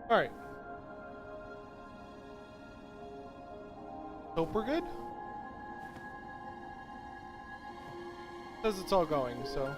Alright. Hope we're good? Says it's all going, so.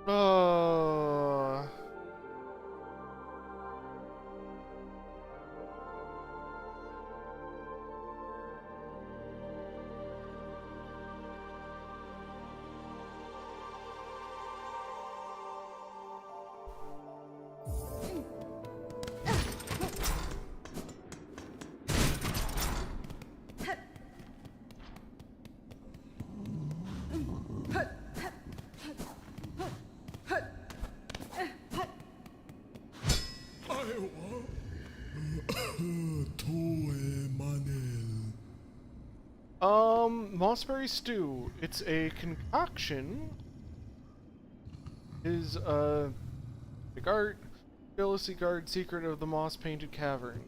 Uh, Mossberry stew. It's a concoction. Is the guard, jealousy guard secret of the moss painted cavern.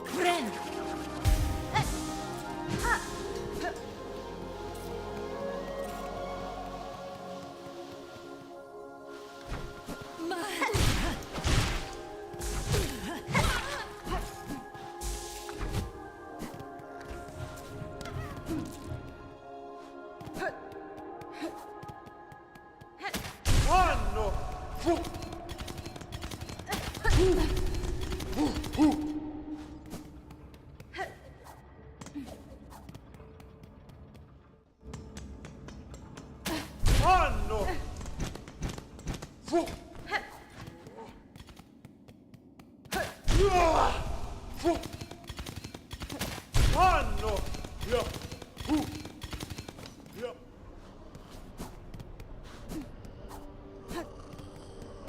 Friend.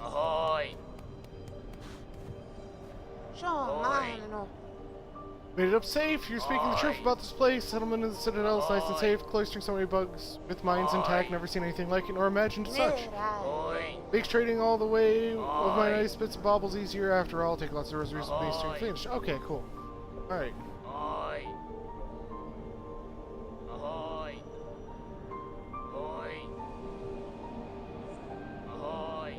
Ahoy! Made it up safe. You're speaking the truth about this place. Settlement in the Citadel is nice and safe. Cloistering so many bugs with mines intact. Never seen anything like it nor imagined such. Makes trading all the way of my nice bits and baubles easier. After all, take lots of rosaries with these to finish. Okay, cool. All right. Ahoy! Ahoy! Ahoy! Ahoy!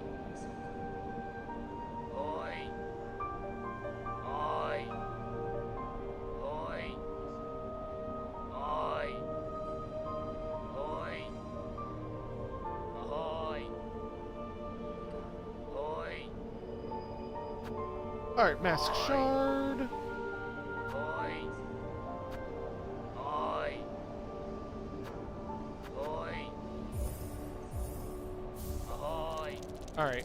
Ahoy! Ahoy! Ahoy! Ahoy! Ahoy! Ahoy! Ahoy! All right, mask shard. Ahoy! Ahoy! Ahoy! Ahoy! All right.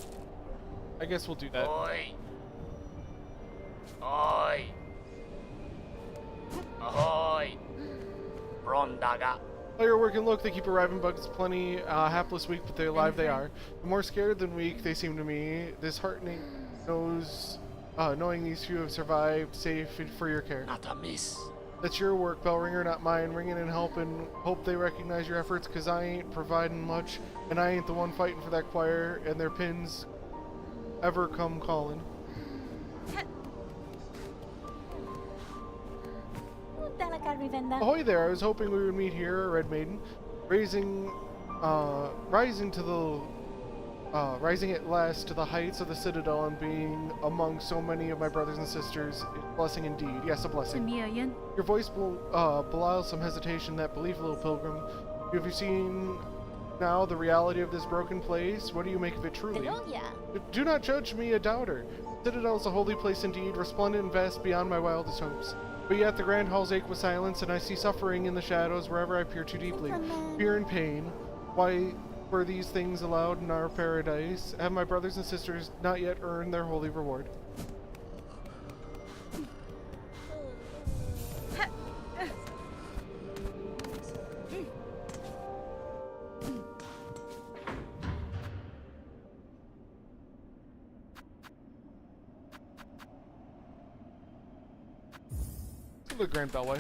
I guess we'll do that. Ahoy! Ahoy! Ahoy! Brondaga! Oh, you're working. Look, they keep arriving. Bugs plenty. Hapless weak, but they're alive. They are. The more scared than weak they seem to me. Disheartening knowing these few have survived safe for your care. Not a miss. That's your work, bell ringer, not mine. Ringing and helping. Hope they recognize your efforts, cause I ain't providing much, and I ain't the one fighting for that choir, and their pins ever come calling. Ahoy there! I was hoping we would meet here, Red Maiden, rising at last to the heights of the Citadel and being among so many of my brothers and sisters. A blessing indeed. Yes, a blessing. Your voice belies some hesitation that belief, little pilgrim. Have you seen now the reality of this broken place? What do you make of it truly? Do not judge me a doubter. Citadel is a holy place indeed, resplendent and vast beyond my wildest hopes. But yet the grand halls ache with silence, and I see suffering in the shadows wherever I peer too deeply. Fear and pain. Why were these things allowed in our paradise? Have my brothers and sisters not yet earned their holy reward? The Grand Beltway.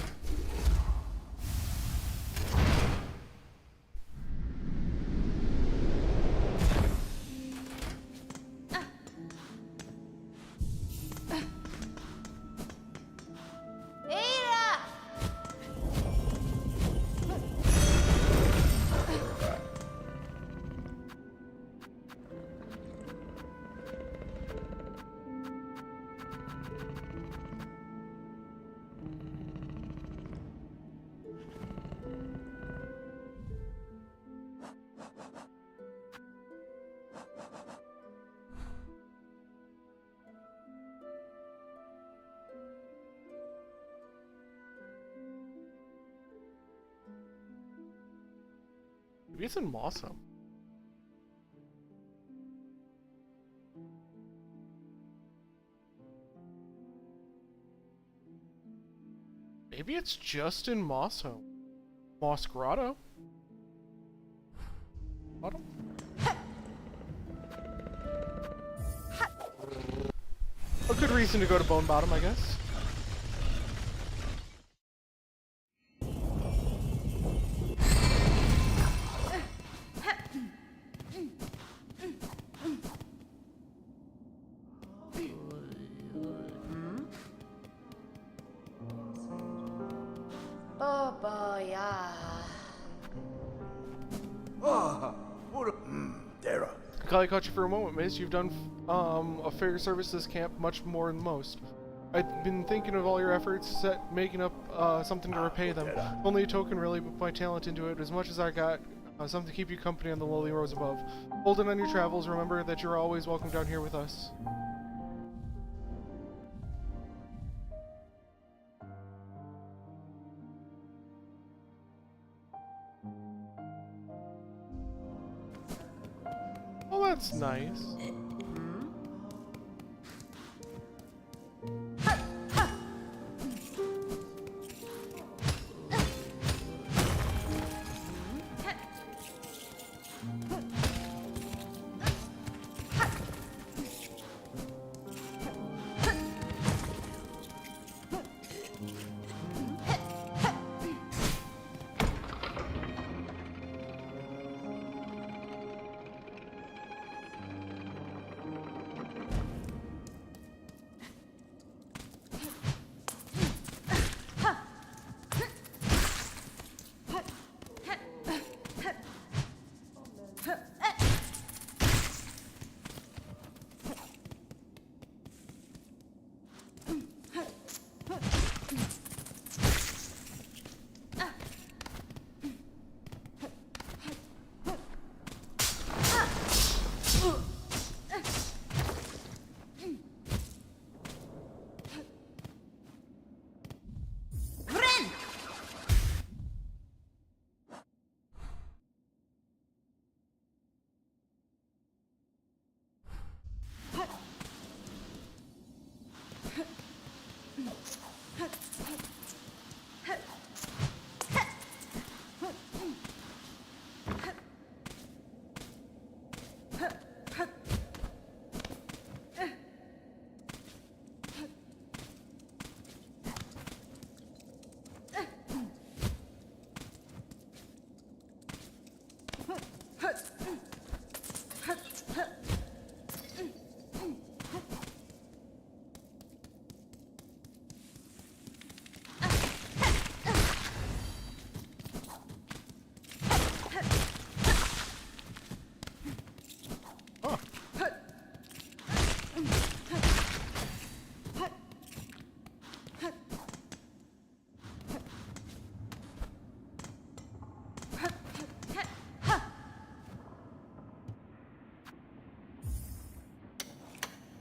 Maybe it's in Mossum. Maybe it's just in Mossum. Moss Grotto. Grotto? A good reason to go to Bone Bottom, I guess. Dara. Glad I caught you for a moment, miss. You've done a fair service to this camp, much more than most. I've been thinking of all your efforts, making up something to repay them. Only a token, really, but my talent into it. As much as I got, something to keep you company on the lowly roads above. Hold it on your travels. Remember that you're always welcome down here with us. Oh, that's nice.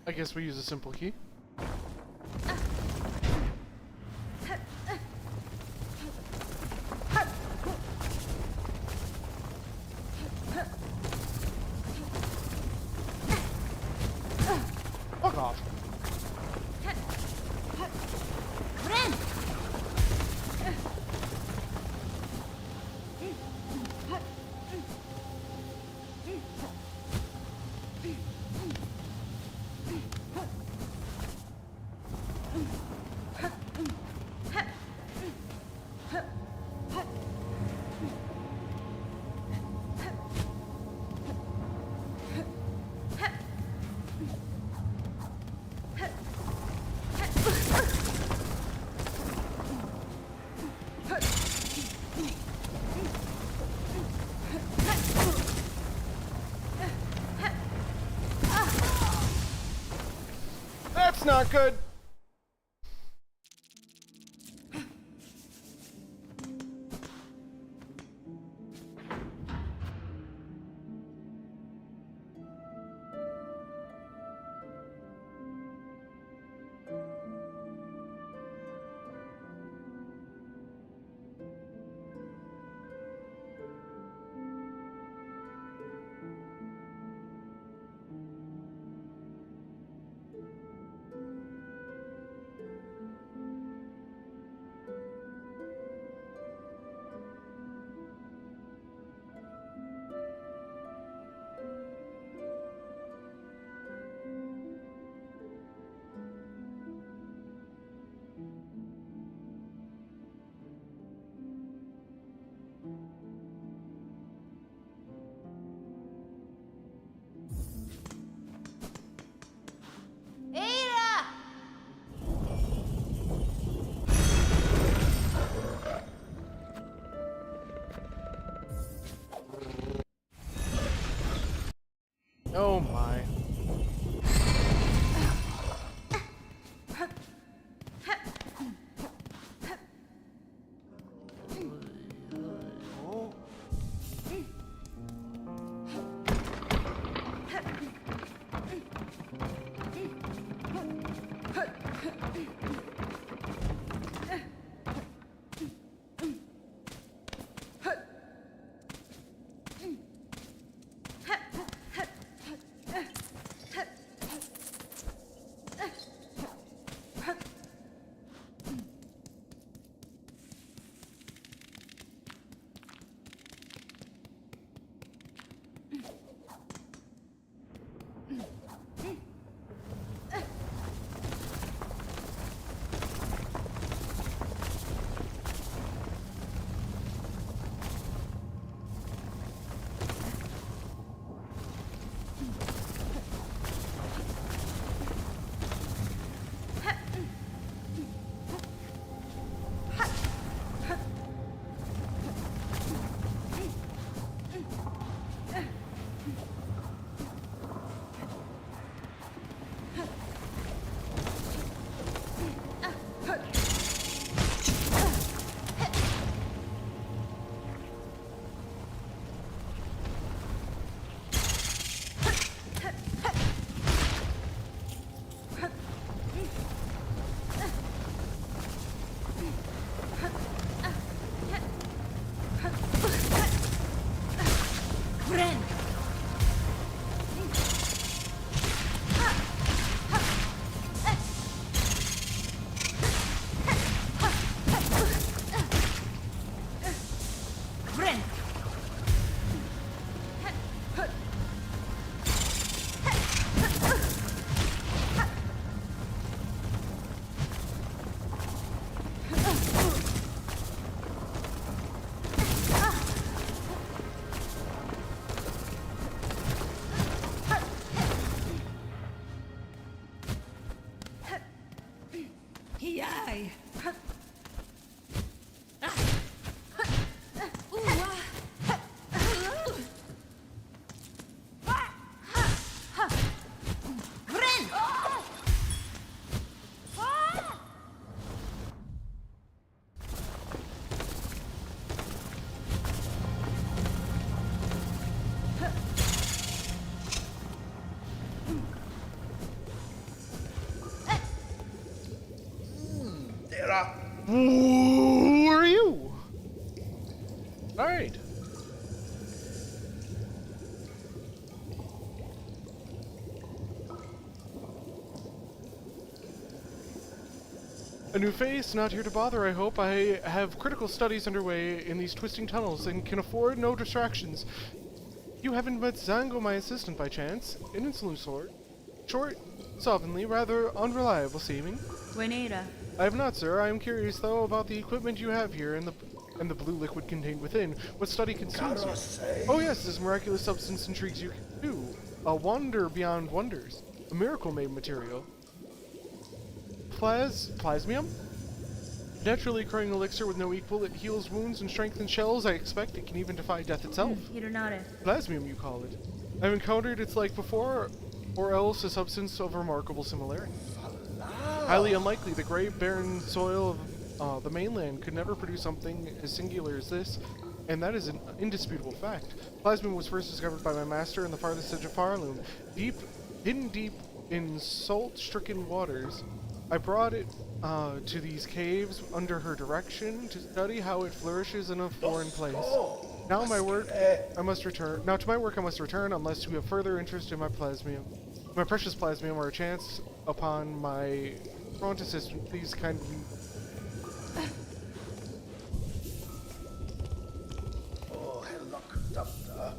I guess we use a simple key. Fuck off. That's not good. Oh my. Yay! Who are you? Alright. A new face, not here to bother, I hope. I have critical studies underway in these twisting tunnels and can afford no distractions. You haven't met Zango, my assistant, by chance? An insolent sort. Short, slovenly, rather unreliable seeming. Buenera. I have not, sir. I am curious, though, about the equipment you have here and the blue liquid contained within. What study consumes you? Oh yes, this miraculous substance intrigues you too. A wonder beyond wonders. A miracle-made material. Plasmium? Naturally occurring elixir with no equal. It heals wounds and strengthens shells. I expect it can even defy death itself. Plasmium, you call it. I've encountered its like before, or else a substance of remarkable similarity. Highly unlikely. The great barren soil of the mainland could never produce something as singular as this, and that is an indisputable fact. Plasmium was first discovered by my master in the farthest edge of Farloom, hidden deep in salt-stricken waters. I brought it to these caves under her direction to study how it flourishes in a foreign place. Now to my work I must return unless you have further interest in my plasmium. My precious plasmium or a chance upon my front assistant, please kindly. Oh, hello, doctor.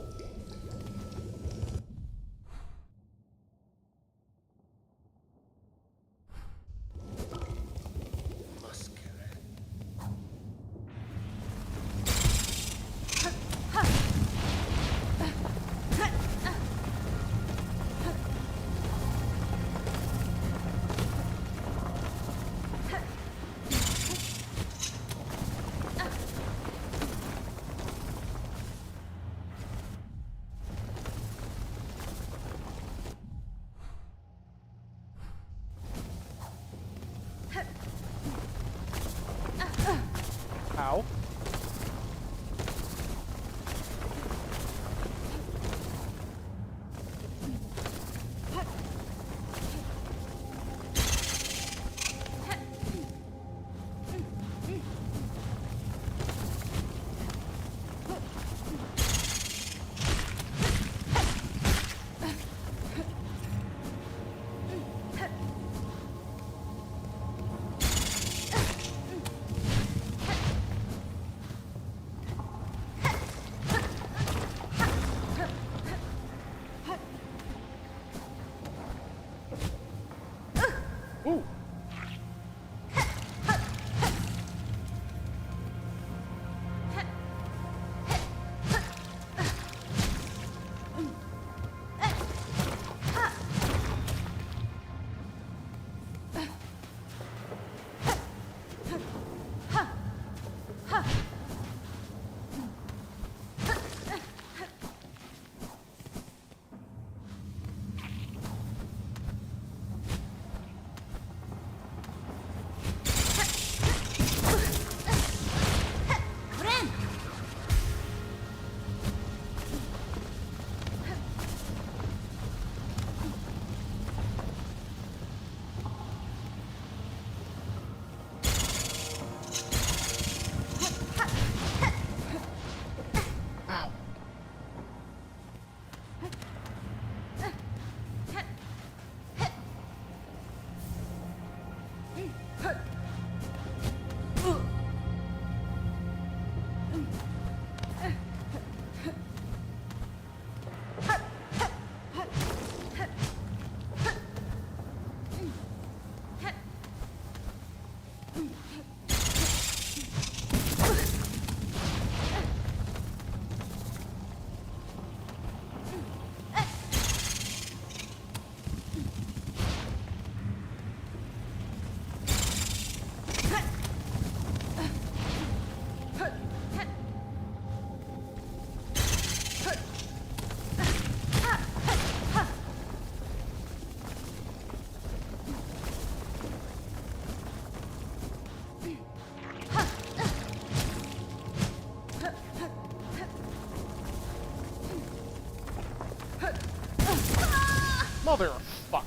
Mother of fuck.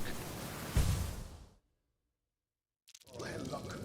Oh, hello, Doctor.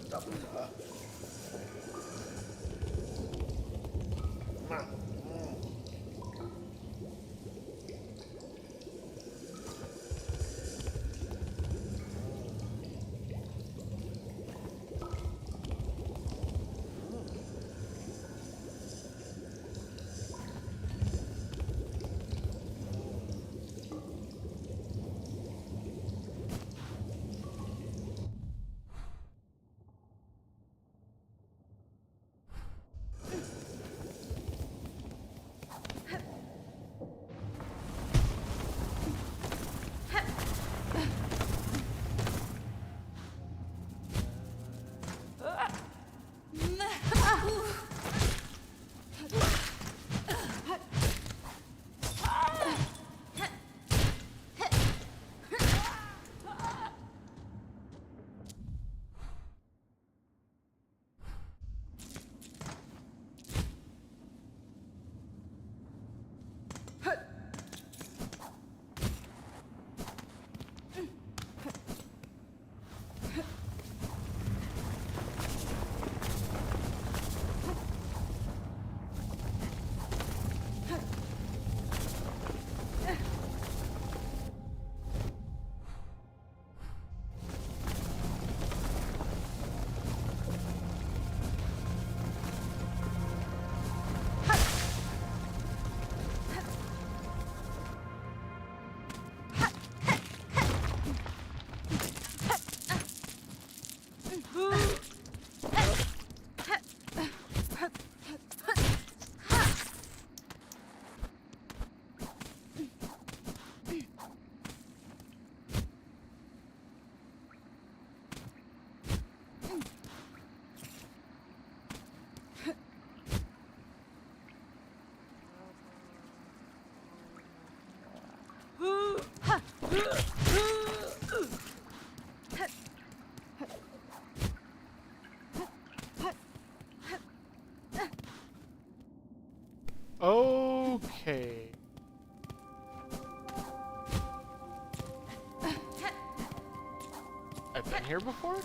Okay. I've been here before?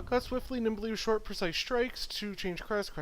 Cut swiftly, nimbly with short, precise strikes to change crest.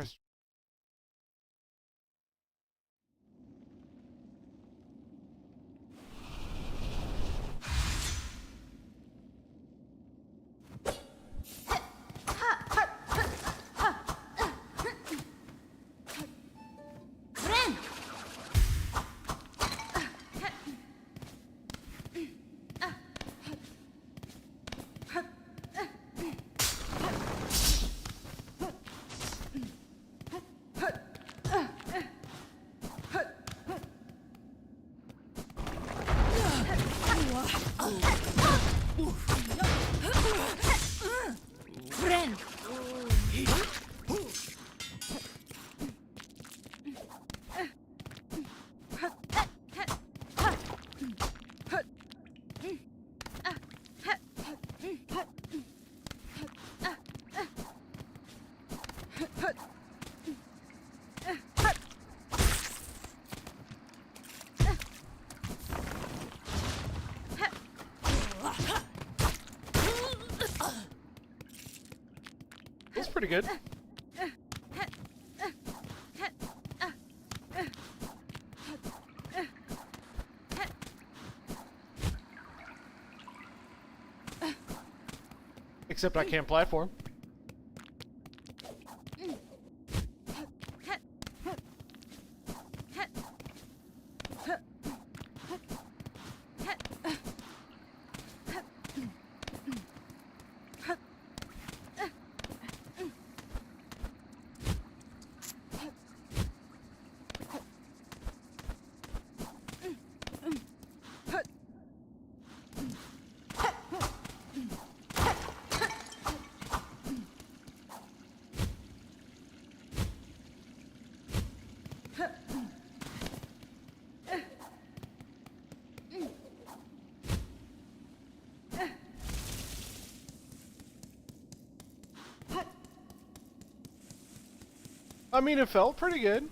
That's pretty good. Except I can't platform. I mean, it felt pretty good.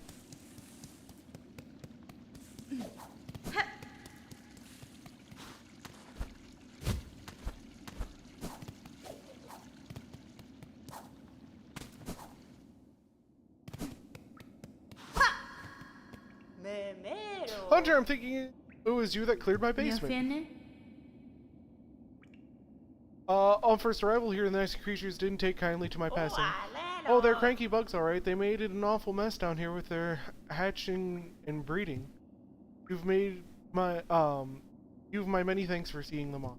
Hunter, I'm thinking it was you that cleared my basement. On first arrival here, the nice creatures didn't take kindly to my passing. Oh, they're cranky bugs, alright. They made it an awful mess down here with their hatching and breeding. You've my many thanks for seeing them off.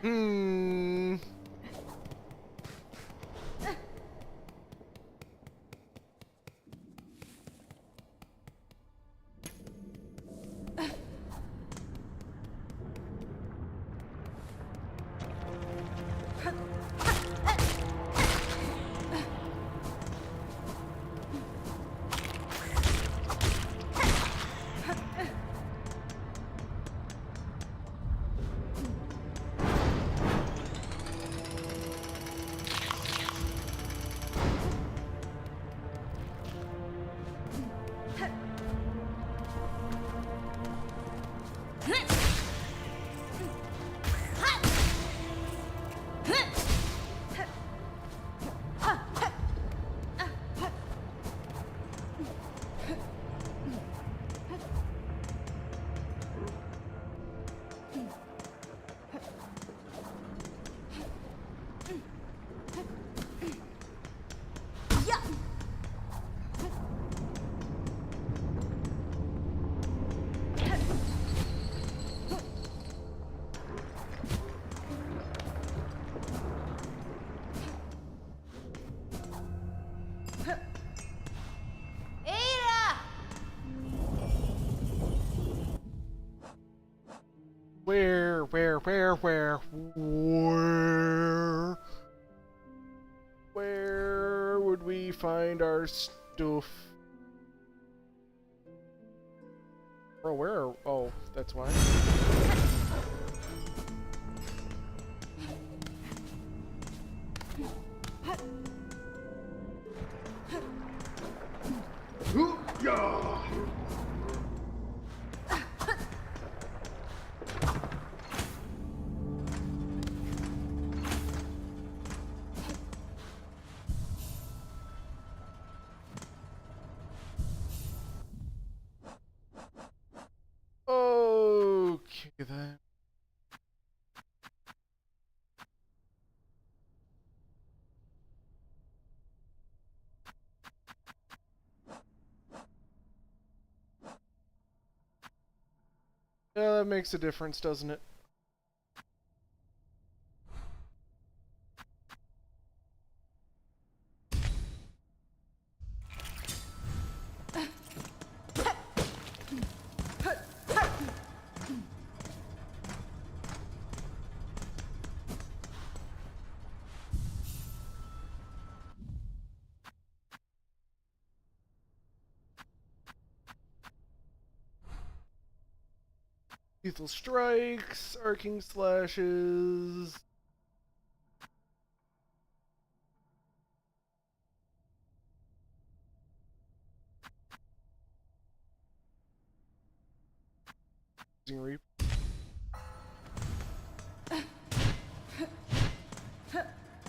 Hmm. Where would we find our stuff? Bro, where? Oh, that's why. Hoo-yah! Okay then. Yeah, that makes a difference, doesn't it? Lethal strikes, arcing slashes. Reap.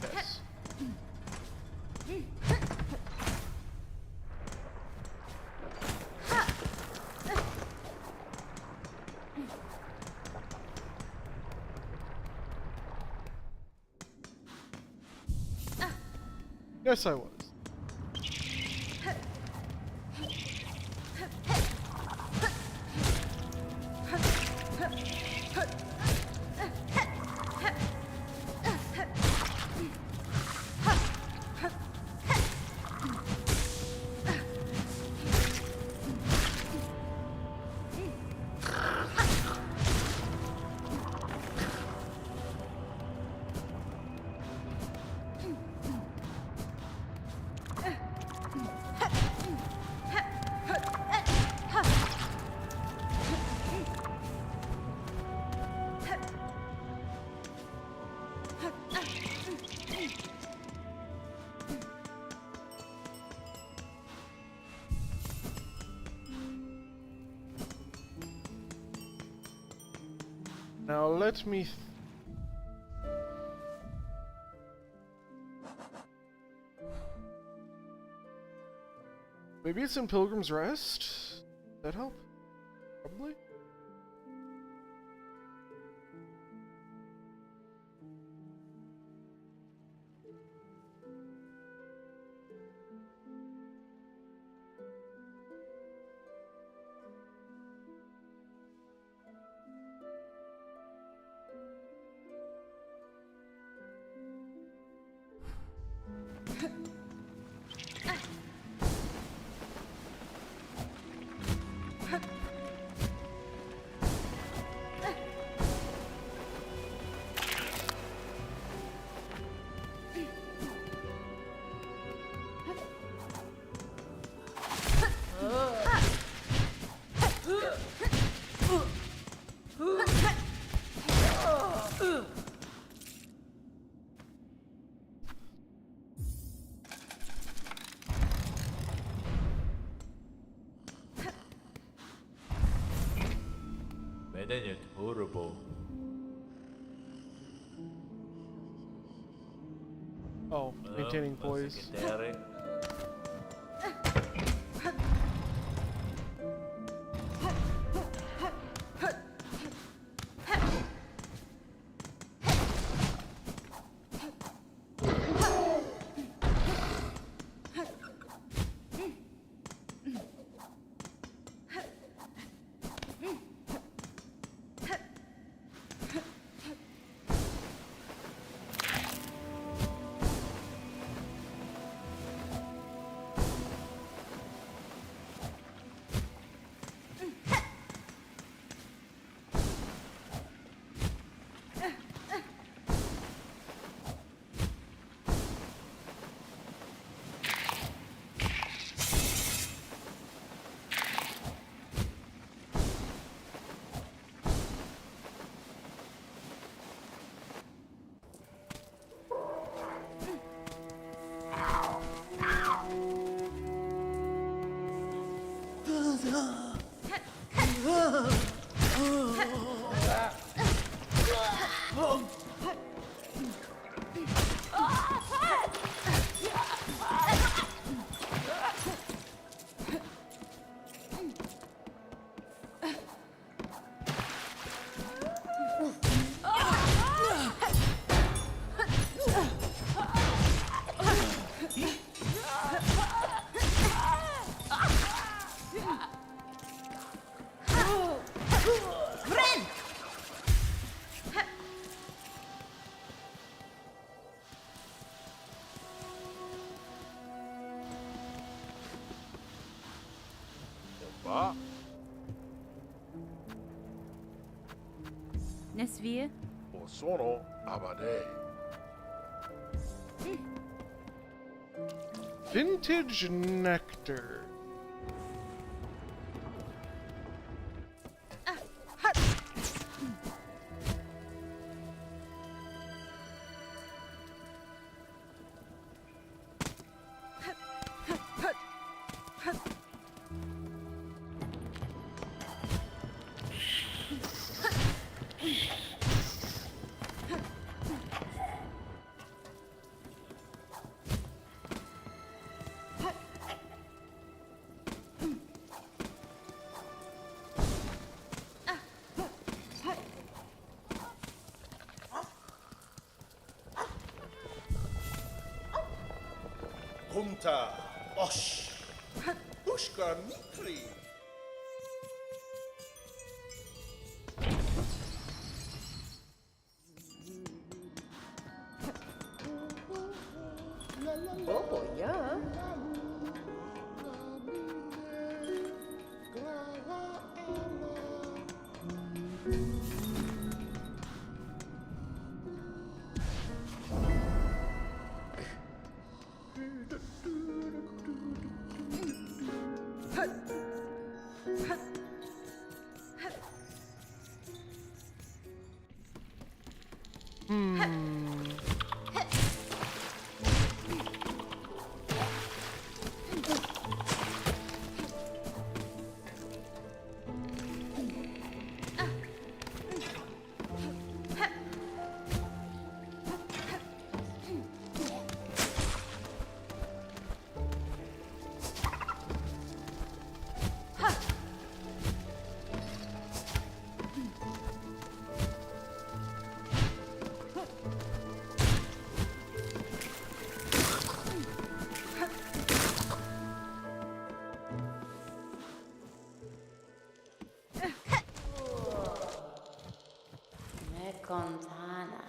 Yes. Yes, I was. Now let me... Maybe it's in Pilgrim's Rest? Does that help? Probably? Medeni turbo. Oh, maintaining poise. Sekretary. Coba. Nesvir, Osono abade. Vintage nectar. Punta. Osh. Pushka Mikri. Oh, yeah. Mekontana.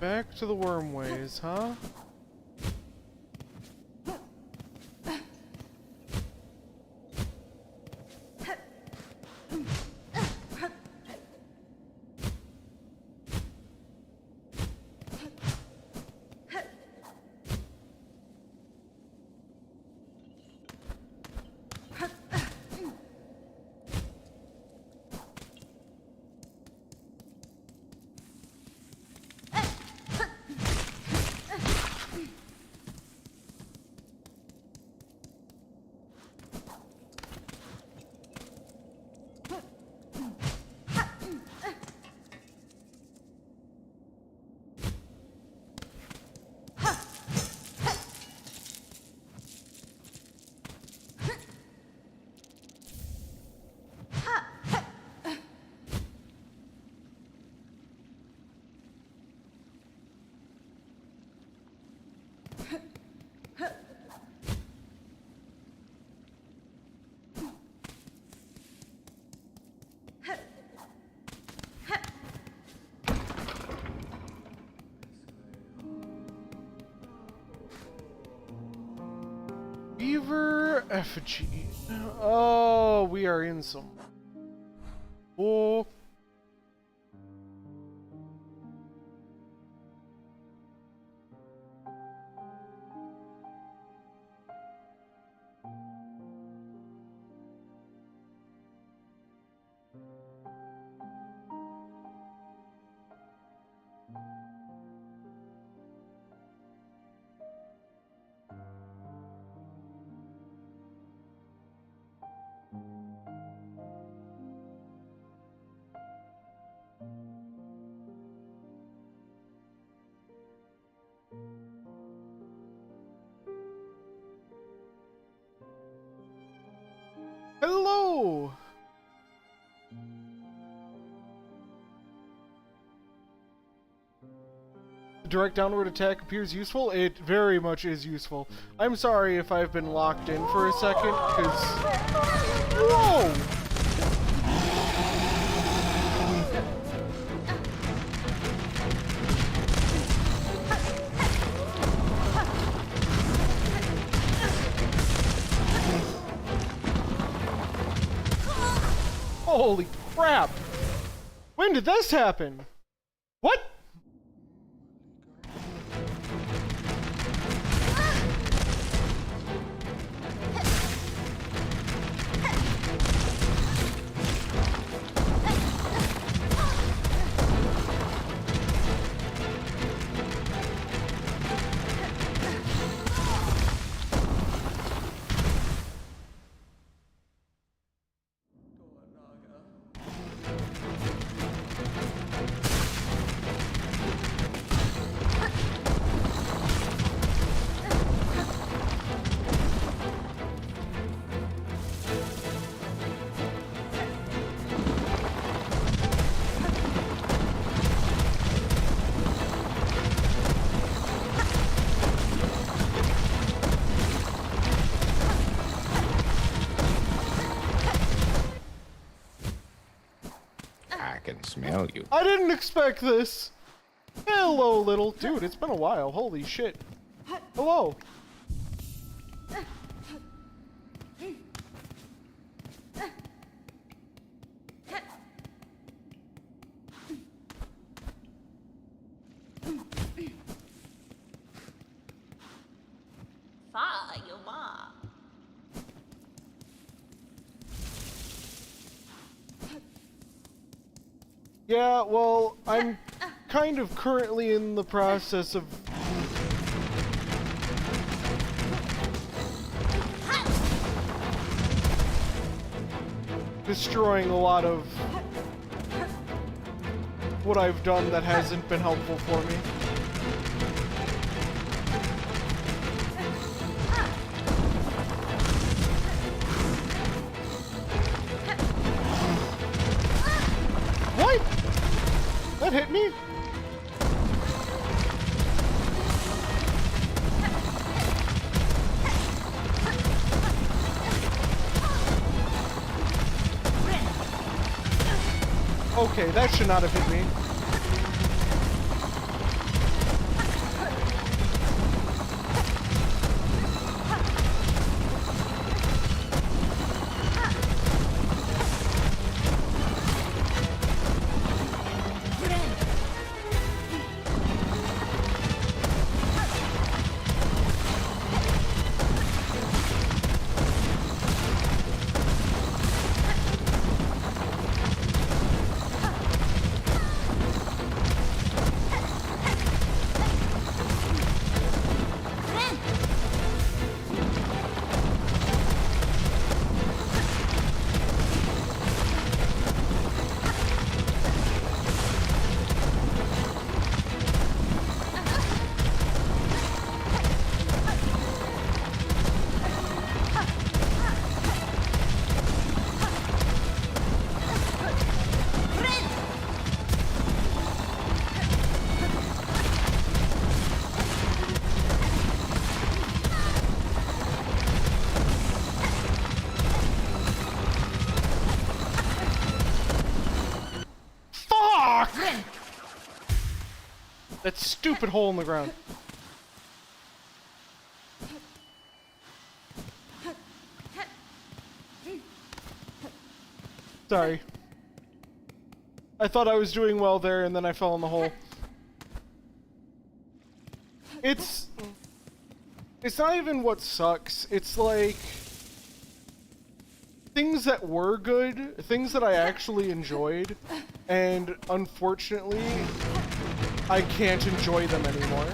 Back to the worm ways, huh? Beaver effigy. Oh, we are in some. Oh. Hello! The direct downward attack appears useful? It very much is useful. I'm sorry if I've been locked in for a second, because... Whoa! Holy crap! When did this happen? What? I can smell you. I didn't expect this! Hello, little dude, it's been a while. Holy shit. Hello. Yeah, well, I'm kind of currently in the process of destroying a lot of what I've done that hasn't been helpful for me. What? That hit me? Okay, that should not have hit me. That stupid hole in the ground. Sorry. I thought I was doing well there, and then I fell in the hole. It's not even what sucks. It's like things that were good, things that I actually enjoyed, and unfortunately, I can't enjoy them anymore.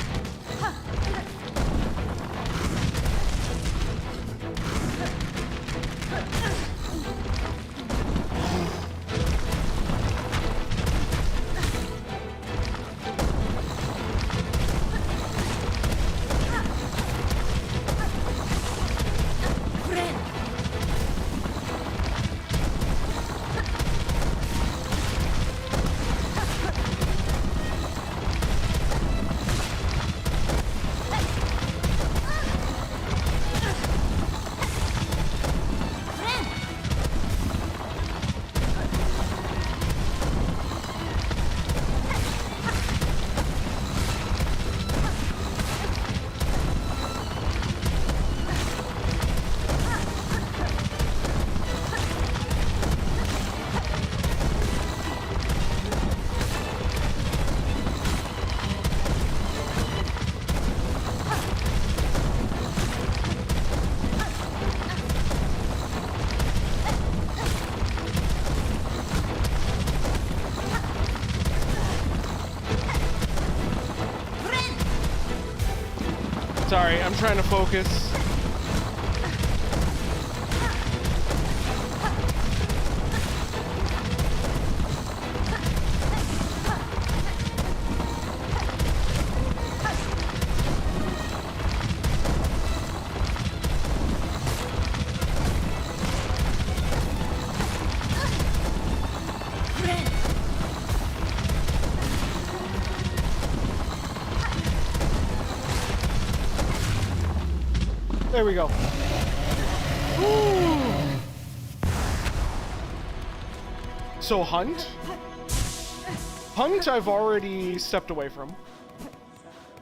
Sorry, I'm trying to focus. There we go. Ooh. So Hunt? Hunt I've already stepped away from.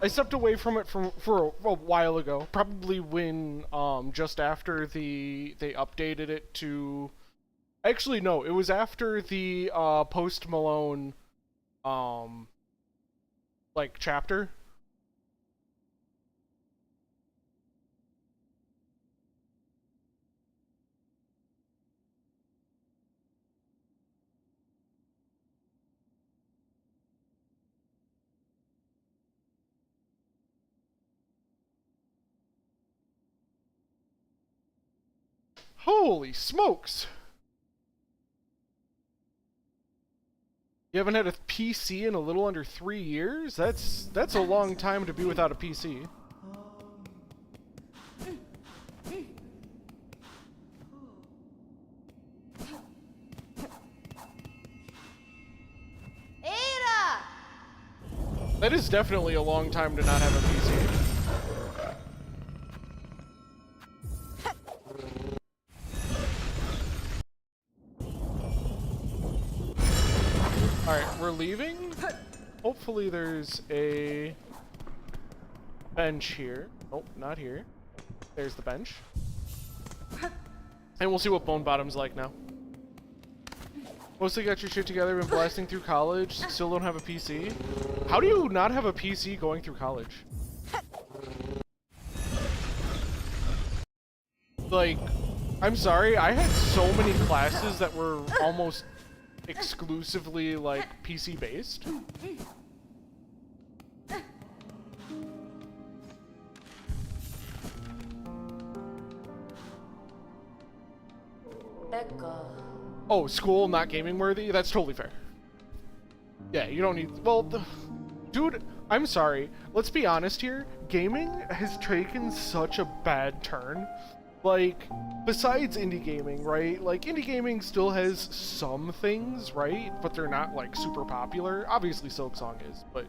I stepped away from it for a while ago, probably when just after they updated it to. Actually no, it was after the Post Malone like chapter. Holy smokes! You haven't had a PC in a little under 3 years? That's a long time to be without a PC. That is definitely a long time to not have a PC. Alright, we're leaving. Hopefully there's a bench here. Nope, not here. There's the bench. And we'll see what Bone Bottom's like now. Mostly got your shit together, been blasting through college, still don't have a PC. How do you not have a PC going through college? Like, I'm sorry, I had so many classes that were almost exclusively, like, PC based. Oh, school not gaming worthy? That's totally fair. Yeah, you don't need... Well, dude, I'm sorry. Let's be honest here. Gaming has taken such a bad turn. Like, besides indie gaming, right? Like, indie gaming still has some things, right? But they're not, like, super popular. Obviously, Silksong is, but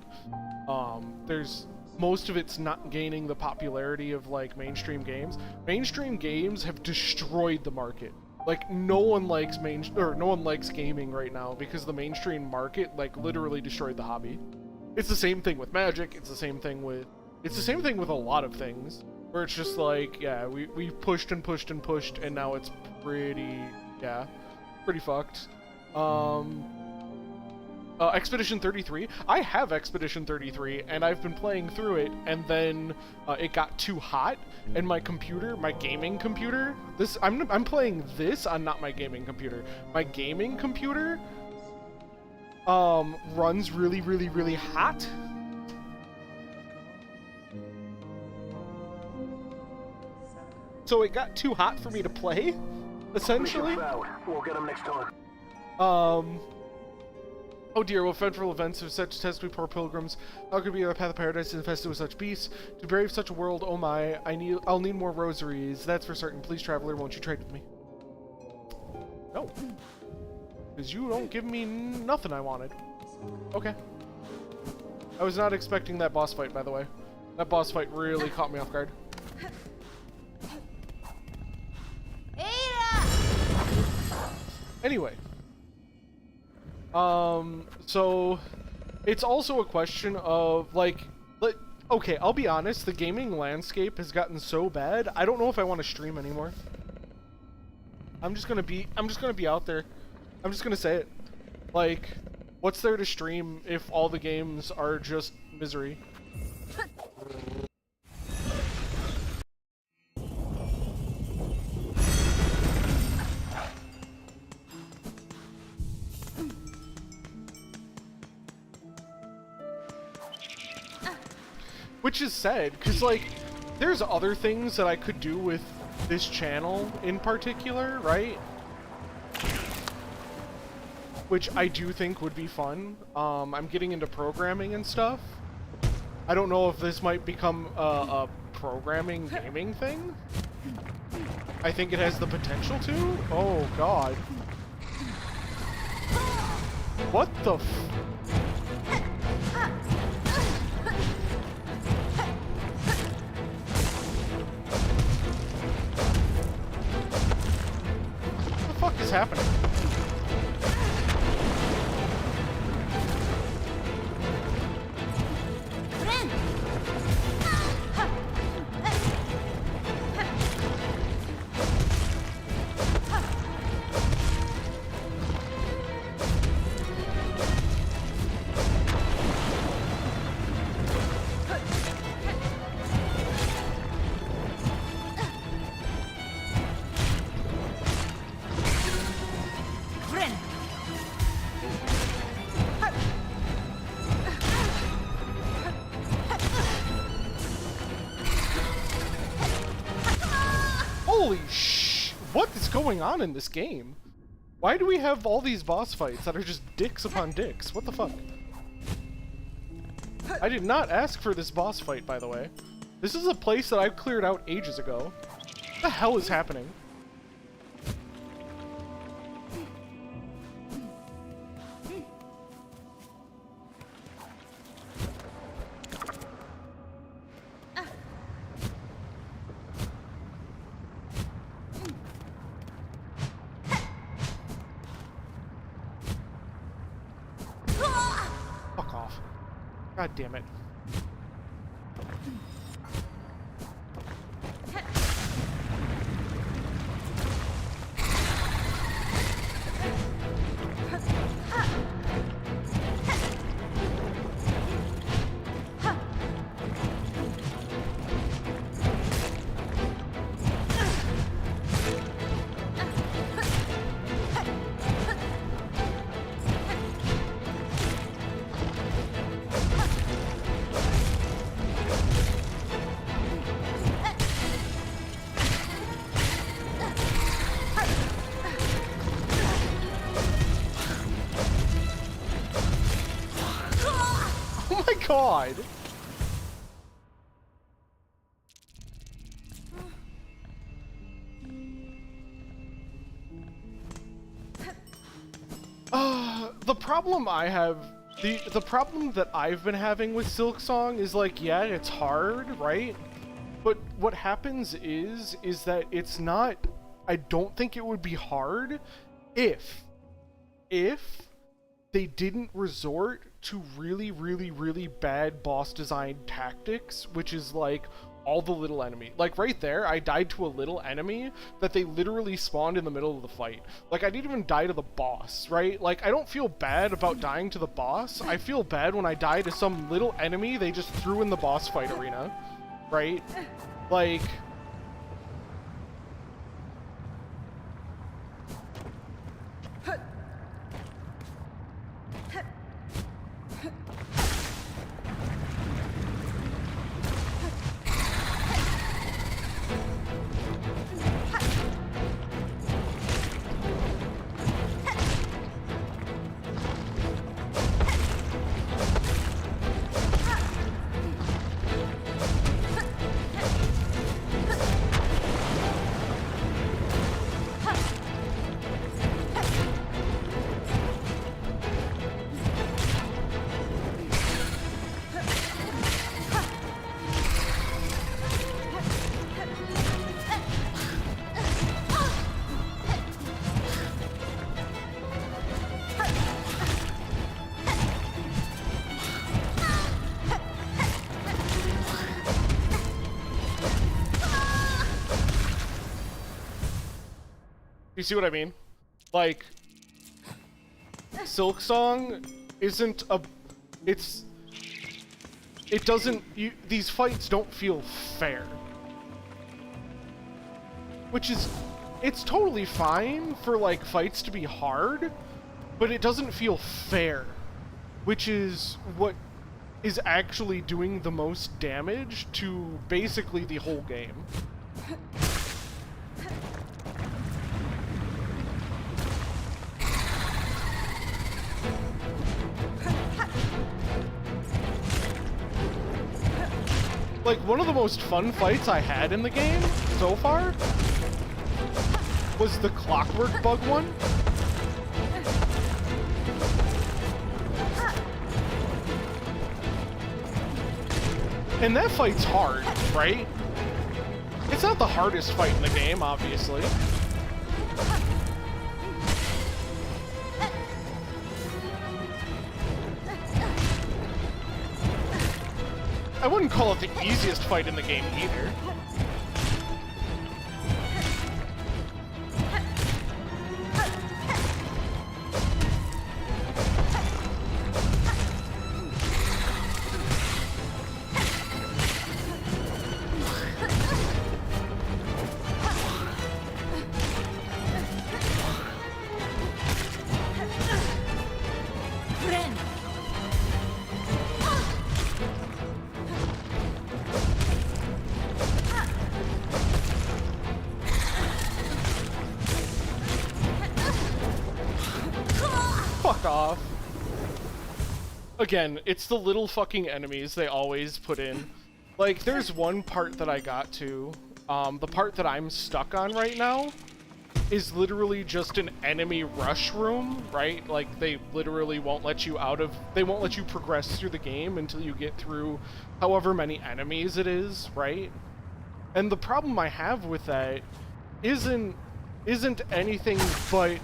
there's... Most of it's not gaining the popularity of, like, mainstream games. Mainstream games have destroyed the market. Like, no one likes gaming right now because the mainstream market, like, literally destroyed the hobby. It's the same thing with magic. It's the same thing with a lot of things, where it's just like, yeah, we pushed and pushed and pushed, and now it's pretty fucked. Expedition 33. I have Expedition 33, and I've been playing through it, and then it got too hot, and my computer, my gaming computer, I'm playing this on not my gaming computer. My gaming computer runs really, really, really hot. So it got too hot for me to play, essentially. We'll get them next time. Oh dear, what dreadful events have such test we poor pilgrims? How could be the path of paradise infested with such beasts? To brave such a world, oh my, I'll need more rosaries, that's for certain. Please, traveler, won't you trade with me? No. Because you don't give me nothing I wanted. Okay. I was not expecting that boss fight, by the way. That boss fight really caught me off guard. Anyway. So it's also a question of okay, I'll be honest, the gaming landscape has gotten so bad, I don't know if I want to stream anymore. I'm just gonna be out there. I'm just gonna say it. Like, what's there to stream if all the games are just misery? Which is sad, because, like, there's other things that I could do with this channel in particular, right? Which I do think would be fun. I'm getting into programming and stuff. I don't know if this might become a programming gaming thing. I think it has the potential to. Oh, God. What the f... What the fuck is happening? Holy sh! What is going on in this game? Why do we have all these boss fights that are just dicks upon dicks? What the fuck? I did not ask for this boss fight, by the way. This is a place that I cleared out ages ago. What the hell is happening? Fuck off. God damn it. Oh my god! The problem I have, the problem that I've been having with Silksong is like, yeah, it's hard, right? But what happens is that it's not, I don't think it would be hard if they didn't resort to really, really, really bad boss design tactics, which is like all the little enemy. Like right there, I died to a little enemy that they literally spawned in the middle of the fight. Like I didn't even die to the boss, right? Like I don't feel bad about dying to the boss. I feel bad when I die to some little enemy they just threw in the boss fight arena, right? Like... You see what I mean? Like, Silksong isn't a... It doesn't... these fights don't feel fair. Which is... It's totally fine for, like, fights to be hard, but it doesn't feel fair. Which is what is actually doing the most damage to basically the whole game. Like, one of the most fun fights I had in the game so far was the clockwork bug one. And that fight's hard, right? It's not the hardest fight in the game, obviously. I wouldn't call it the easiest fight in the game either. Fuck off. Again, it's the little fucking enemies they always put in. Like, there's one part that I got to. The part that I'm stuck on right now is literally just an enemy rush room, right? Like, they literally won't let you they won't let you progress through the game until you get through however many enemies it is, right? And the problem I have with that isn't anything but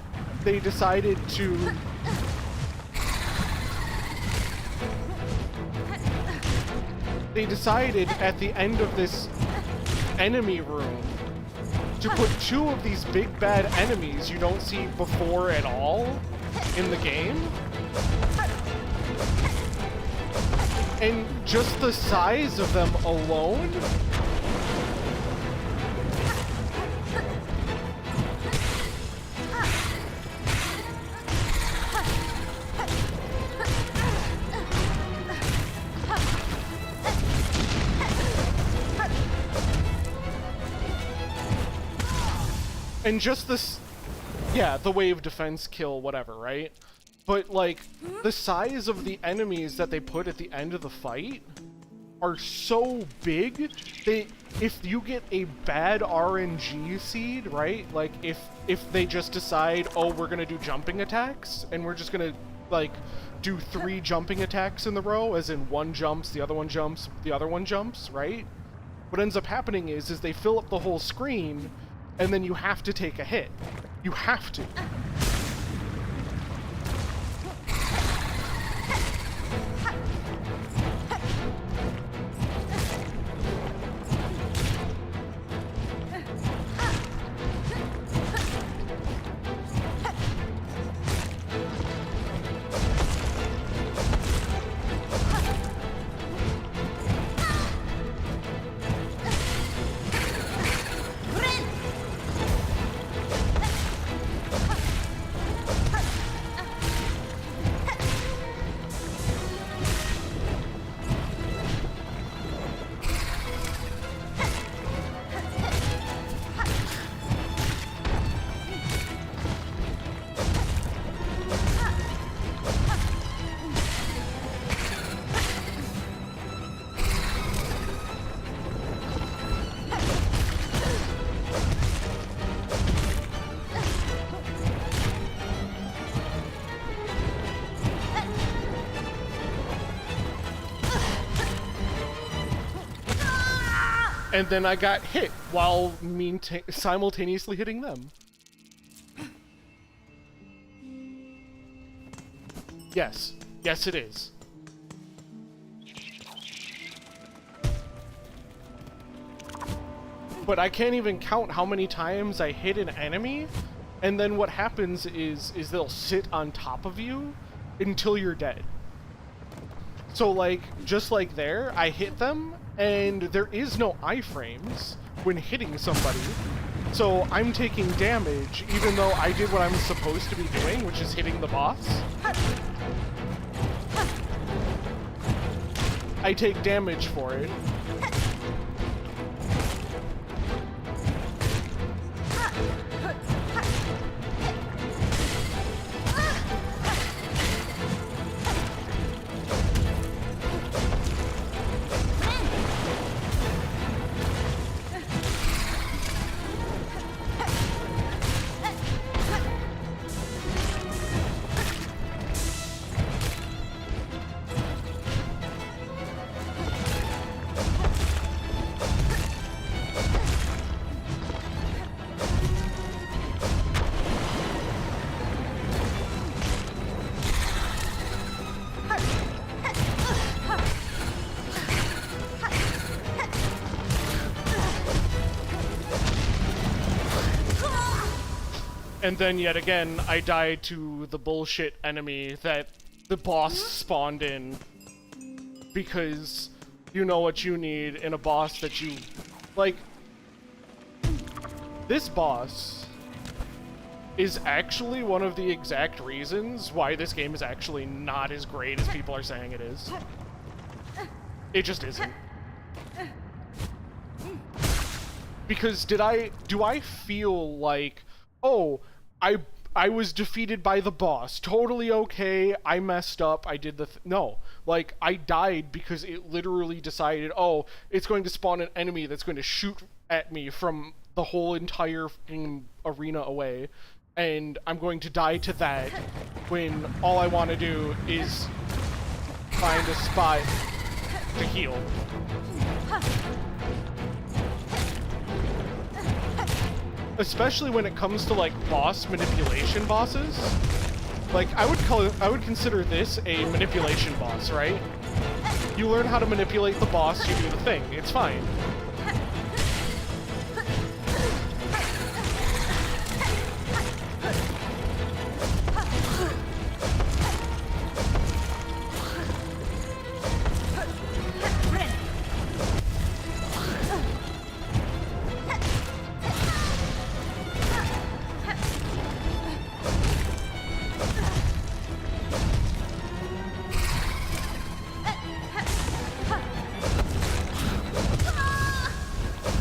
they decided to... They decided at the end of this enemy room to put two of these big bad enemies you don't see before at all in the game. And just the size of them alone and just this, yeah, the wave defense kill, whatever, right? But, like, the size of the enemies that they put at the end of the fight are so big, if you get a bad RNG seed, right? Like, if they just decide, oh, we're gonna do jumping attacks, and we're just gonna, like, do 3 jumping attacks in the row, as in one jumps, the other one jumps, the other one jumps, right? What ends up happening is they fill up the whole screen, and then you have to take a hit. You have to. And then I got hit while simultaneously hitting them. Yes. Yes, it is. But I can't even count how many times I hit an enemy, and then what happens is they'll sit on top of you until you're dead. So, like, just like there, I hit them, and there is no iframes when hitting somebody. So I'm taking damage, even though I did what I'm supposed to be doing, which is hitting the boss. I take damage for it. And then yet again, I died to the bullshit enemy that the boss spawned in. Because you know what you need in a boss that you... Like, this boss is actually one of the exact reasons why this game is actually not as great as people are saying it is. It just isn't. Because do I feel like, oh, I was defeated by the boss. Totally okay. I messed up. I did the no. Like, I died because it literally decided, oh, it's going to spawn an enemy that's going to shoot at me from the whole entire arena away. And I'm going to die to that when all I want to do is find a spot to heal. Especially when it comes to, like, boss manipulation bosses. Like, I would consider this a manipulation boss, right? You learn how to manipulate the boss, you do the thing. It's fine.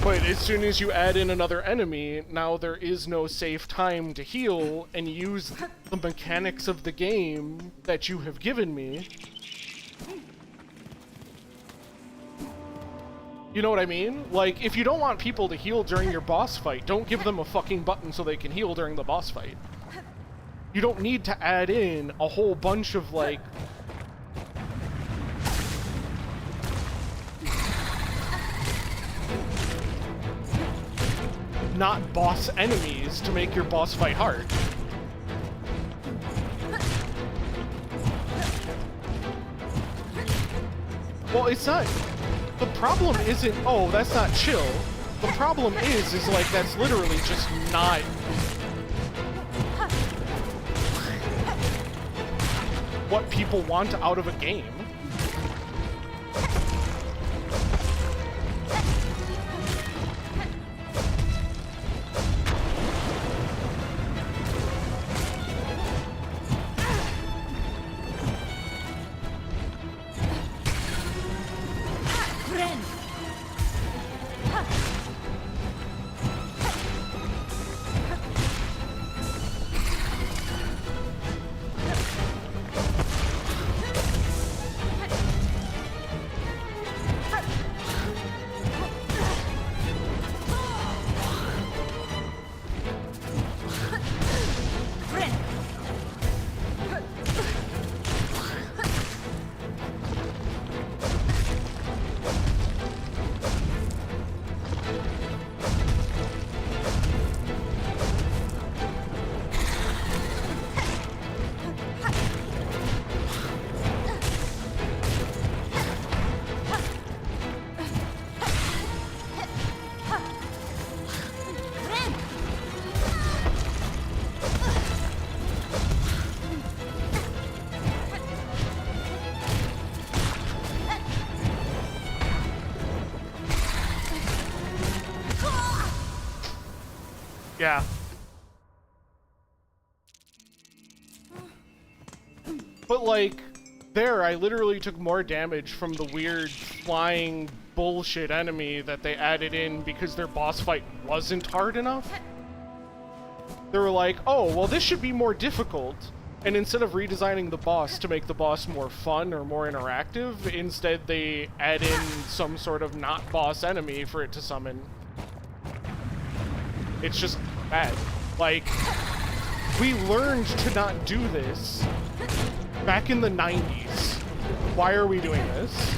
But as soon as you add in another enemy, now there is no safe time to heal and use the mechanics of the game that you have given me. You know what I mean? Like, if you don't want people to heal during your boss fight, don't give them a fucking button so they can heal during the boss fight. You don't need to add in a whole bunch of, like... not boss enemies to make your boss fight hard. Well, it's not. The problem isn't, oh, that's not chill. The problem is like, that's literally just not. What people want out of a game. Yeah. But like, there, I literally took more damage from the weird flying bullshit enemy that they added in because their boss fight wasn't hard enough. They were like, oh, well, this should be more difficult. And instead of redesigning the boss to make the boss more fun or more interactive, instead they add in some sort of not boss enemy for it to summon. It's just bad. Like, we learned to not do this back in the 90s. Why are we doing this?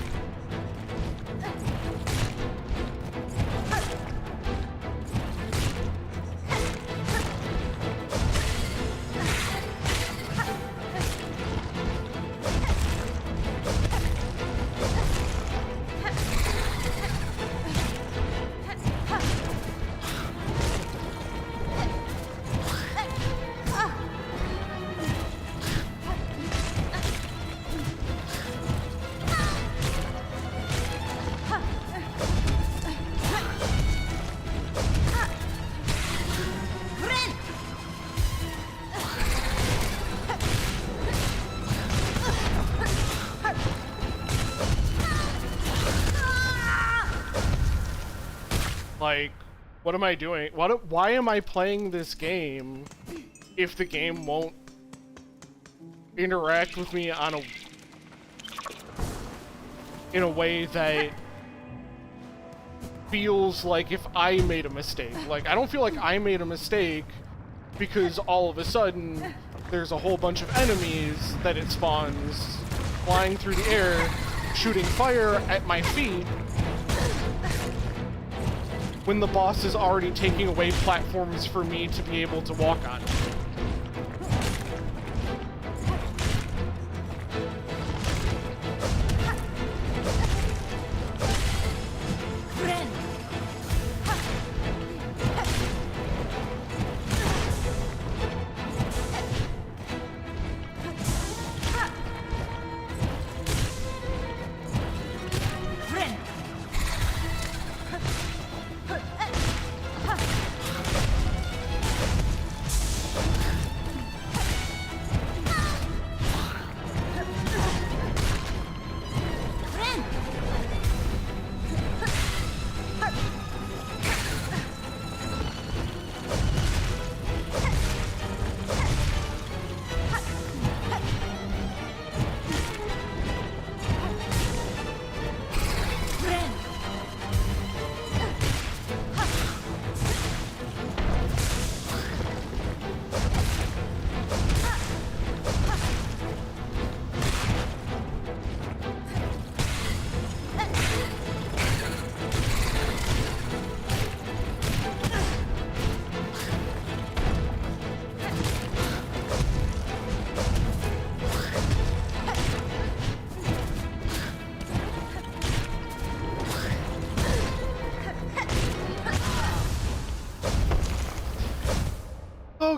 Like, what am I doing? Why am I playing this game if the game won't interact with me on in a way that feels like if I made a mistake? Like, I don't feel like I made a mistake because all of a sudden there's a whole bunch of enemies that it spawns flying through the air, shooting fire at my feet, when the boss is already taking away platforms for me to be able to walk on.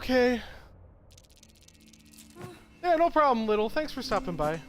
Okay. Yeah, no problem, Little. Thanks for stopping by.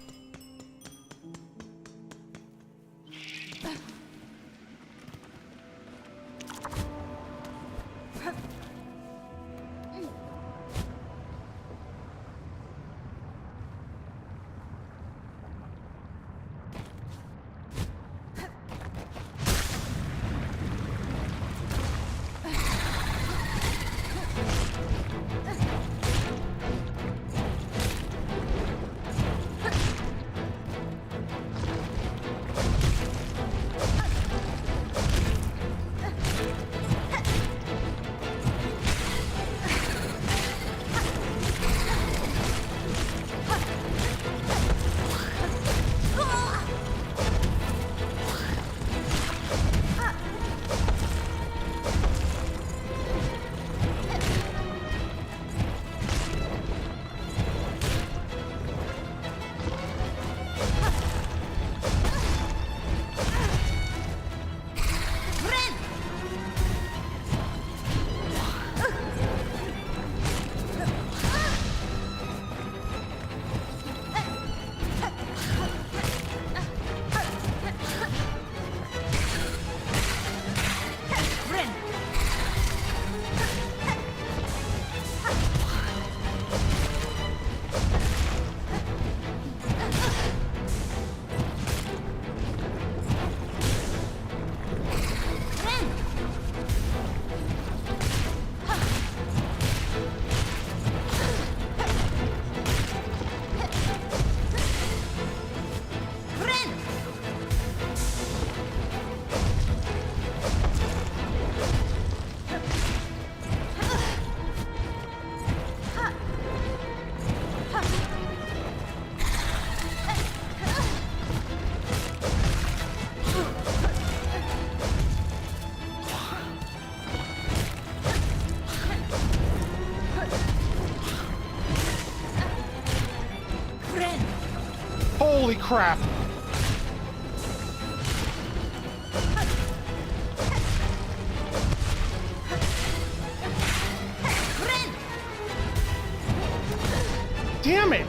Holy crap! Damn it!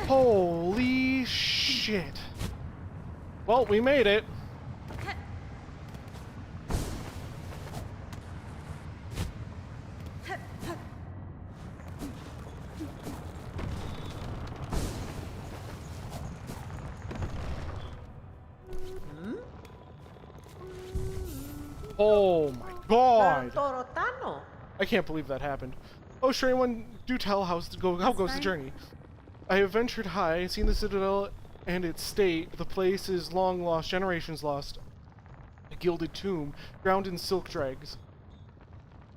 Holy shit. Well, we made it. Oh my god. Torotano. I can't believe that happened. Oh, sure, anyone do tell how goes the journey. I have ventured high, seen the citadel and its state. The place is long lost, generations lost. A gilded tomb, drowned in silk dregs.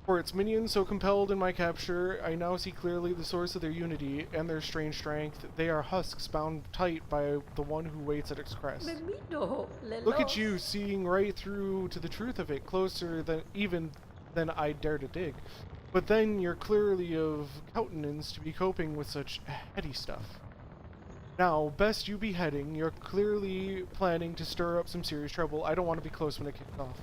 For its minions so compelled in my capture, I now see clearly the source of their unity and their strange strength. They are husks bound tight by the one who waits at its crest. Look at you, seeing right through to the truth of it, closer than even than I dare to dig. But then you're clearly of countenance to be coping with such heady stuff. Now, best you be heading. You're clearly planning to stir up some serious trouble. I don't want to be close when it kicks off.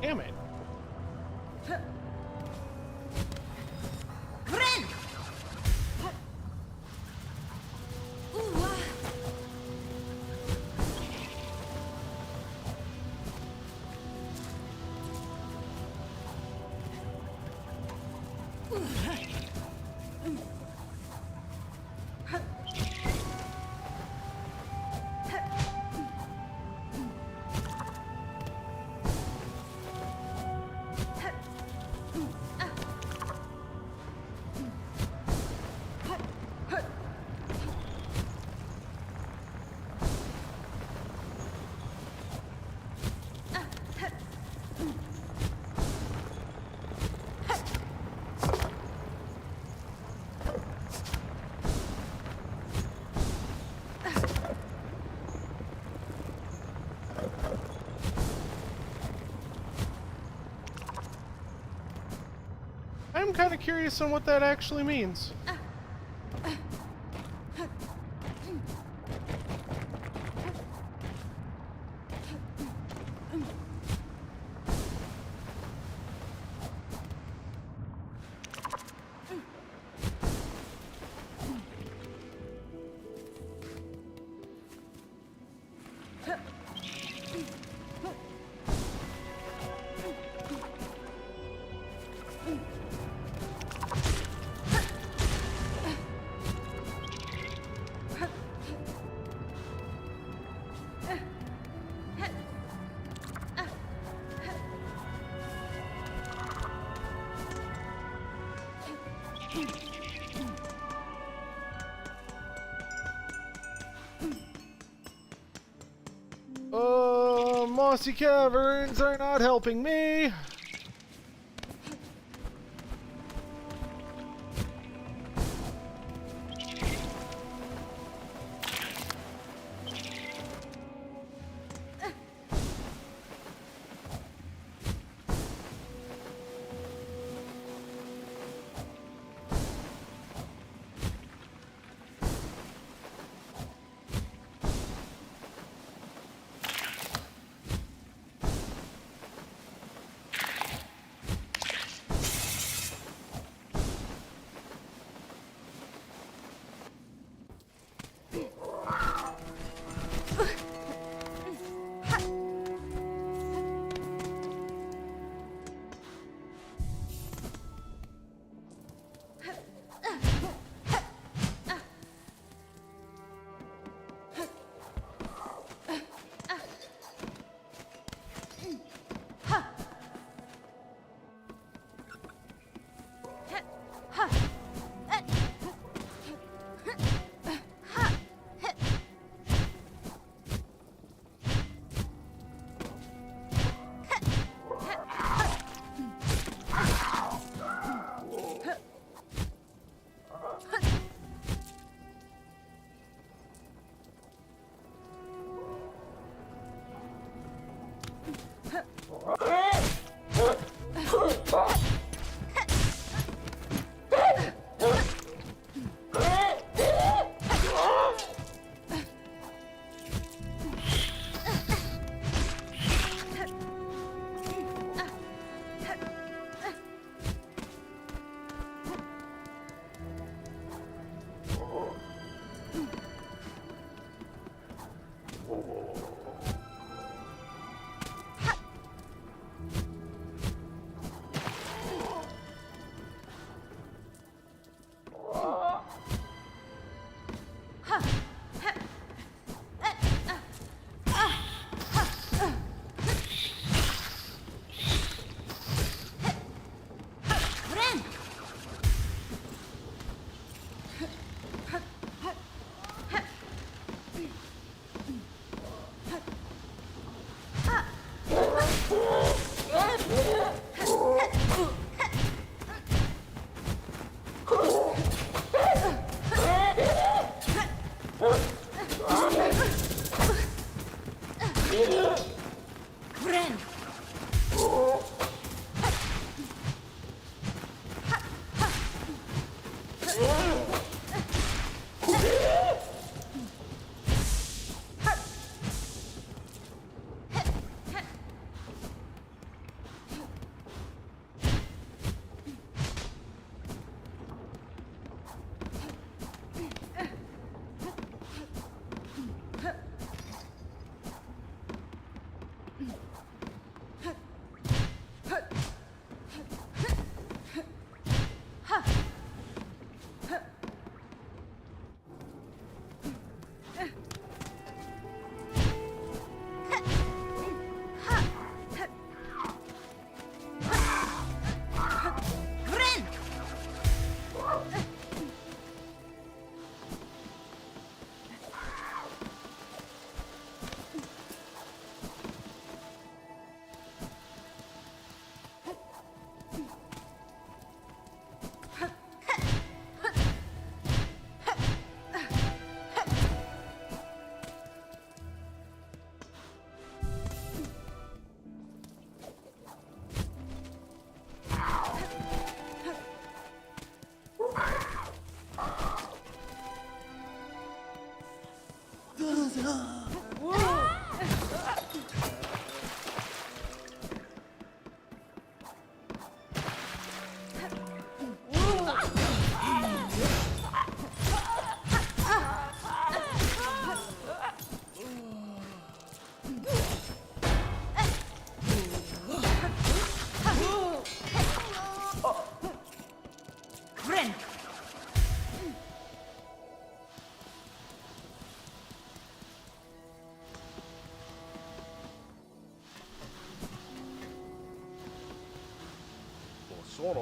Damn it. I'm kind of curious on what that actually means. Mossy caverns are not helping me.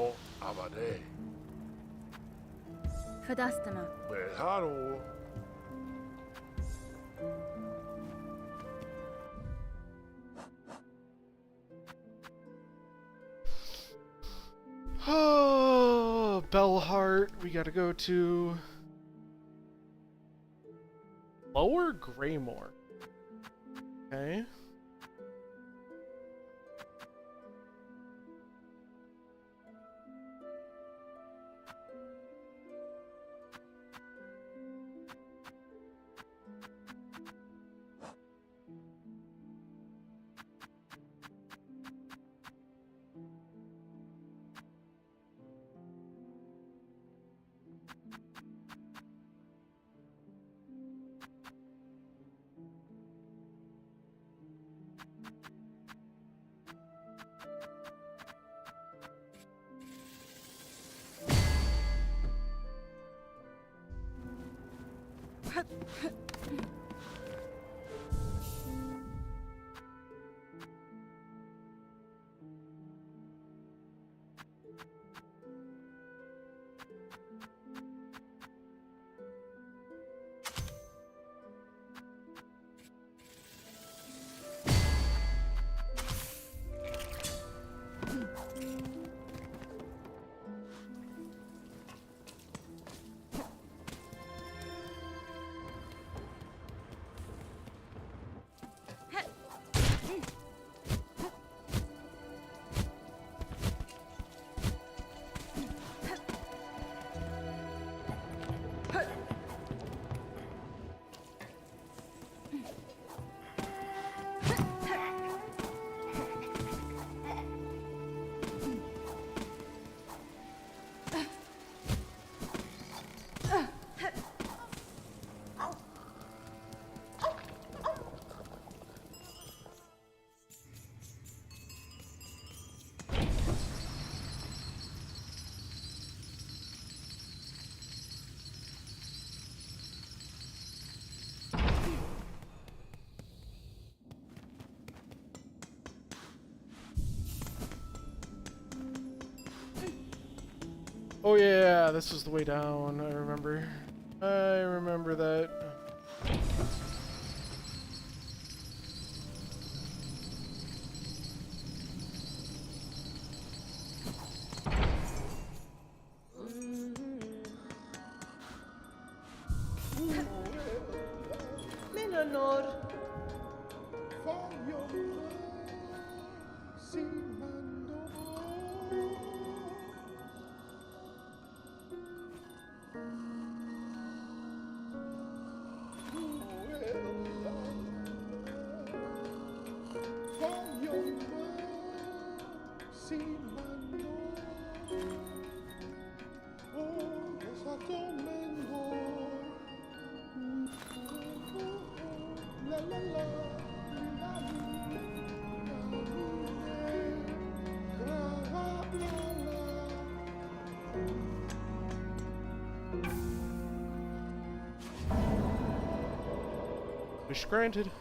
sono abade. Fadastama. Behano. Oh, Bellheart. We gotta go to Lower Greymore. Okay. Oh yeah, this was the way down. I remember. I remember that. Menonor. Wish granted.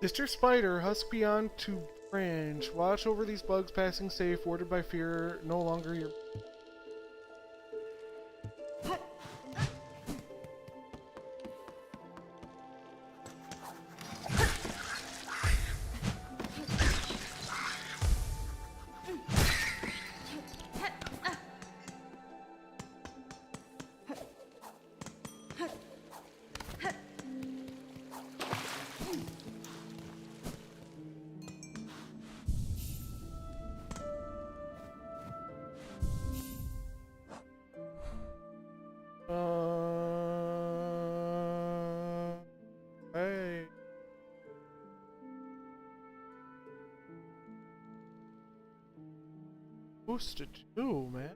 Mr. Spider, husk beyond to branch. Watch over these bugs passing safe, warded by fear, no longer your... Hey. Supposed to do, man?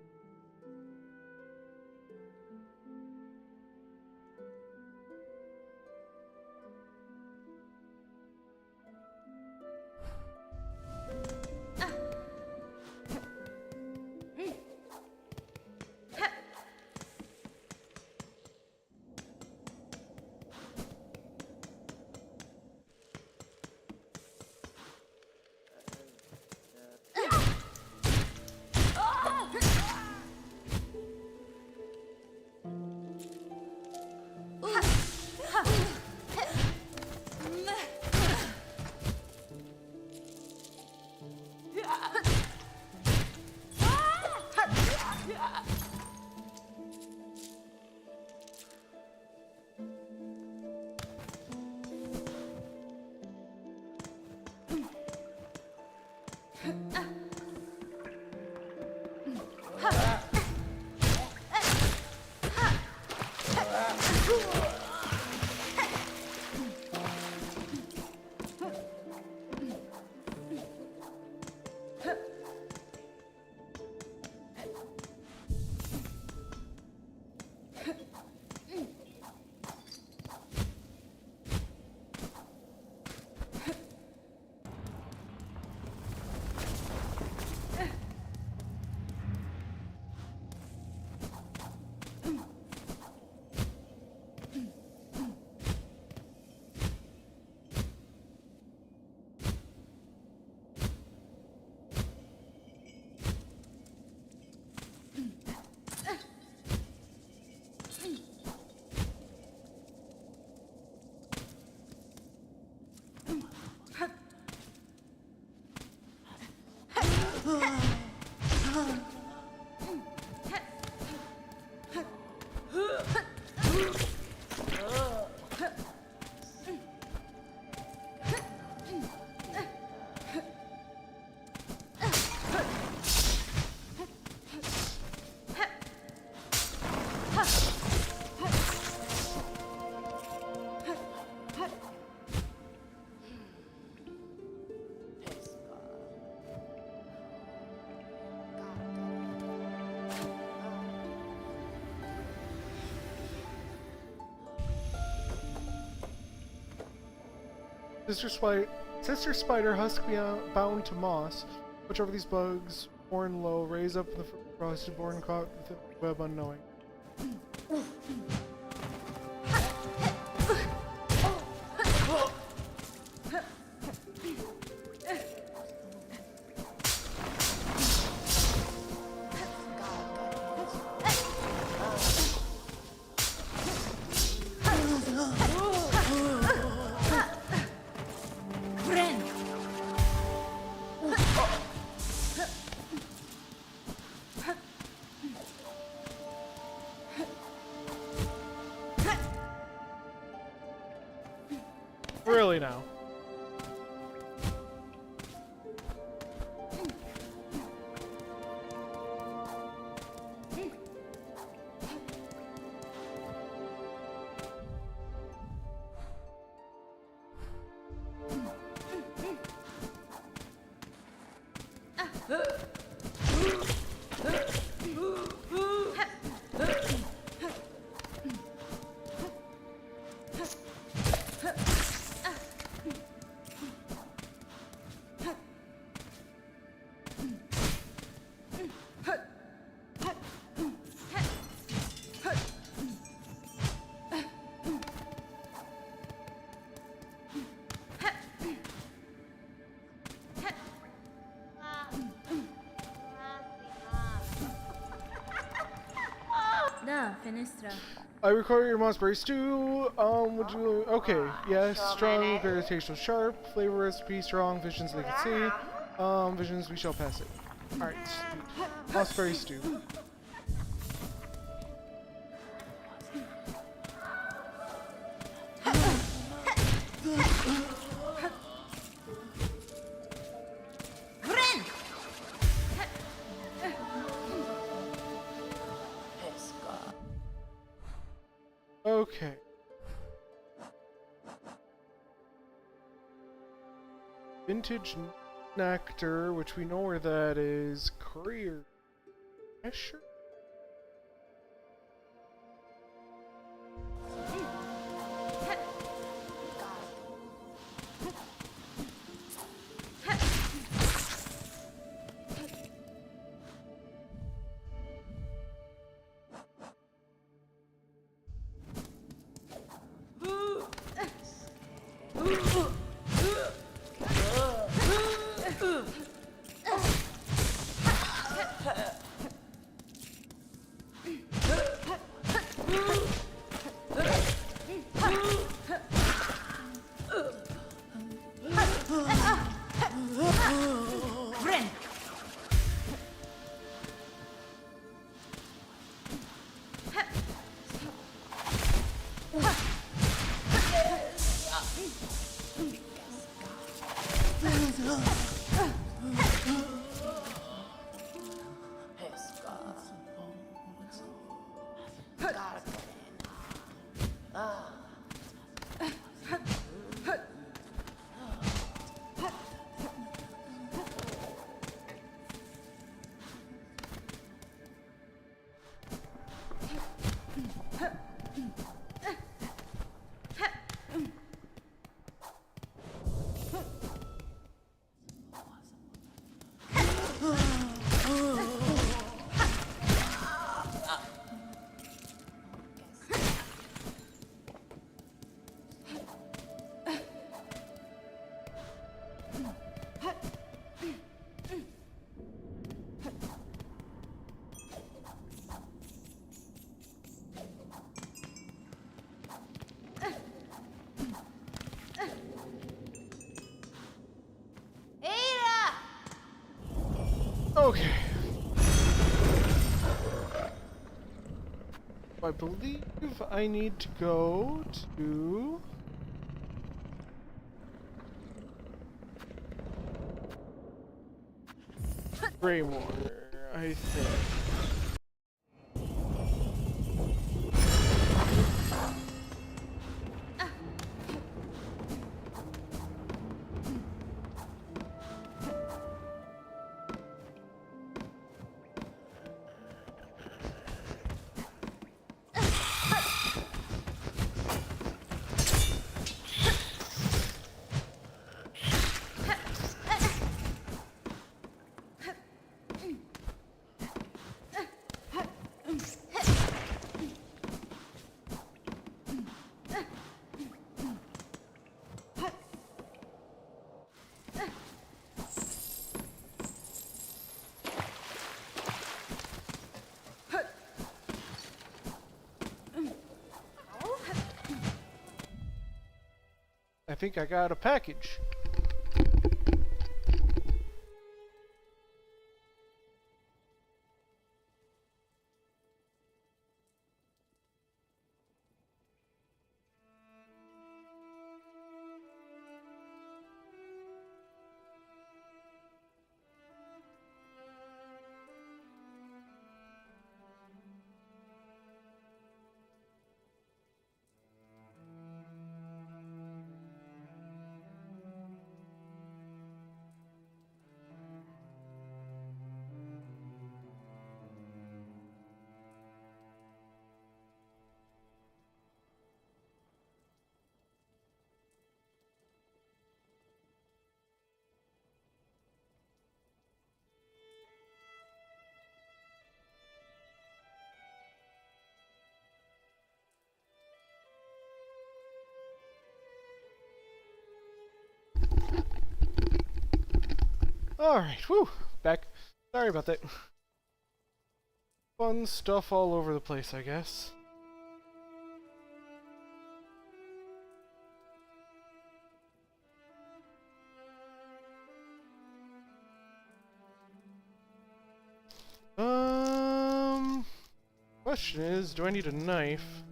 Sister Spider, husk bound to moss. Watch over these bugs, born low, raise up the frosted born caught with the web unknowing. Really now. I require your mossberry stew. Would you? Okay, yes. Strong, vegetation sharp, flavor recipe strong, visions they can see. Visions we shall pass it. All right, sweet. Mossberry stew. Okay. Vintage nectar, which we know where that is. Courier. Sure. Okay. I believe I need to go to... Greymoor, I think. I think I got a package. Alright, whew, back. Sorry about that. Fun stuff all over the place, I guess. Question is, do I need a knife?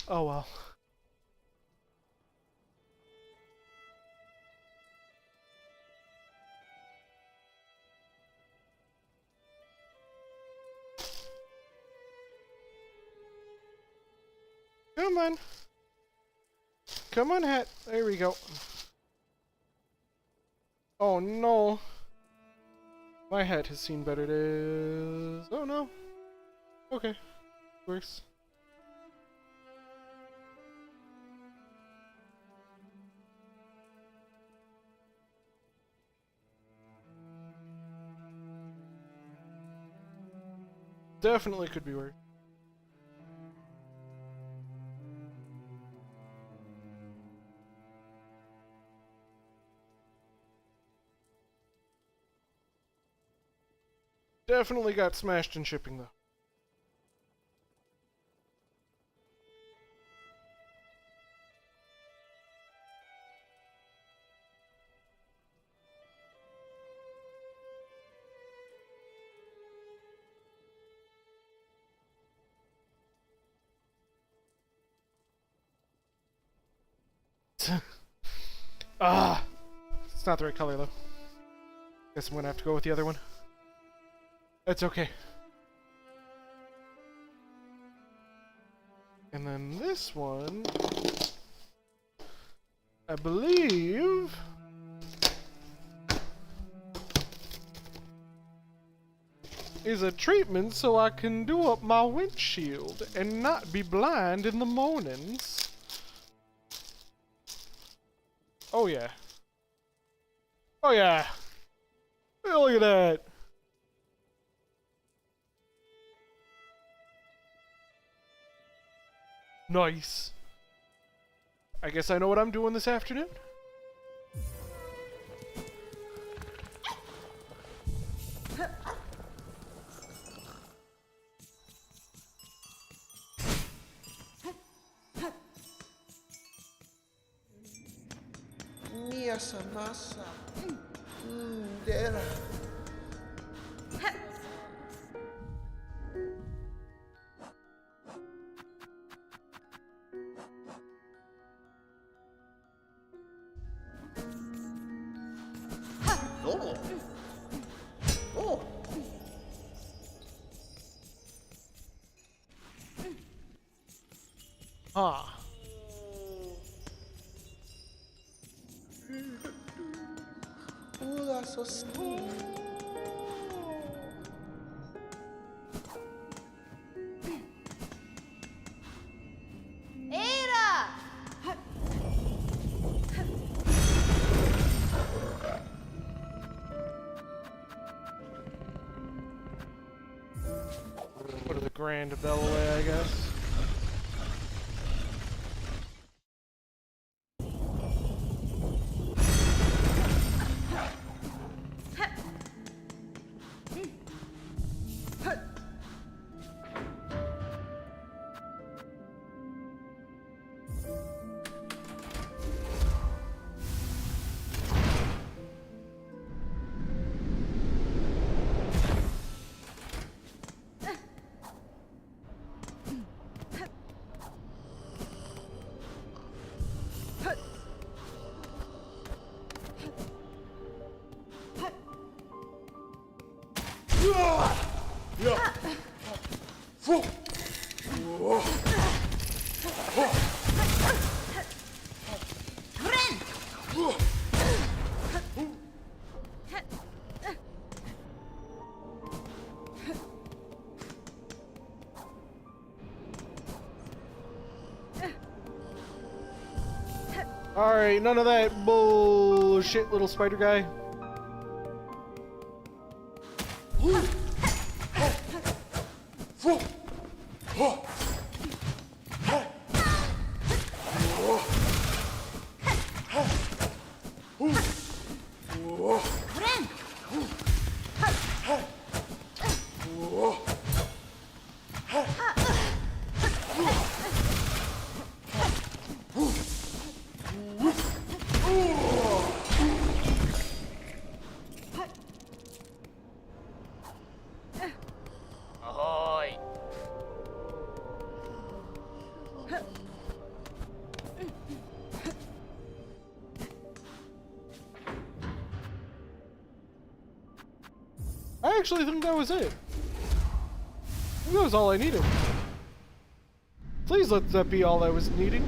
Oh well. Come on. Come on, hat. There we go. Oh no. My hat has seen better days. Oh no. Okay. Works. Definitely could be worse. Definitely got smashed in shipping though. Ah! It's not the right color though. Guess I'm gonna have to go with the other one. That's okay. And then this one, I believe, is a treatment so I can do up my windshield and not be blind in the mornings. Oh yeah. Oh yeah. Hey, look at that. Nice. I guess I know what I'm doing this afternoon. Mia massa. Dera. Oh. Oh. Ah. Ula sosti. What are the grand bell away, I guess. Alright, none of that bullshit, little spider guy. Ahoy! I actually think that was it. I think that was all I needed. Please let that be all I was needing.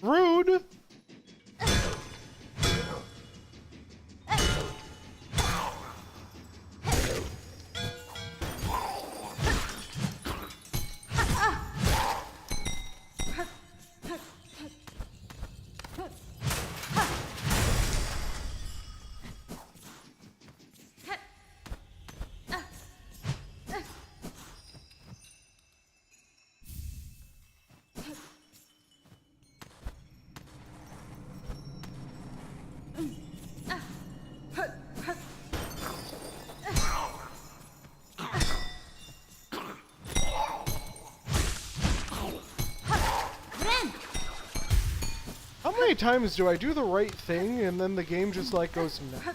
Rude! How many times do I do the right thing and then the game just like goes no?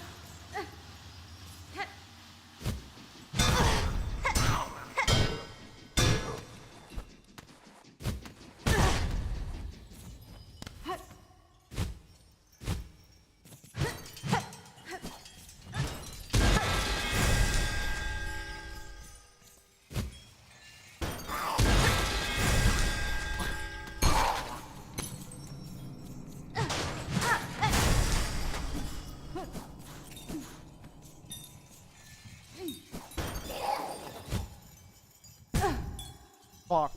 Fuck.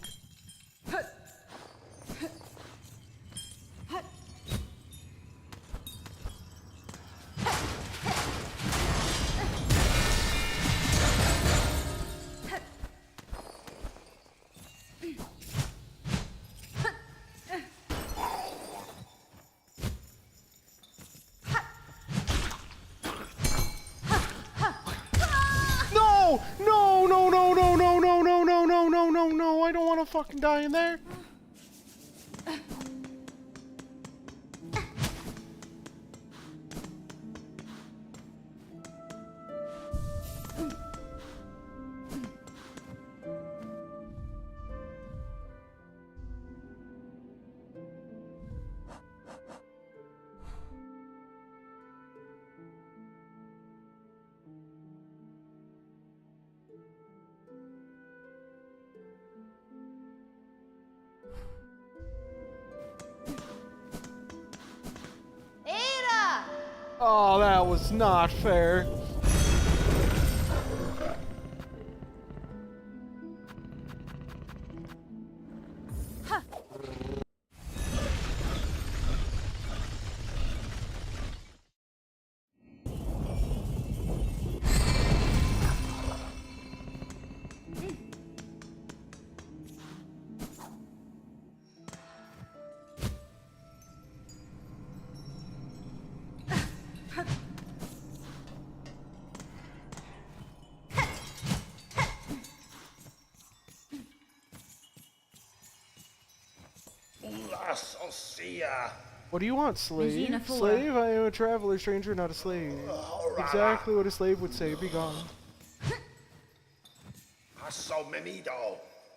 No! No, no, no, no, no, no, no, no, no, no, no, no, I don't want to fucking die in there. Oh, that was not fair. What do you want, slave? Regina Fuller. Slave? I am a traveler, stranger, not a slave. Exactly what a slave would say. Be gone.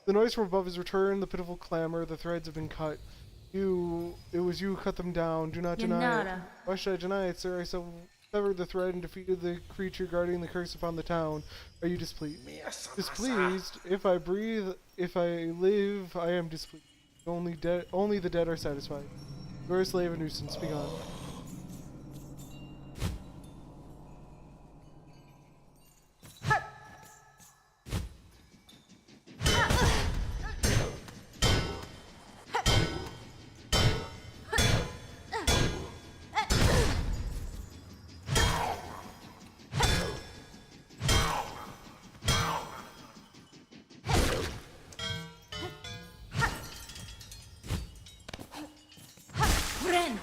The noise from above is returned, the pitiful clamor, the threads have been cut. It was you who cut them down. Do not deny it. Yanara. Why should I deny it, sir? I severed the thread and defeated the creature guarding the curse upon the town. Are you displeased? Displeased? If I breathe, if I live, I am displeased. Only the dead are satisfied. You are a slave, a nuisance. Be gone. Ren!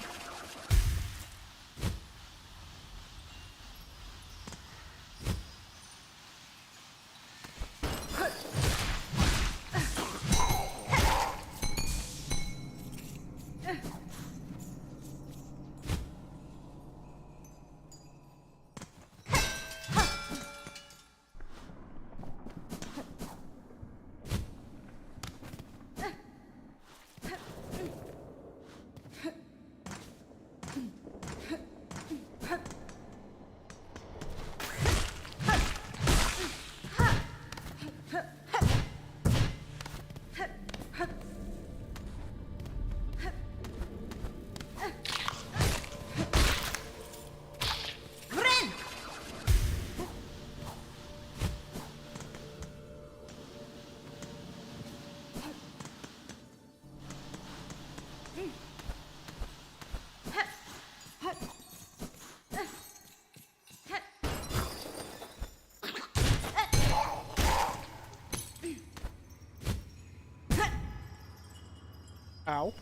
Ow.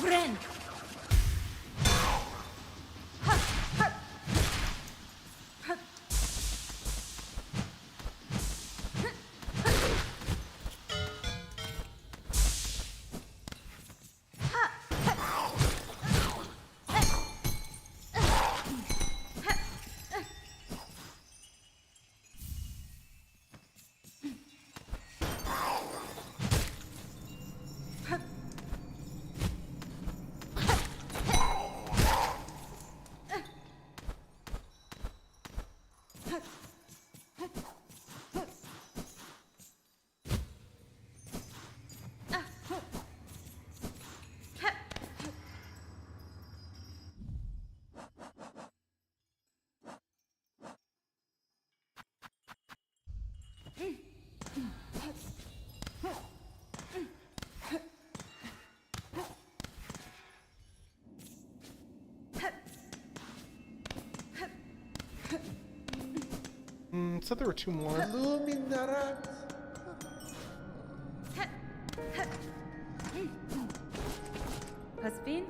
Ren! Said there were two more. Luminarat. Paspin?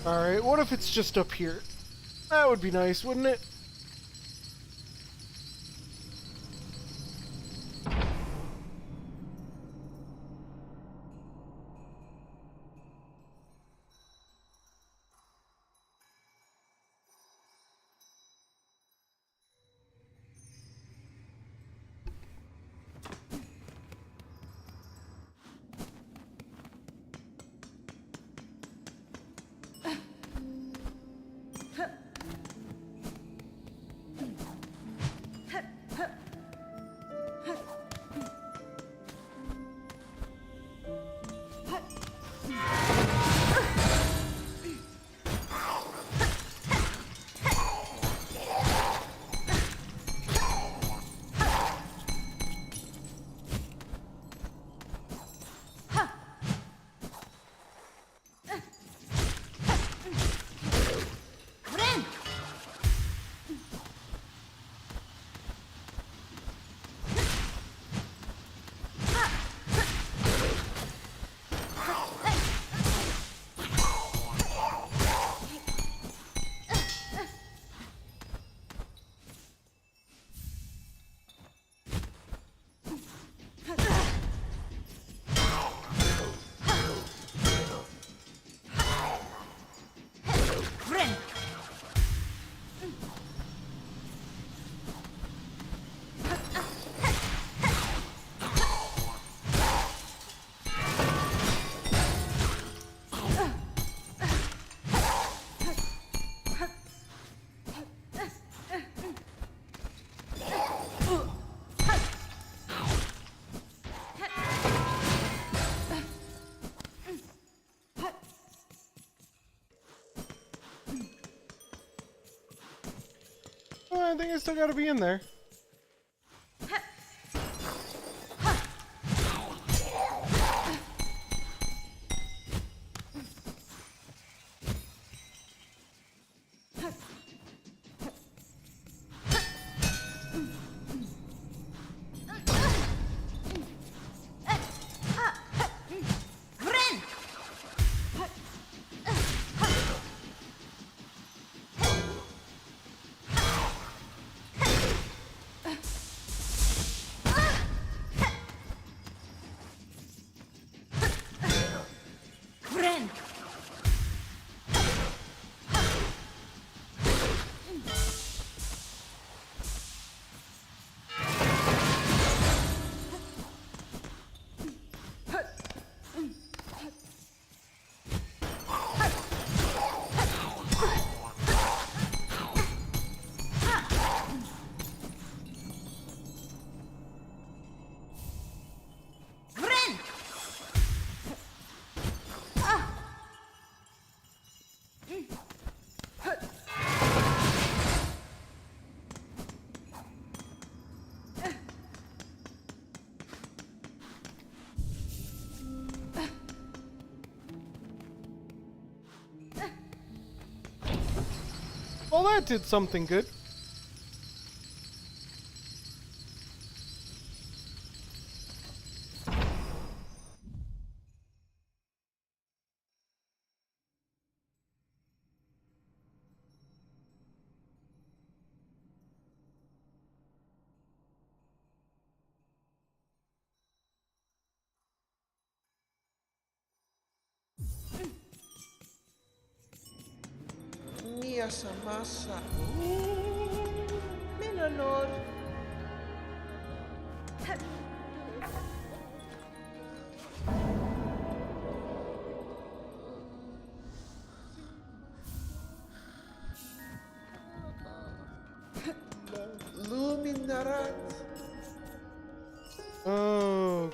Alright, what if it's just up here? That would be nice, wouldn't it? think I still gotta be in there. Well, that did something good. Mia Samasa. Minanod. Luminarat. Oh.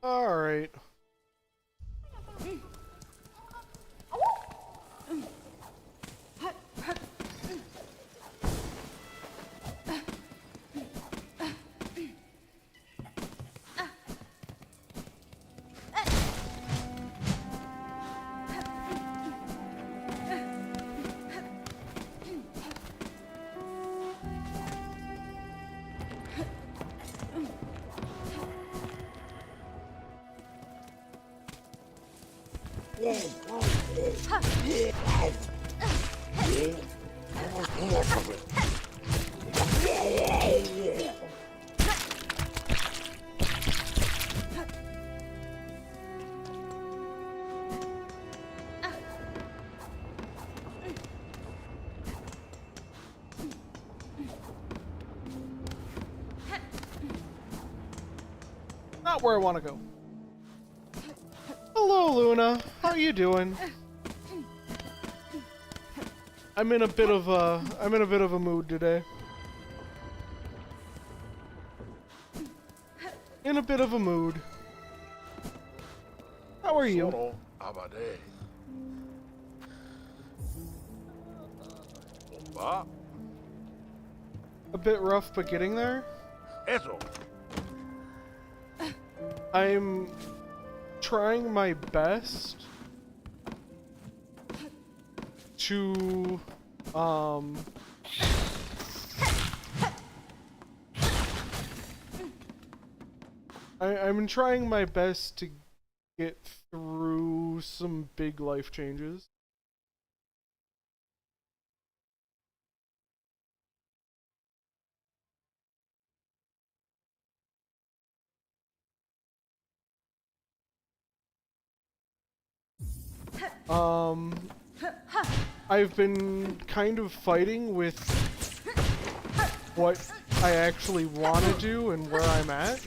All right. Not where I want to go. Hello, Luna. How are you doing? I'm in a bit of a mood today. In a bit of a mood. How are you? Solo abade. Opa. A bit rough, but getting there. Eso. I'm trying my best to I'm trying my best to get through some big life changes. I've been kind of fighting with what I actually want to do and where I'm at.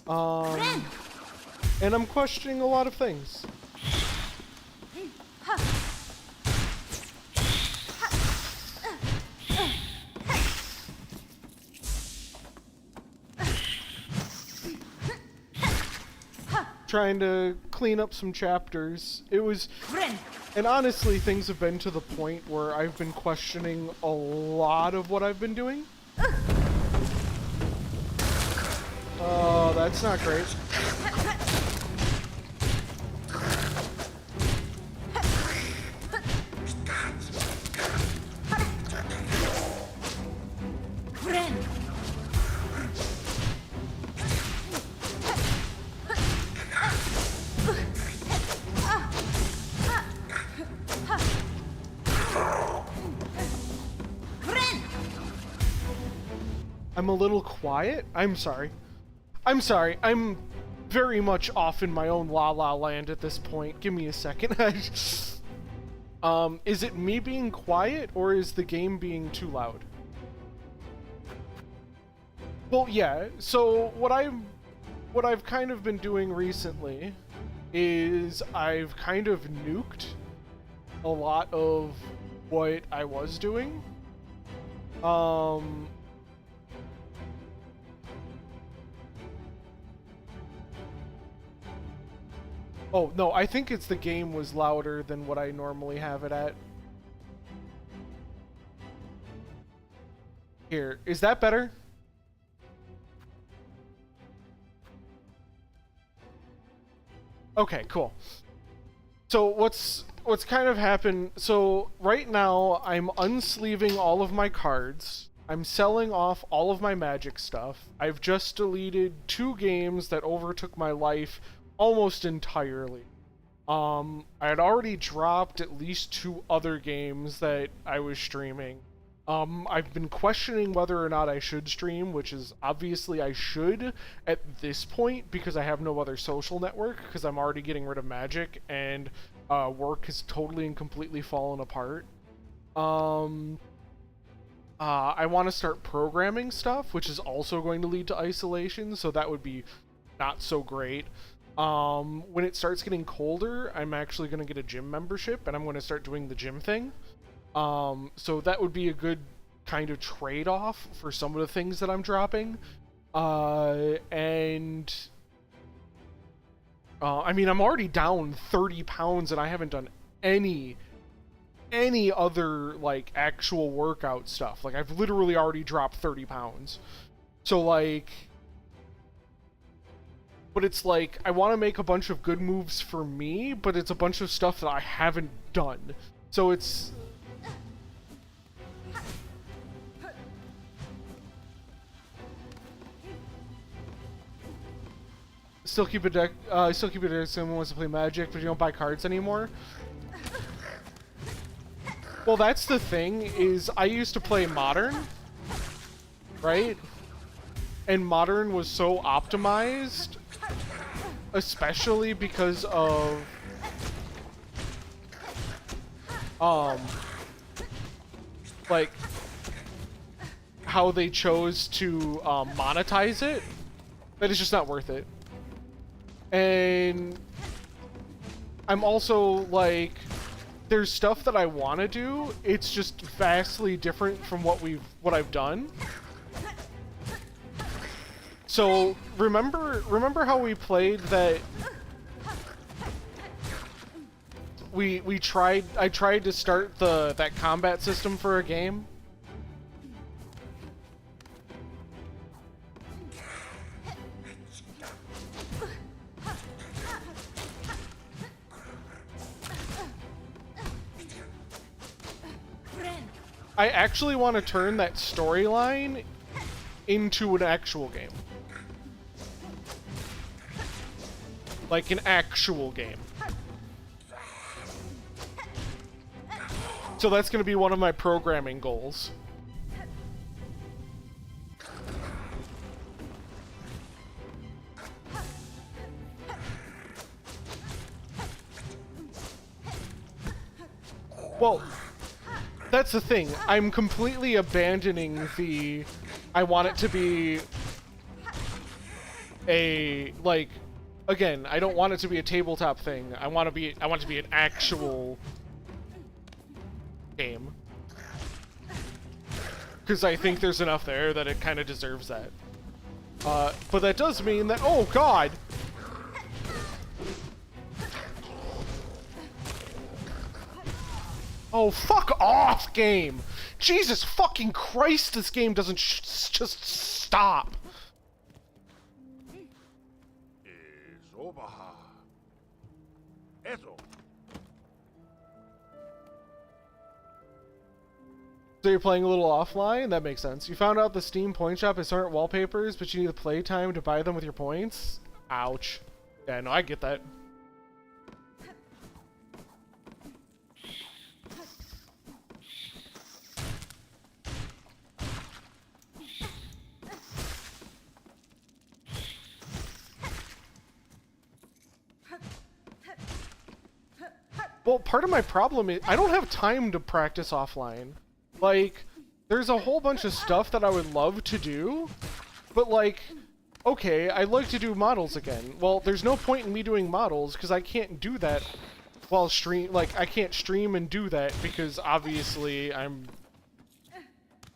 And I'm questioning a lot of things. Trying to clean up some chapters. It was... And honestly, things have been to the point where I've been questioning a lot of what I've been doing. Oh, that's not great. I'm a little quiet. I'm sorry. I'm sorry. I'm very much off in my own la la land at this point. Give me a second. Is it me being quiet or is the game being too loud? Well, yeah. So what I've kind of been doing recently is I've kind of nuked a lot of what I was doing. Oh, no, I think it's the game was louder than what I normally have it at. Here, is that better? Okay, cool. So what's kind of happened, so right now I'm unsleeving all of my cards. I'm selling off all of my magic stuff. I've just deleted 2 games that overtook my life almost entirely. I had already dropped at least 2 other games that I was streaming. I've been questioning whether or not I should stream, which is obviously I should at this point because I have no other social network because I'm already getting rid of Magic and work has totally and completely fallen apart. I want to start programming stuff, which is also going to lead to isolation, so that would be not so great. When it starts getting colder, I'm actually going to get a gym membership, and I'm going to start doing the gym thing. So that would be a good kind of trade-off for some of the things that I'm dropping. I mean, I'm already down 30 pounds, and I haven't done any other, like, actual workout stuff. Like, I've literally already dropped 30 pounds. So, like... But it's like, I want to make a bunch of good moves for me, but it's a bunch of stuff that I haven't done. So it's... Still keep a deck if someone wants to play Magic, but you don't buy cards anymore. Well, that's the thing, is I used to play Modern, right? And Modern was so optimized, especially because of like how they chose to monetize it, that it's just not worth it. And I'm also like, there's stuff that I want to do, it's just vastly different from what I've done. So remember how we played that I tried to start that combat system for a game? I actually want to turn that storyline into an actual game. Like an actual game. So that's going to be one of my programming goals. Well, that's the thing. I'm completely abandoning the... I want it to be... a, like, again, I don't want it to be a tabletop thing. I want it to be an actual game. Because I think there's enough there that it kind of deserves that. But that does mean that, oh god! Oh, fuck off, game! Jesus fucking Christ, this game doesn't just stop! Obaha. Eso. So you're playing a little offline? That makes sense. You found out the Steam Point Shop has certain wallpapers, but you need the playtime to buy them with your points? Ouch. Yeah, no, I get that. Well, part of my problem is I don't have time to practice offline. Like, there's a whole bunch of stuff that I would love to do, but like, okay, I'd like to do models again. Well, there's no point in me doing models because I can't do that while I can't stream and do that because obviously I'm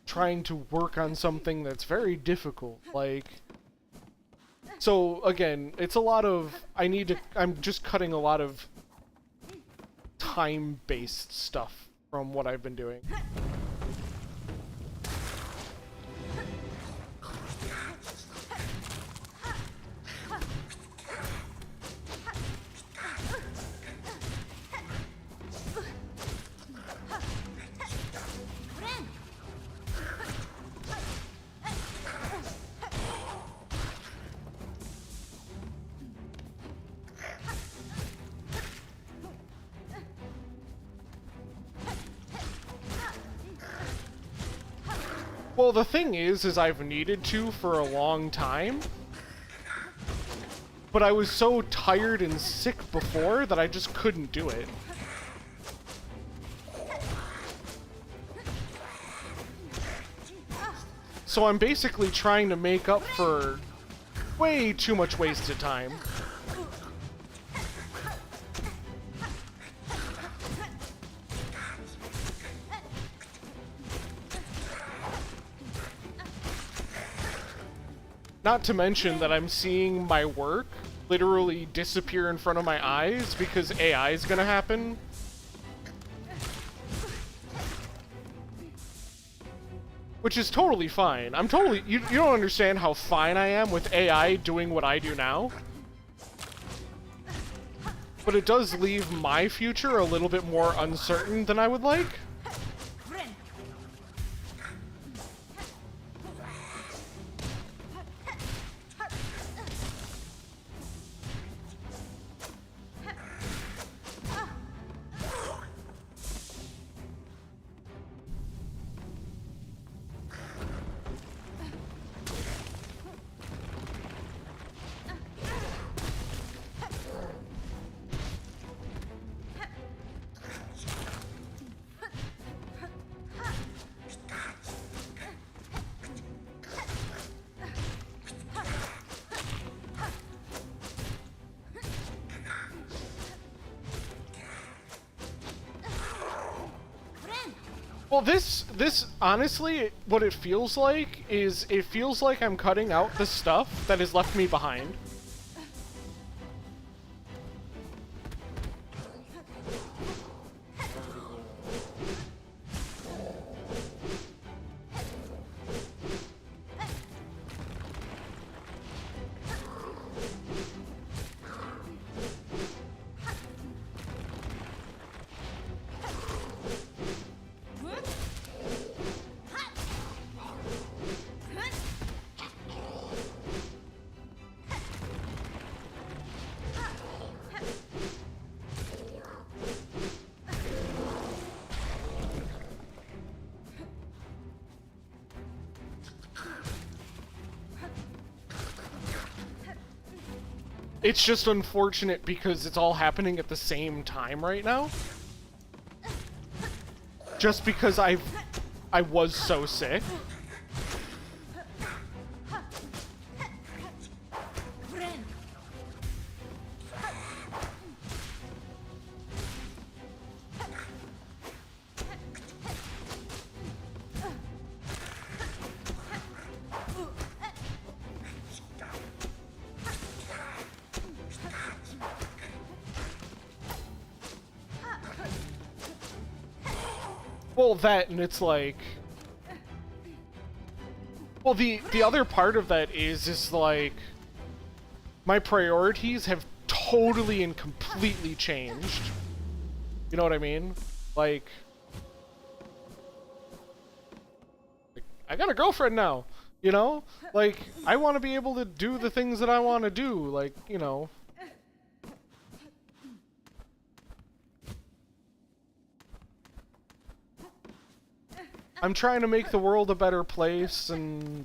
trying to work on something that's very difficult. Like, so again, it's a lot of, I'm just cutting a lot of time-based stuff from what I've been doing. Well, the thing is I've needed to for a long time, but I was so tired and sick before that I just couldn't do it. So I'm basically trying to make up for way too much wasted time. Not to mention that I'm seeing my work literally disappear in front of my eyes because AI is gonna happen. Which is totally fine. I'm totally... You don't understand how fine I am with AI doing what I do now. But it does leave my future a little bit more uncertain than I would like. Well, this honestly, what it feels like is it feels like I'm cutting out the stuff that has left me behind. It's just unfortunate because it's all happening at the same time right now. Just because I was so sick. Well, that, and it's like... Well, the other part of that is like... My priorities have totally and completely changed. You know what I mean? Like I got a girlfriend now, you know? Like, I want to be able to do the things that I want to do, like, you know. I'm trying to make the world a better place, and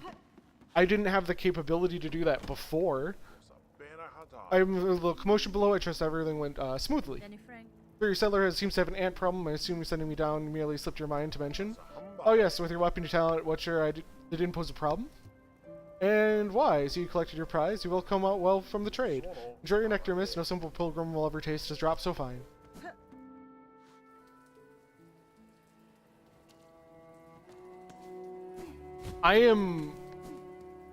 I didn't have the capability to do that before. I'm the commotion below. I trust everything went smoothly. Your settler seems to have an ant problem. I assume you're sending me down merely slipped your mind to mention. Oh yes, with your weapon talent, what sure it didn't pose a problem. And why? So you collected your prize. You will come out well from the trade. Enjoy your nectar, miss. No simple pilgrim will ever taste a drop so fine. I am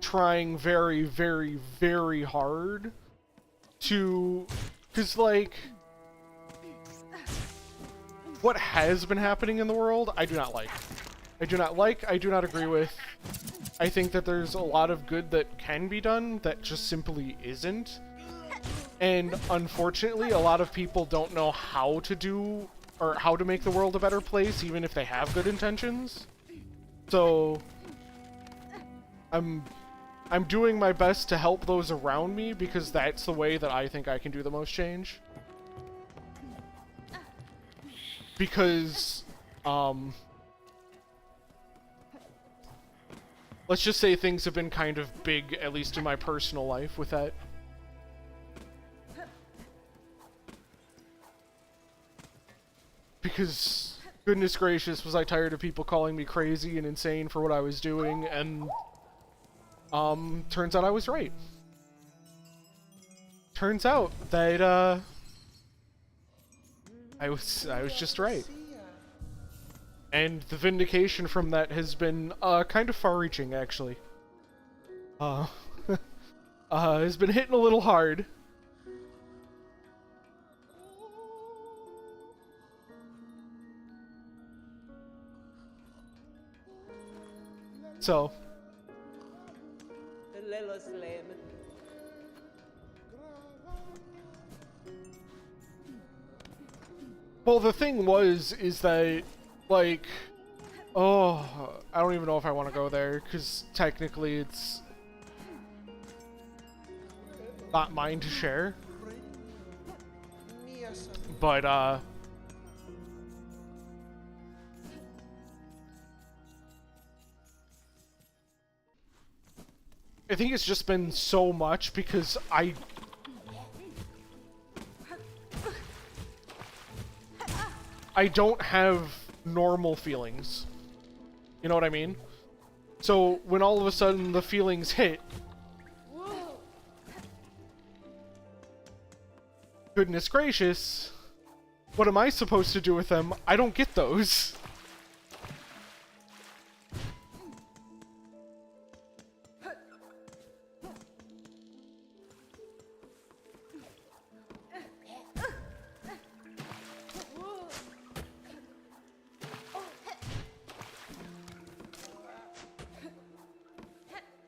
trying very, very, very hard to... Because, like... What has been happening in the world, I do not like. I do not agree with. I think that there's a lot of good that can be done that just simply isn't. And unfortunately, a lot of people don't know how to do, or how to make the world a better place, even if they have good intentions. So... I'm doing my best to help those around me, because that's the way that I think I can do the most change. Because, let's just say things have been kind of big, at least in my personal life, with that. Because, goodness gracious, was I tired of people calling me crazy and insane for what I was doing, and... turns out I was right. Turns out that, I was just right. And the vindication from that has been, kind of far-reaching, actually. Has been hitting a little hard. So... Well, the thing is that, like, oh, I don't even know if I want to go there, because technically it's not mine to share. But, I think it's just been so much because I don't have normal feelings. You know what I mean? So when all of a sudden the feelings hit, goodness gracious, what am I supposed to do with them? I don't get those.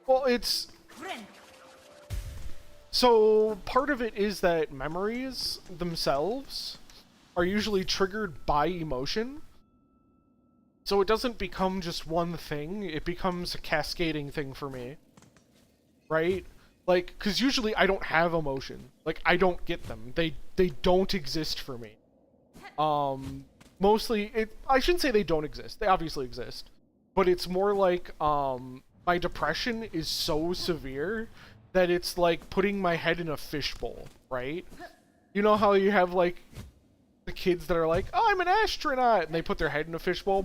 Well, it's... So, part of it is that memories themselves are usually triggered by emotion. So it doesn't become just one thing, it becomes a cascading thing for me. Right? Like, because usually I don't have emotion. Like, I don't get them. They don't exist for me. Mostly, I shouldn't say they don't exist. They obviously exist. But it's more like, my depression is so severe that it's like putting my head in a fishbowl, right? You know how you have like the kids that are like, oh, I'm an astronaut, and they put their head in a fishbowl,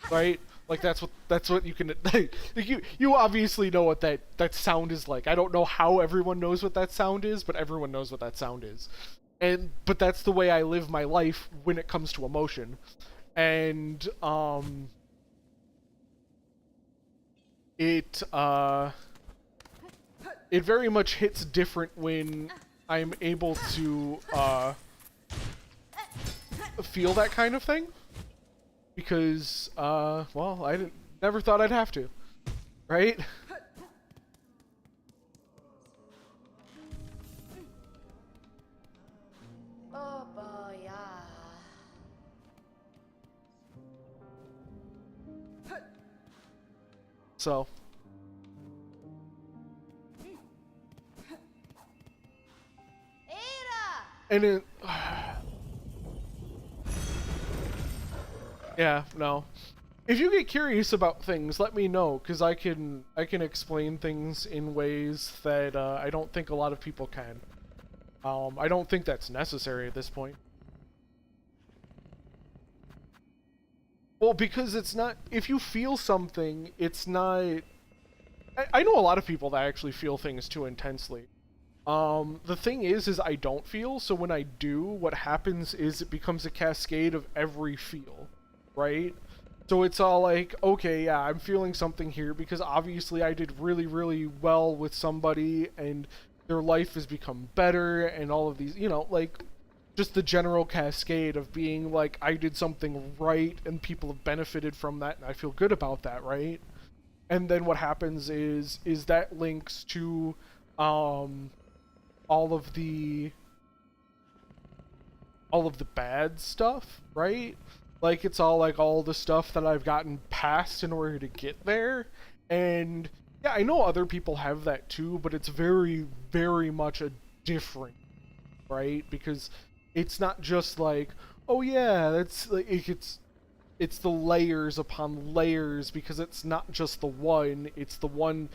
right? Like that's what you can. Like, you obviously know what that sound is like. I don't know how everyone knows what that sound is, but everyone knows what that sound is, but that's the way I live my life when it comes to emotion, and it very much hits different when I'm able to feel that kind of thing. Because, well, never thought I'd have to. Right? Oh boy, yeah. So. And it... yeah, no. If you get curious about things, let me know, because I can explain things in ways that I don't think a lot of people can. I don't think that's necessary at this point. Well, because it's not... If you feel something, it's not... I know a lot of people that actually feel things too intensely. The thing is I don't feel, so when I do, what happens is it becomes a cascade of every feel, right? So it's all like, okay, yeah, I'm feeling something here because obviously I did really, really well with somebody and their life has become better and all of these, you know, like, just the general cascade of being like, I did something right and people have benefited from that and I feel good about that, right? And then what happens is that links to, all of the bad stuff, right? Like, it's all like all the stuff that I've gotten past in order to get there. And yeah, I know other people have that too, but it's very, very much a different, right? Because it's not just like, oh yeah, that's like, it's the layers upon layers, because it's not just the one, it's the one,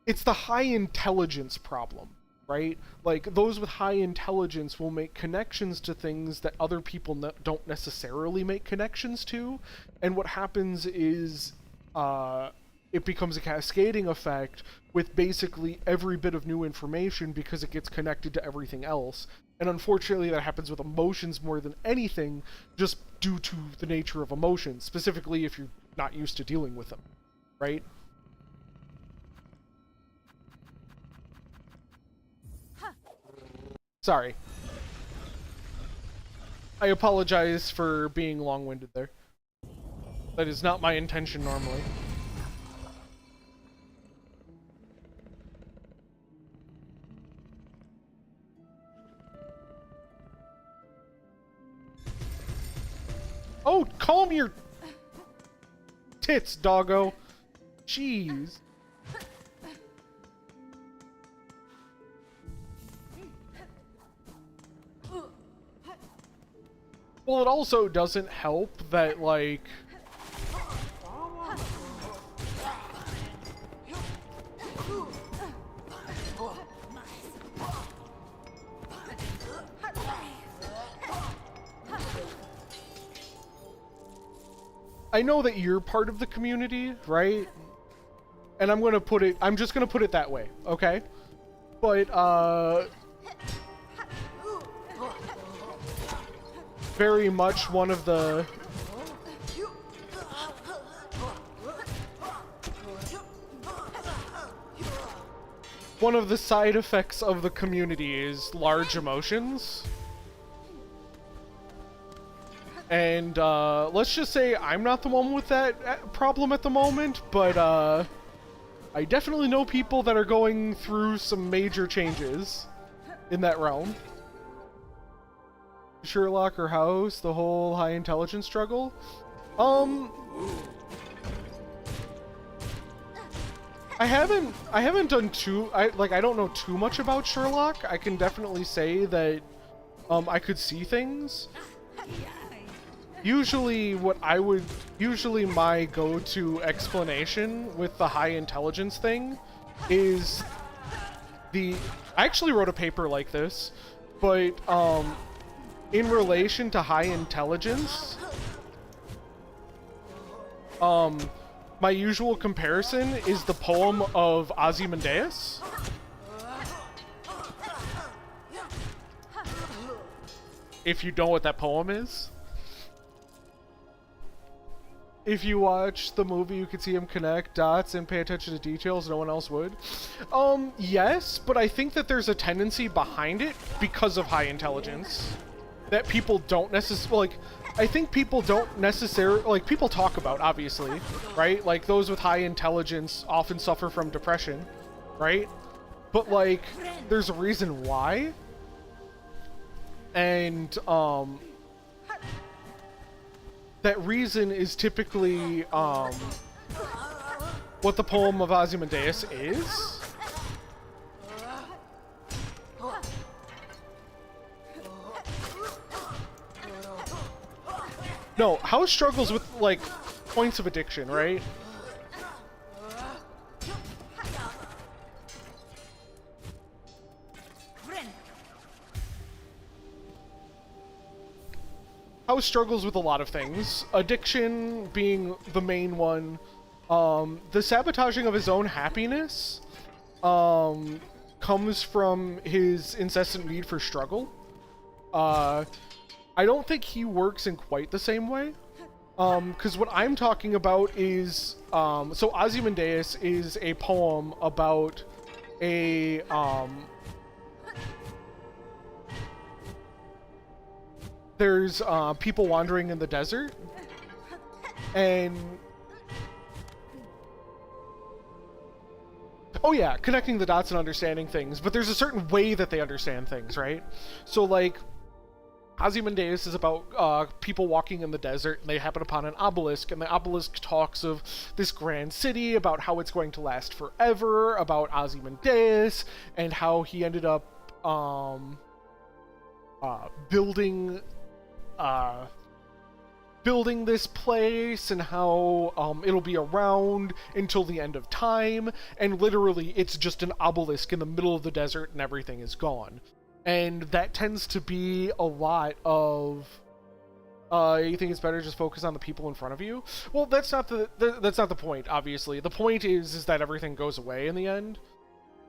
it's the high intelligence problem. Right? Like, those with high intelligence will make connections to things that other people don't necessarily make connections to, and what happens is it becomes a cascading effect with basically every bit of new information because it gets connected to everything else. And unfortunately that happens with emotions more than anything, just due to the nature of emotions, specifically if you're not used to dealing with them, right? Sorry. I apologize for being long-winded there. That is not my intention normally. Oh, calm your tits, doggo. Jeez. Well, it also doesn't help that, like... I know that you're part of the community, right? And I'm just gonna put it that way, okay? But, very much one of the side effects of the community is large emotions. And let's just say I'm not the one with that problem at the moment, but I definitely know people that are going through some major changes in that realm. Sherlock or House, the whole high intelligence struggle. I haven't done I don't know too much about Sherlock. I can definitely say that I could see things. Usually my go-to explanation with the high intelligence thing is I actually wrote a paper like this, but in relation to high intelligence, my usual comparison is the poem of Ozymandias. If you know what that poem is. If you watch the movie, you can see him connect dots and pay attention to details no one else would. Yes, but I think that there's a tendency behind it because of high intelligence. that people don't necessarily, like, I think people don't necessarily, like, people talk about, obviously, right? Like, those with high intelligence often suffer from depression, right? But, like, there's a reason why. And, that reason is typically, what the poem of Ozymandias is. No, House struggles with, like, points of addiction, right? House struggles with a lot of things. Addiction being the main one. The sabotaging of his own happiness comes from his incessant need for struggle. I don't think he works in quite the same way. Because what I'm talking about is, so Ozymandias is a poem about a, there's, people wandering in the desert, and, oh yeah, connecting the dots and understanding things, but there's a certain way that they understand things, right? So, like, Ozymandias is about people walking in the desert, and they happen upon an obelisk, and the obelisk talks of this grand city, about how it's going to last forever, about Ozymandias, and how he ended up building this place, and how it'll be around until the end of time, and literally it's just an obelisk in the middle of the desert, and everything is gone. And that tends to be a lot of, you think it's better just focus on the people in front of you? Well, that's not the point, obviously. The point is that everything goes away in the end.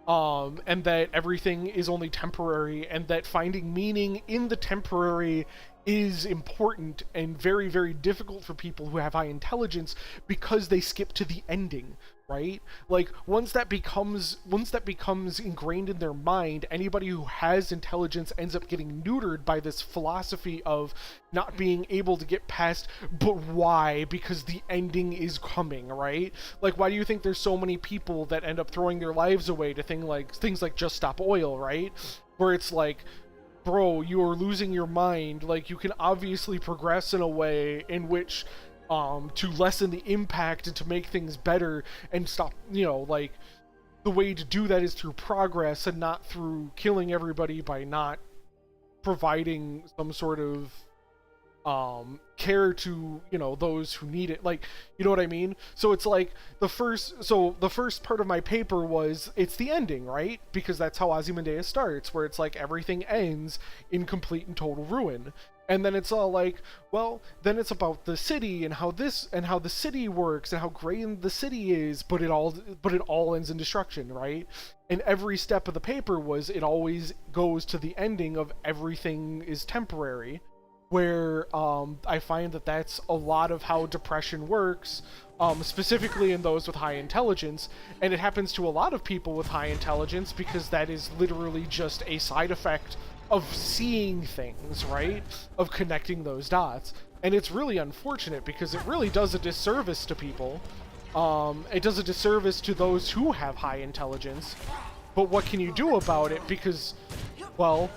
And that everything is only temporary, and that finding meaning in the temporary is important and very, very difficult for people who have high intelligence because they skip to the ending, right? Like, once that becomes ingrained in their mind, anybody who has intelligence ends up getting neutered by this philosophy of not being able to get past, but why? Because the ending is coming, right? Like, why do you think there's so many people that end up throwing their lives away to things like Just Stop Oil, right? Where it's like, bro, you are losing your mind. Like, you can obviously progress in a way in which to lessen the impact and to make things better and stop, like, the way to do that is through progress and not through killing everybody by not providing some sort of care to, those who need it. Like, you know what I mean? So it's like the first part of my paper was, it's the ending, right? Because that's how Ozymandias starts, where it's like everything ends in complete and total ruin. And then it's all like, well, then it's about the city and how the city works and how great the city is, but it all ends in destruction, right? And every step of the paper was, it always goes to the ending of everything is temporary, where I find that that's a lot of how depression works, specifically in those with high intelligence, and it happens to a lot of people with high intelligence because that is literally just a side effect of seeing things, right? Of connecting those dots. And it's really unfortunate because it really does a disservice to people. It does a disservice to those who have high intelligence. But what can you do about it? Because, well,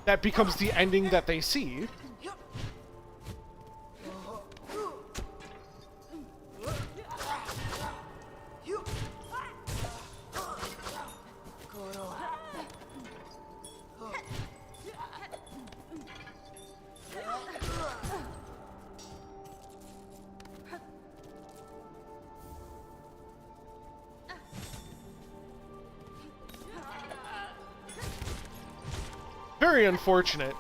that becomes the ending that they see. Very unfortunate,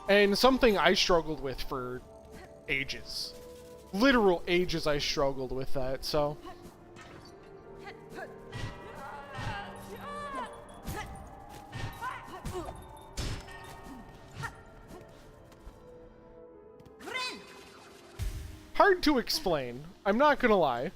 and something I struggled with for ages. Literal ages I struggled with that, so. Hard to explain, I'm not gonna lie.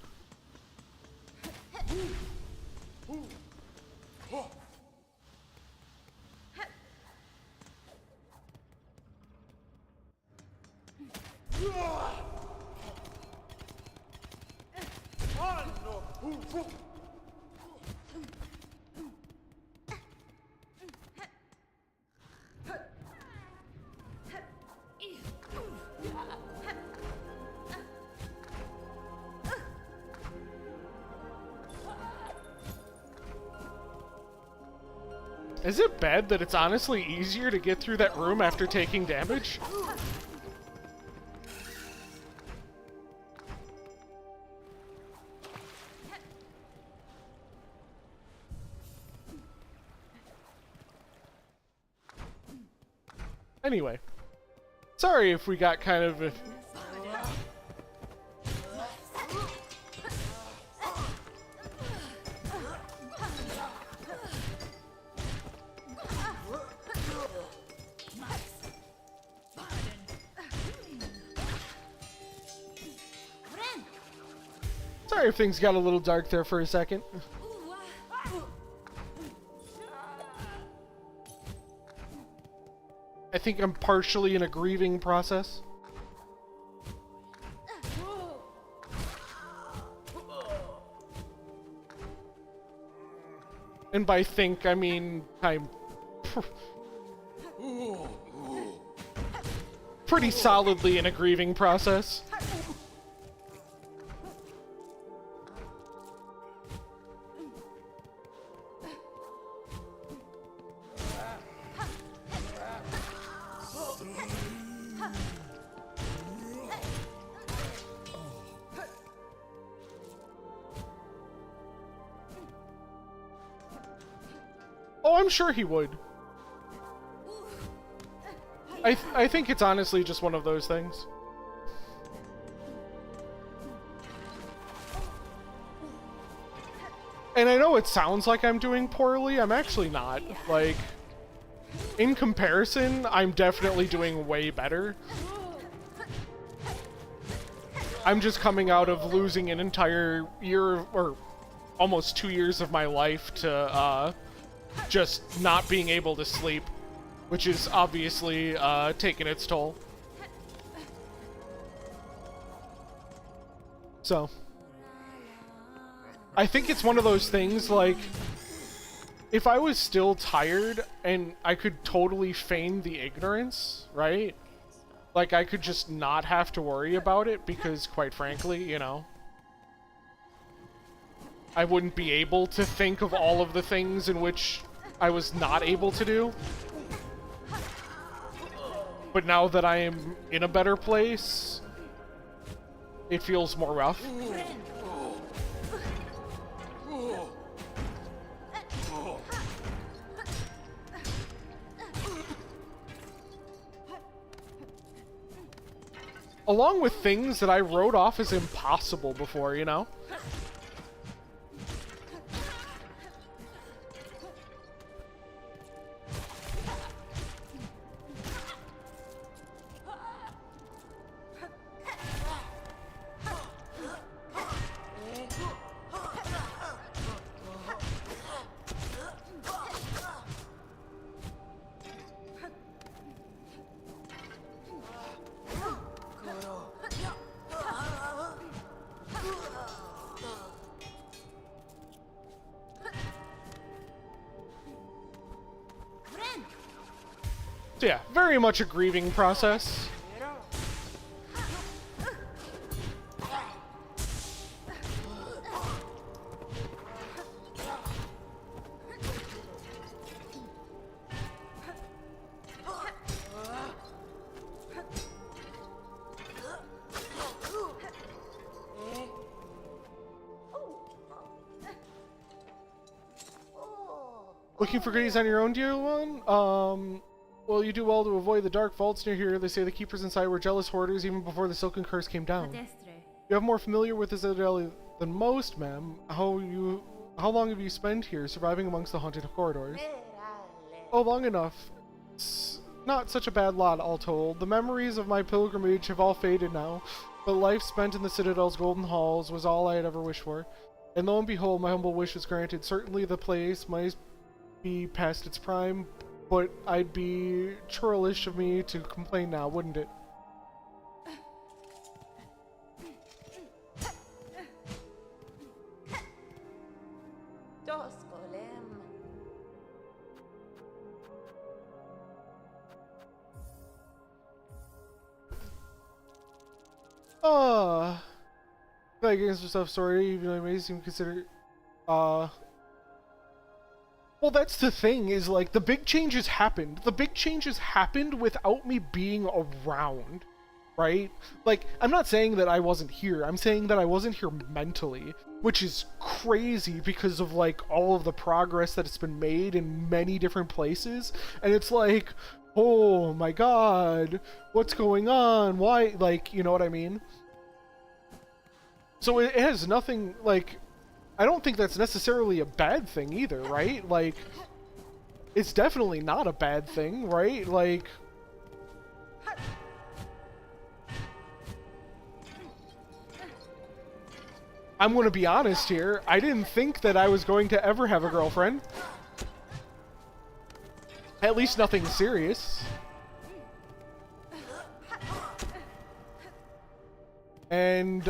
Is it bad that it's honestly easier to get through that room after taking damage? Anyway, sorry if we got kind of... Sorry if things got a little dark there for a second. I think I'm partially in a grieving process. And by think, I mean I'm pretty solidly in a grieving process. Oh, I'm sure he would. I think it's honestly just one of those things. And I know it sounds like I'm doing poorly. I'm actually not. Like, in comparison, I'm definitely doing way better. I'm just coming out of losing an entire year, or almost 2 years of my life to, just not being able to sleep, which is obviously taking its toll. So, I think it's one of those things, like, if I was still tired and I could totally feign the ignorance, right? Like, I could just not have to worry about it because, quite frankly, you know, I wouldn't be able to think of all of the things in which I was not able to do. But now that I am in a better place, it feels more rough. Along with things that I wrote off as impossible before, you know? So yeah, very much a grieving process. Looking for goodies on your own, dear one? Well, you do well to avoid the dark vaults near here. They say the keepers inside were jealous hoarders even before the Silken Curse came down. You have more familiar with the Citadel than most, ma'am. How long have you spent here, surviving amongst the haunted corridors? Oh, long enough. It's not such a bad lot, all told. The memories of my pilgrimage have all faded now, but life spent in the Citadel's golden halls was all I had ever wished for. And lo and behold, my humble wish was granted. Certainly the place might be past its prime, but I'd be churlish of me to complain now, wouldn't it? Like against yourself, sorry, even though it may seem considered, well, that's the thing, is like, the big changes happened. The big changes happened without me being around, right? Like, I'm not saying that I wasn't here, I'm saying that I wasn't here mentally, which is crazy because of, like, all of the progress that's been made in many different places, and it's like, oh my god, what's going on? Why? Like, you know what I mean? So it has nothing, like, I don't think that's necessarily a bad thing either, right? Like, it's definitely not a bad thing, right? Like, I'm gonna be honest here, I didn't think that I was going to ever have a girlfriend. At least nothing serious. And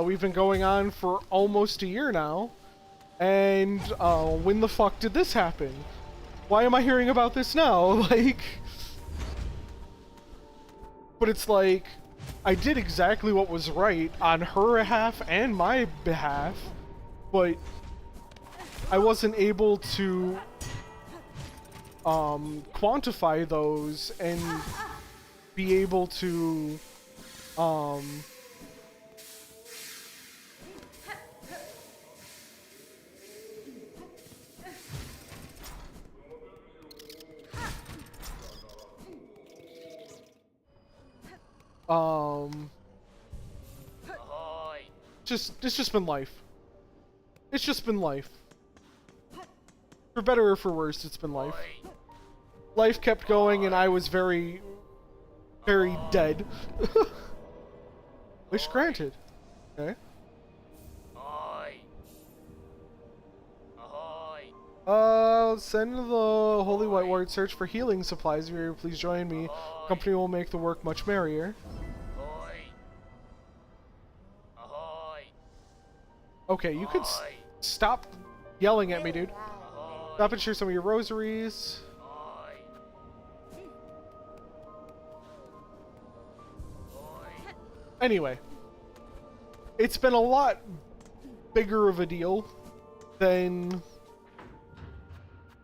we've been going on for almost a year now. And when the fuck did this happen? Why am I hearing about this now? Like, but it's like, I did exactly what was right on her behalf and my behalf, but I wasn't able to quantify those and be able to it's just been life. It's just been life. For better or for worse, it's been life. Life kept going and I was very, very dead. Wish granted. Okay. Send the Holy White Ward search for healing supplies. If you're, please join me. Company will make the work much merrier. Okay, you could stop yelling at me, dude. Stop and share some of your rosaries. Anyway, it's been a lot bigger of a deal than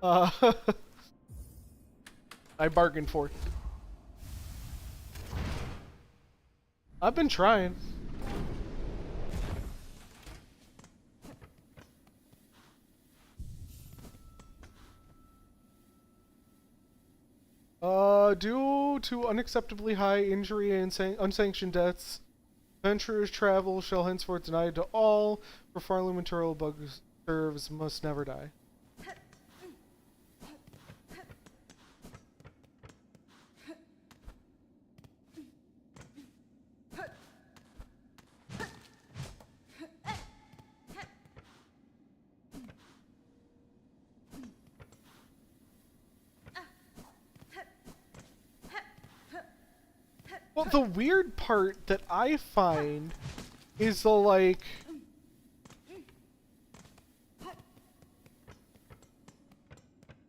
I bargained for. I've been trying. Due to unacceptably high injury and unsanctioned deaths, adventurers' travel shall henceforth denied to all. For farming material, bugs serves must never die. Well, the weird part that I find is the, like,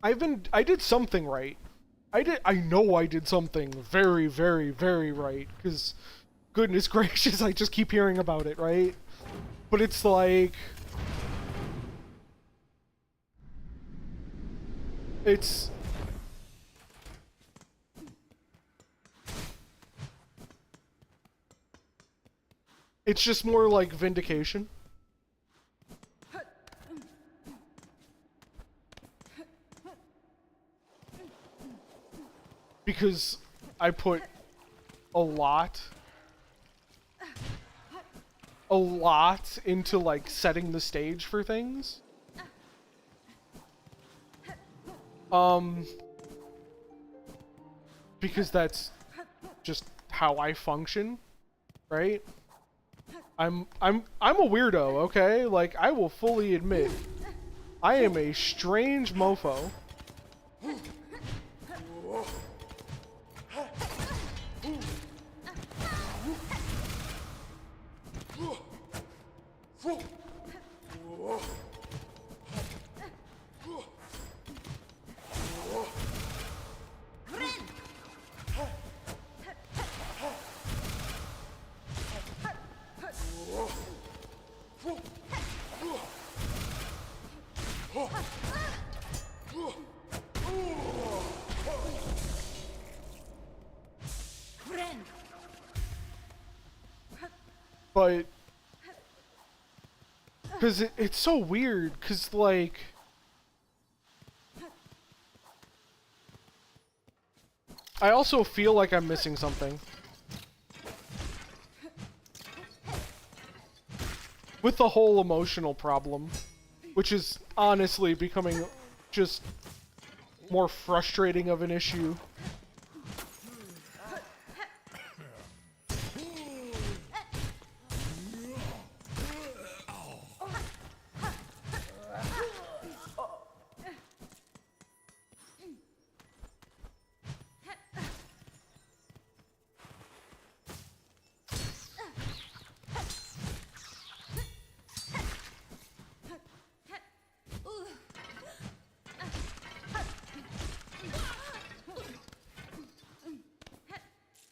I did something right. I know I did something very, very, very right, because goodness gracious, I just keep hearing about it, right? But it's like, it's just more like vindication. Because I put a lot into, like, setting the stage for things. Because that's just how I function, right? I'm a weirdo, okay? Like, I will fully admit, I am a strange mofo. But because it's so weird, because like I also feel like I'm missing something with the whole emotional problem, which is honestly becoming just more frustrating of an issue.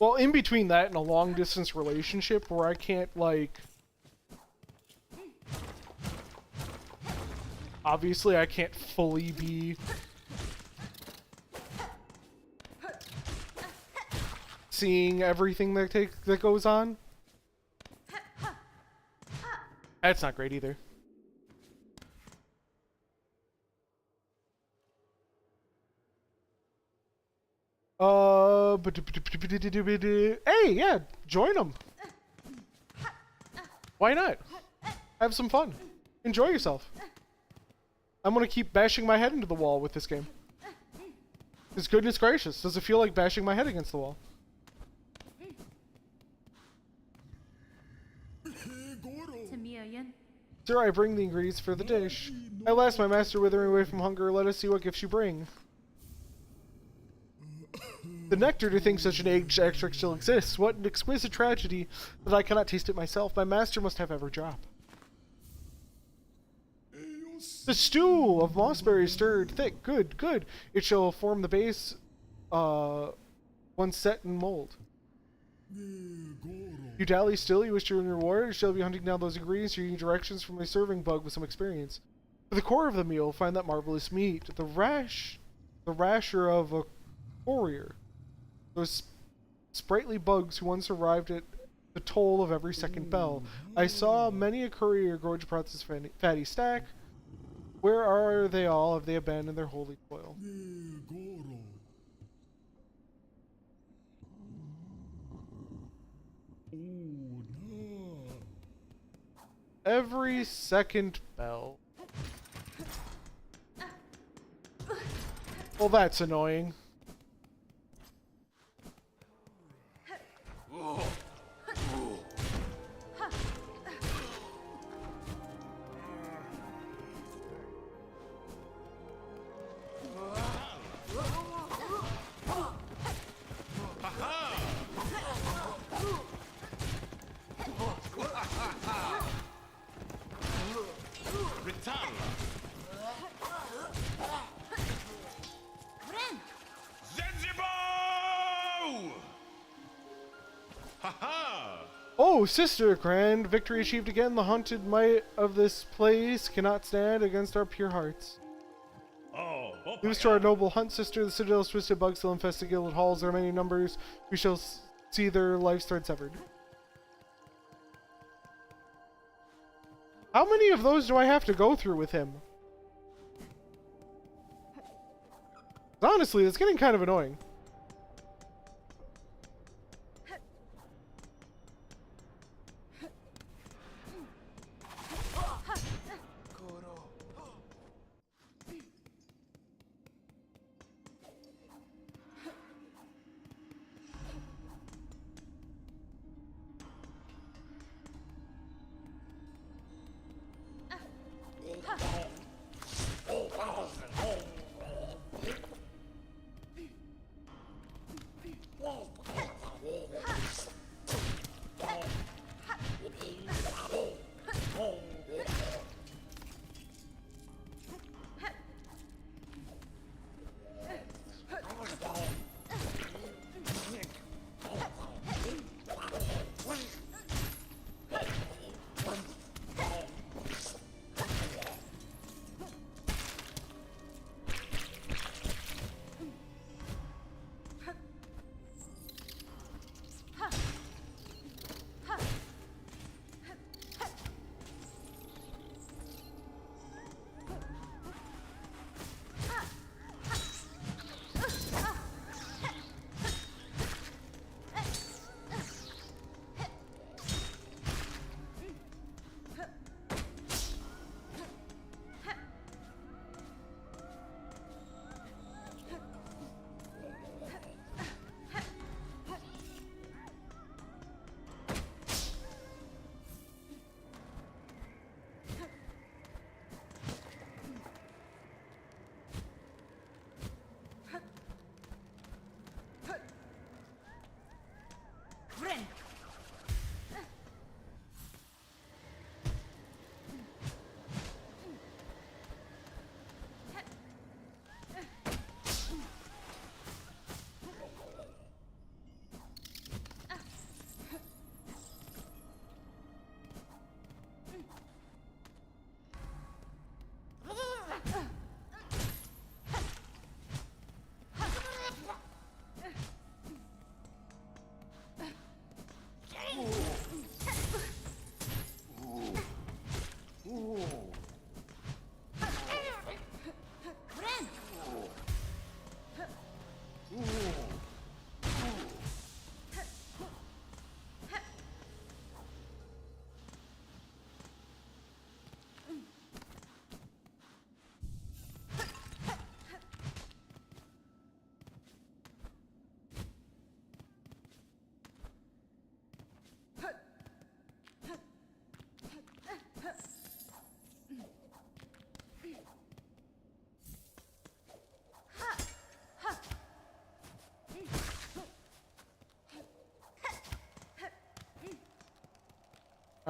Well, in between that and a long distance relationship where I can't, like, obviously I can't fully be seeing everything that goes on. That's not great either. Hey, yeah, join them. Why not? Have some fun. Enjoy yourself. I'm gonna keep bashing my head into the wall with this game. Because goodness gracious, does it feel like bashing my head against the wall? Sir, I bring the ingredients for the dish. At last, my master, withering away from hunger, let us see what gifts you bring. The nectar to think such an aged extract still exists. What an exquisite tragedy that I cannot taste it myself. My master must have every drop. The stew of mossberries stirred thick. Good, good. It shall form the base once set in mold. You dally still, you wish to earn your reward, you shall be hunting down those ingredients, reading directions from a serving bug with some experience. For the core of the meal, find that marvelous meat, the rasher of a courier. Those sprightly bugs who once arrived at the toll of every second bell. I saw many a courier gorge upon this fatty stack. Where are they all? Have they abandoned their holy toil? Every second bell. Well, that's annoying. Oh, sister, grand victory achieved again. The haunted might of this place cannot stand against our pure hearts. News to our noble hunt, sister. The citadel's twisted bugs still infest the gilded halls. There are many numbers. We shall see their life's thread severed. How many of those do I have to go through with him? Honestly, it's getting kind of annoying.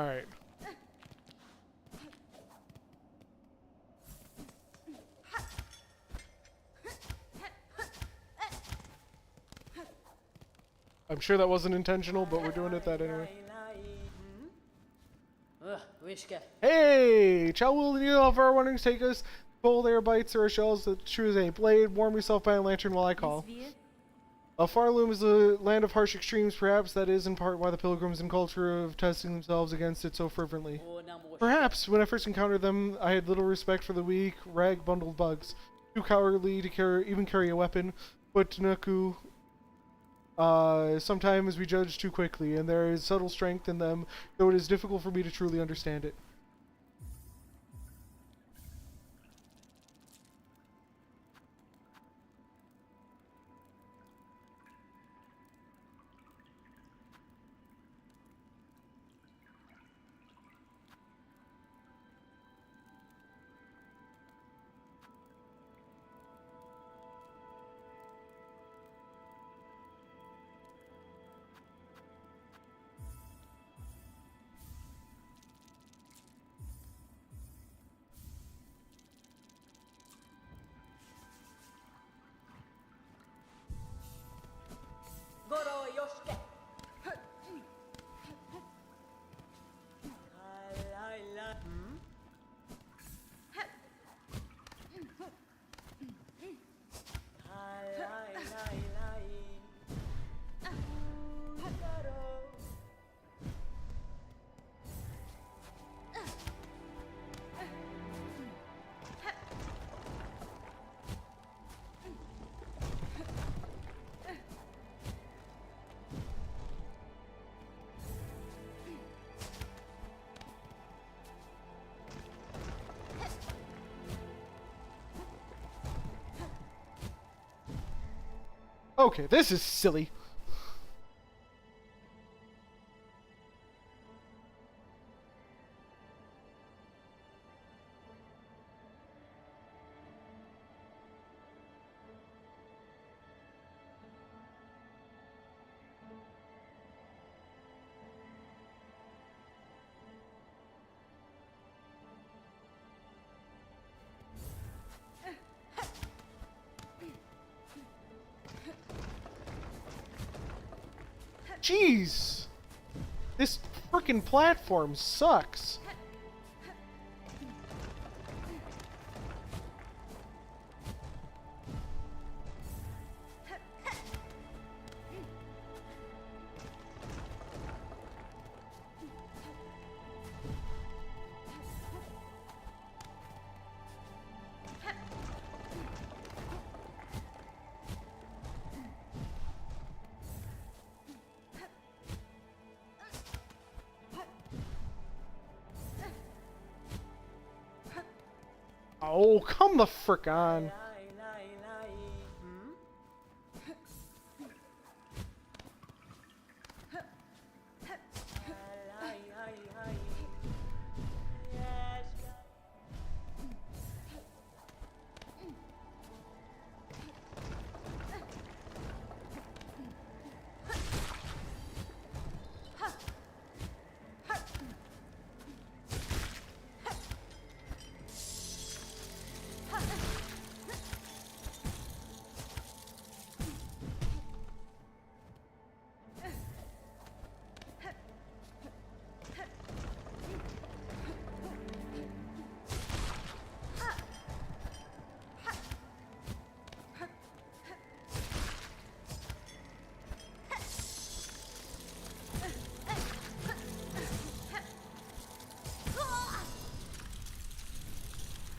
Alright. I'm sure that wasn't intentional, but we're doing it that anyway. Hey! Chow will you off our warnings take us? Cold air bites or shells that true as any blade. Warm yourself by a lantern while I call. Farloom is a land of harsh extremes, perhaps that is in part why the pilgrims and culture of testing themselves against it so fervently. Perhaps, when I first encountered them, I had little respect for the weak, rag-bundled bugs. Too cowardly to even carry a weapon, but Tanuku, sometimes we judge too quickly, and there is subtle strength in them, though it is difficult for me to truly understand it. Okay, this is silly. Jeez! This frickin' platform sucks. Oh, come the frick on.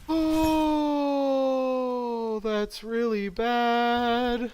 Oh, that's really bad.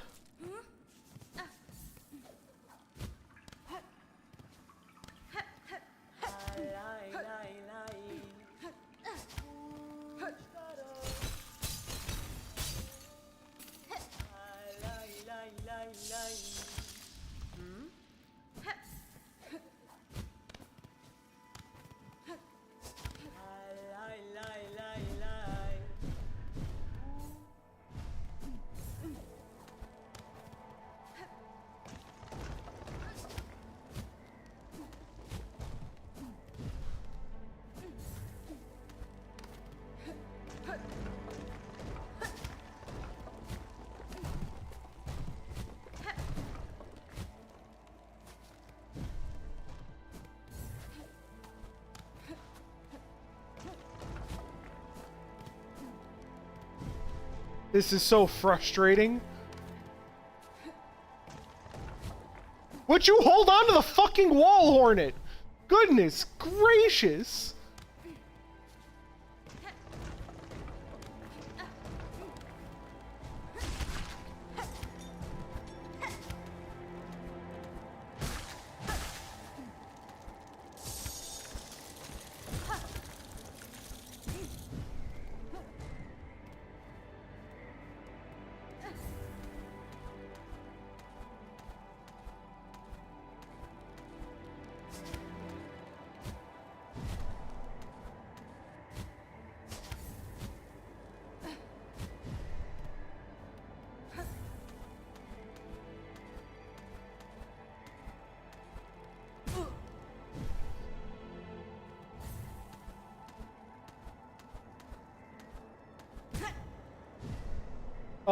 This is so frustrating. Would you hold on to the fucking wall, Hornet? Goodness gracious.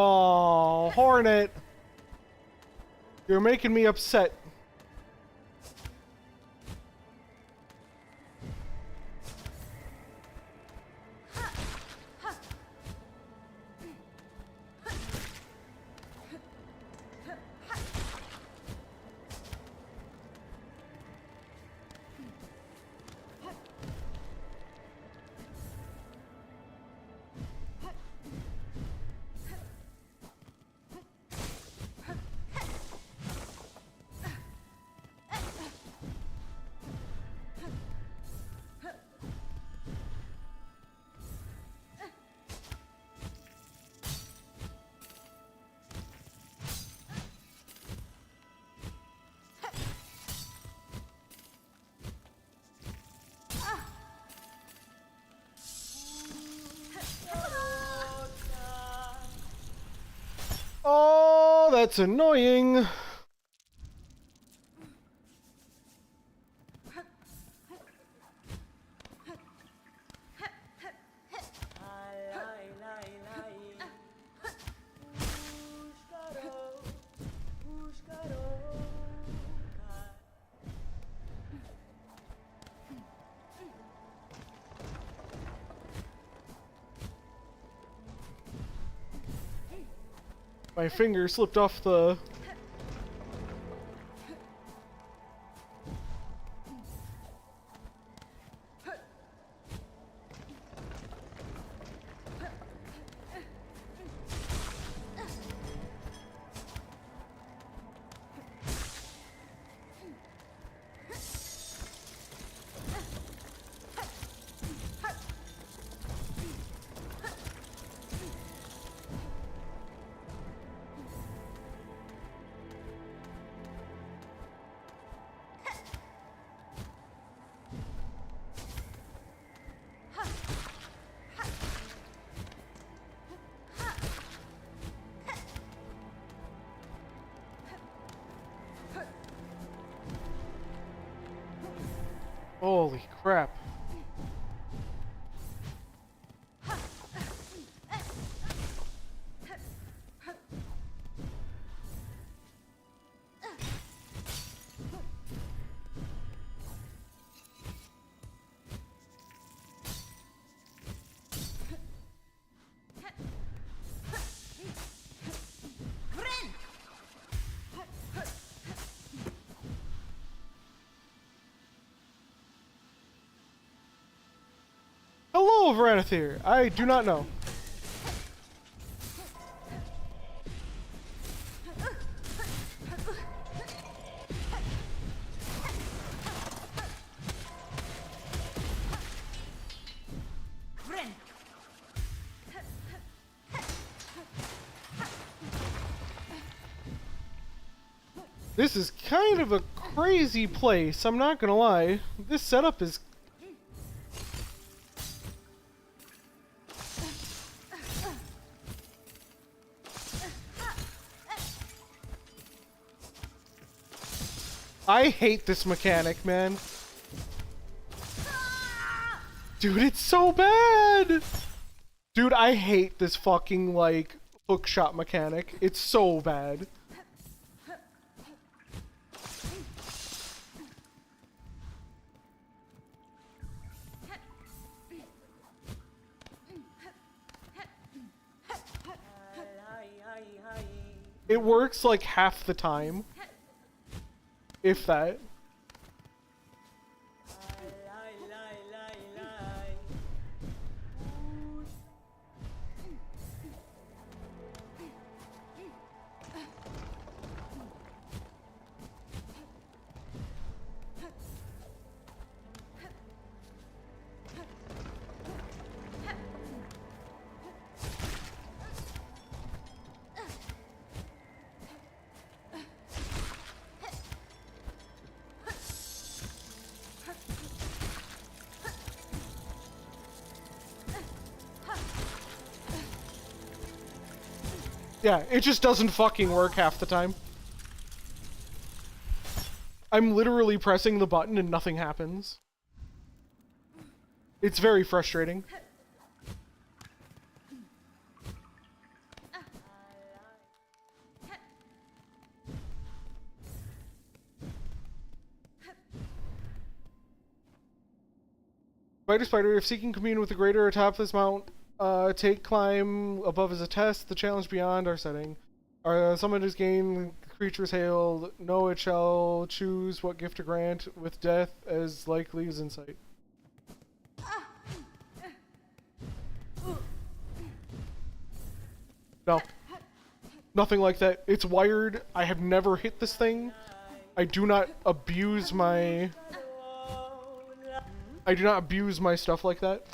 Oh, Hornet. You're making me upset. Oh, that's annoying. My finger slipped off the... Holy crap. Hello, Varanithir. I do not know. This is kind of a crazy place, I'm not gonna lie. This setup is... I hate this mechanic, man. Dude, it's so bad! Dude, I hate this fucking, like, hookshot mechanic. It's so bad. It works like half the time. If that. Yeah, it just doesn't fucking work half the time. I'm literally pressing the button and nothing happens. It's very frustrating. Spider, if seeking commune with the greater atop this mount, take climb above as a test. The challenge beyond our setting. Our summon is gain creatures hailed. No, it shall choose what gift to grant, with death as likely as insight. No. Nothing like that. It's wired. I have never hit this thing. I do not abuse my... I do not abuse my stuff like that.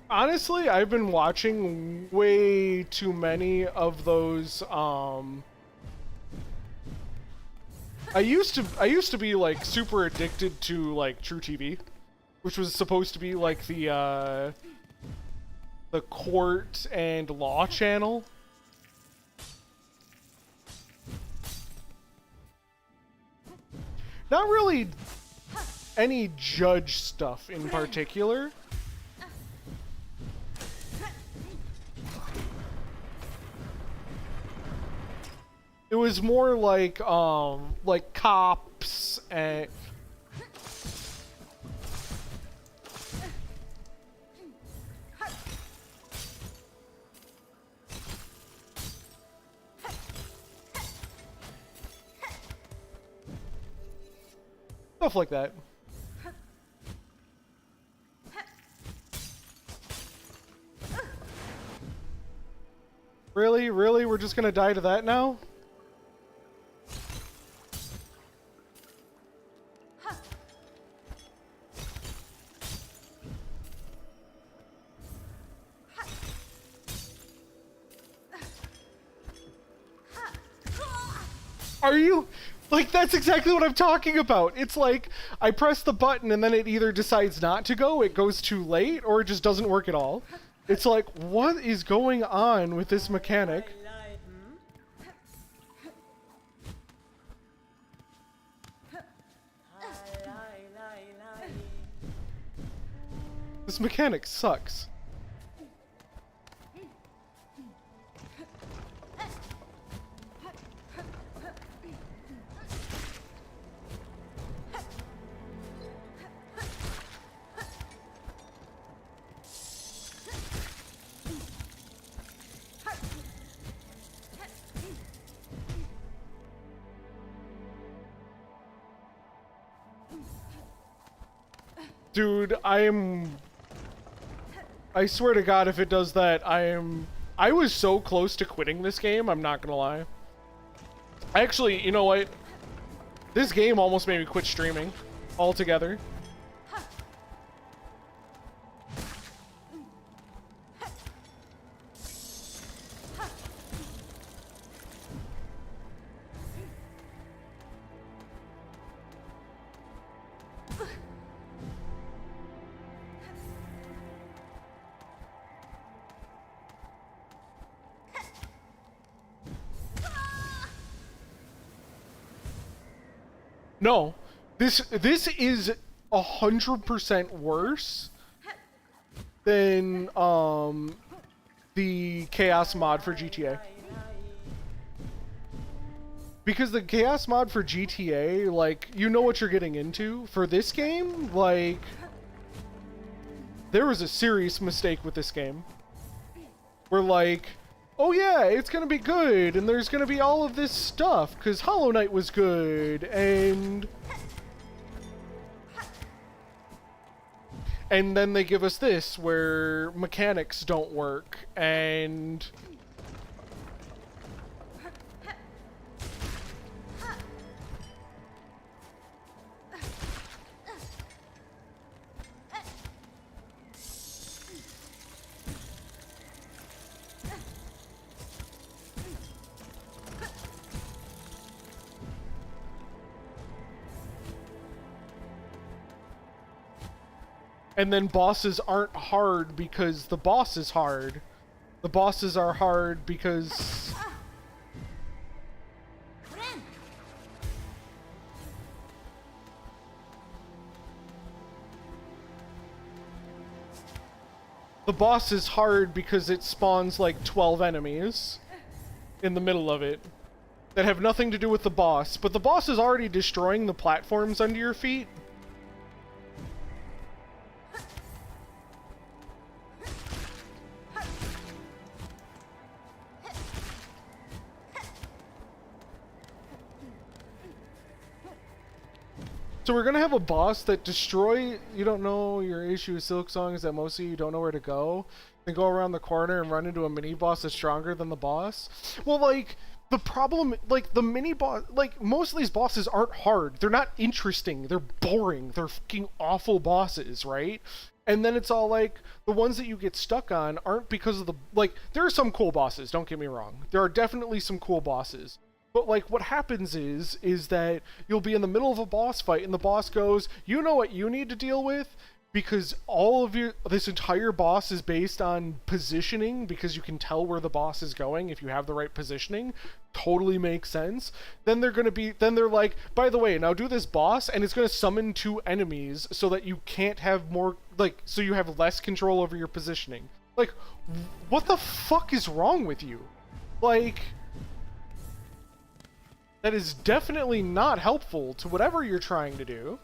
Honestly, I've been watching way too many of those, I used to be, like, super addicted to, like, True TV, which was supposed to be, like, the court and law channel. Not really any judge stuff in particular. It was more like cops and stuff like that. Really? Really? We're just gonna die to that now? Are you? Like, that's exactly what I'm talking about. It's like, I press the button and then it either decides not to go, it goes too late, or it just doesn't work at all. It's like, what is going on with this mechanic? This mechanic sucks. Dude, I swear to God, if it does that, I was so close to quitting this game, I'm not gonna lie. Actually, you know what? This game almost made me quit streaming altogether. No, this is 100% worse than the Chaos mod for GTA. Because the Chaos mod for GTA, like, you know what you're getting into. For this game, like, there was a serious mistake with this game. Where, like, oh yeah, it's gonna be good, and there's gonna be all of this stuff, because Hollow Knight was good, and then they give us this, where mechanics don't work, and then bosses aren't hard because the boss is hard. The bosses are hard because it spawns like 12 enemies in the middle of it that have nothing to do with the boss, but the boss is already destroying the platforms under your feet. So we're gonna have a boss that you don't know your issue with Silksong is that most of you don't know where to go. Then go around the corner and run into a mini-boss that's stronger than the boss. Well, like, the problem, like, the mini-boss, like, most of these bosses aren't hard. They're not interesting. They're boring. They're fucking awful bosses, right? And then it's all like, the ones that you get stuck on aren't because of the, like, there are some cool bosses, don't get me wrong. There are definitely some cool bosses. But, like, what happens is that you'll be in the middle of a boss fight and the boss goes, you know what you need to deal with? Because this entire boss is based on positioning, because you can tell where the boss is going if you have the right positioning. Totally makes sense. Then they're like, by the way, now do this boss, and it's going to summon 2 enemies so that you can't have more, like, so you have less control over your positioning. Like, what the fuck is wrong with you? Like, that is definitely not helpful to whatever you're trying to do.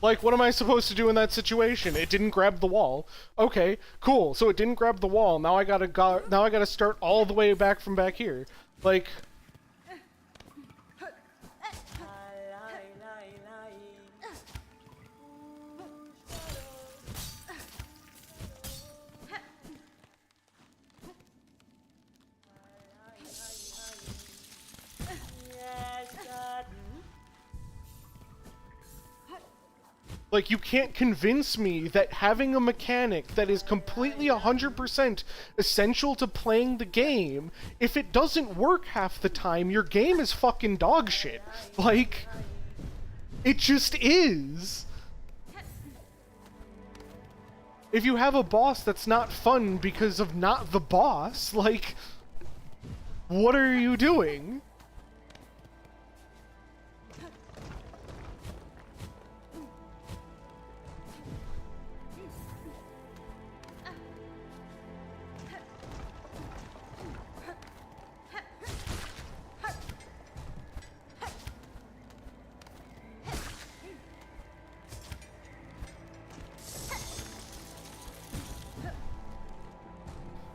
Like, what am I supposed to do in that situation? It didn't grab the wall. Okay, cool. So it didn't grab the wall. Now I gotta start all the way back from back here. Like, like, you can't convince me that having a mechanic that is completely 100% essential to playing the game, if it doesn't work half the time, your game is fucking dog shit. Like, it just is. If you have a boss that's not fun because of not the boss, like, what are you doing?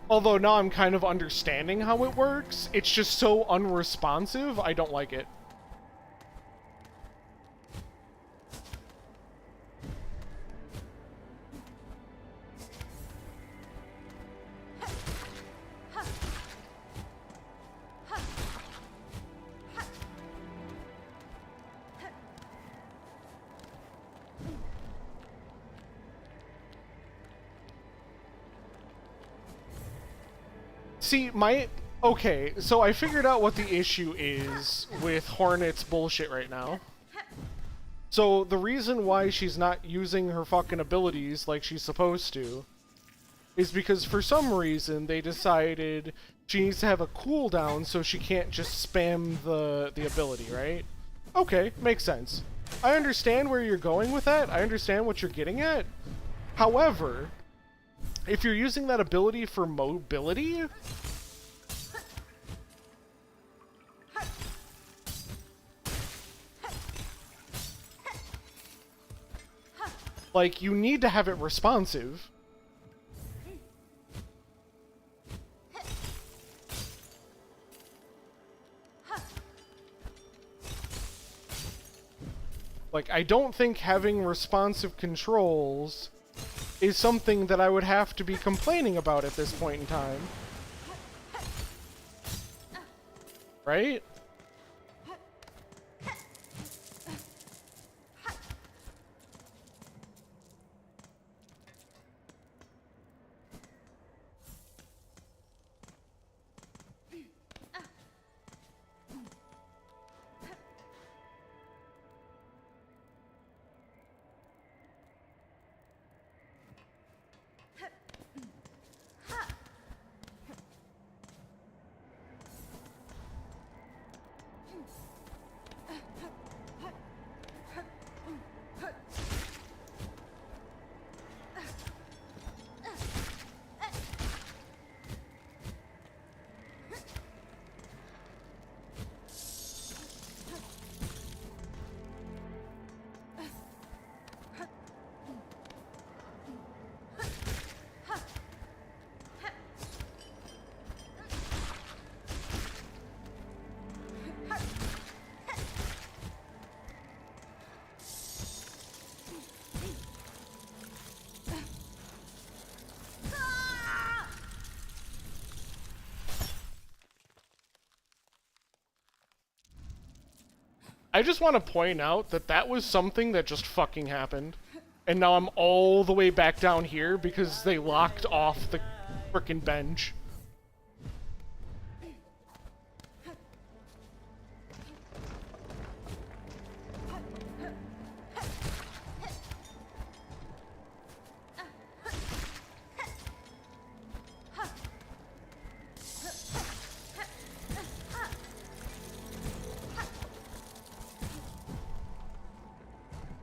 Although now I'm kind of understanding how it works. It's just so unresponsive, I don't like it. See, okay, so I figured out what the issue is with Hornet's bullshit right now. So, the reason why she's not using her fucking abilities like she's supposed to is because for some reason they decided she needs to have a cooldown so she can't just spam the ability, right? Okay, makes sense. I understand where you're going with that, I understand what you're getting at. However, if you're using that ability for mobility, like, you need to have it responsive. Like, I don't think having responsive controls is something that I would have to be complaining about at this point in time. Right? I just want to point out that that was something that just fucking happened. And now I'm all the way back down here because they locked off the frickin' bench.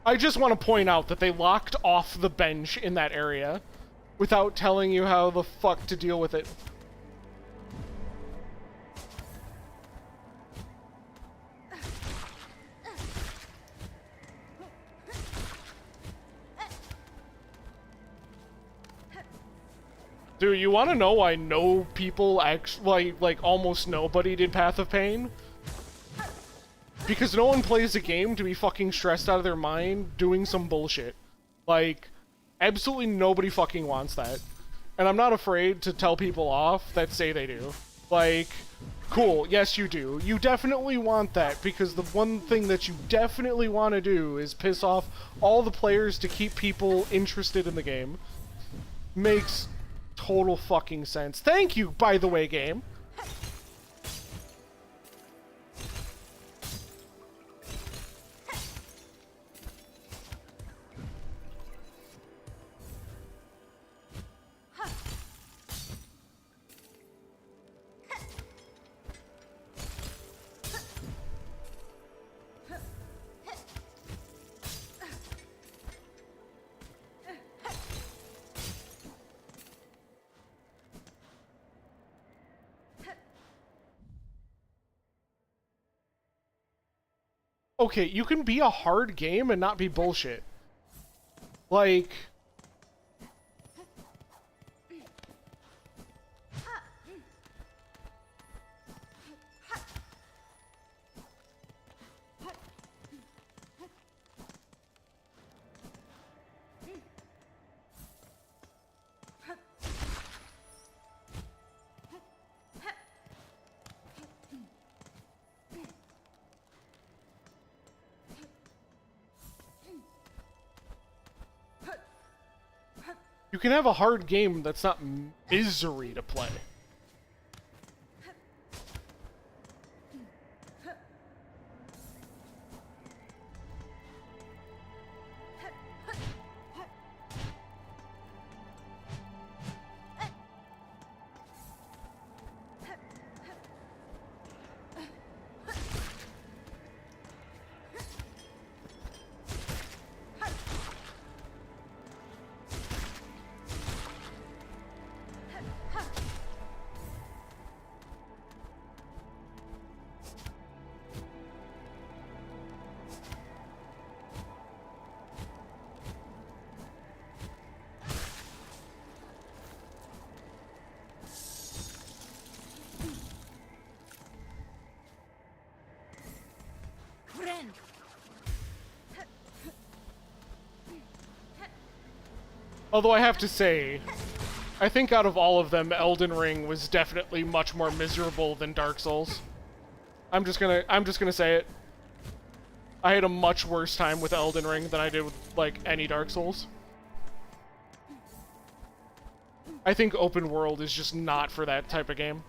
I just want to point out that they locked off the bench in that area without telling you how the fuck to deal with it. Dude, you want to know why no people actually, like almost nobody did Path of Pain? Because no one plays a game to be fucking stressed out of their mind doing some bullshit. Like, absolutely nobody fucking wants that. And I'm not afraid to tell people off that say they do. Like, cool, yes you do. You definitely want that, because the one thing that you definitely want to do is piss off all the players to keep people interested in the game. Makes total fucking sense. Thank you, by the way, game. Okay, you can be a hard game and not be bullshit. Like... You can have a hard game that's not misery to play. Although I have to say, I think out of all of them, Elden Ring was definitely much more miserable than Dark Souls. I'm just gonna say it. I had a much worse time with Elden Ring than I did with, like, any Dark Souls. I think open world is just not for that type of game.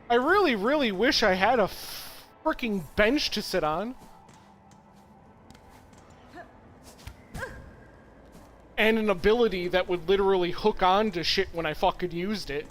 I really, really wish I had a freaking bench to sit on. And an ability that would literally hook on to shit when I fucking used it.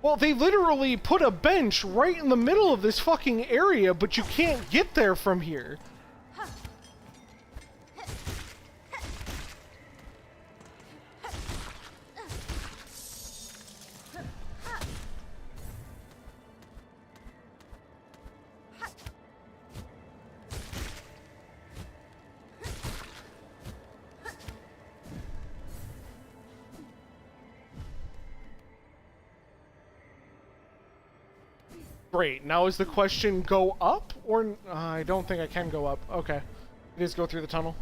Well, they literally put a bench right in the middle of this fucking area, but you can't get there from here. Great. Now is the question go up or... I don't think I can go up. Okay. It is go through the tunnel.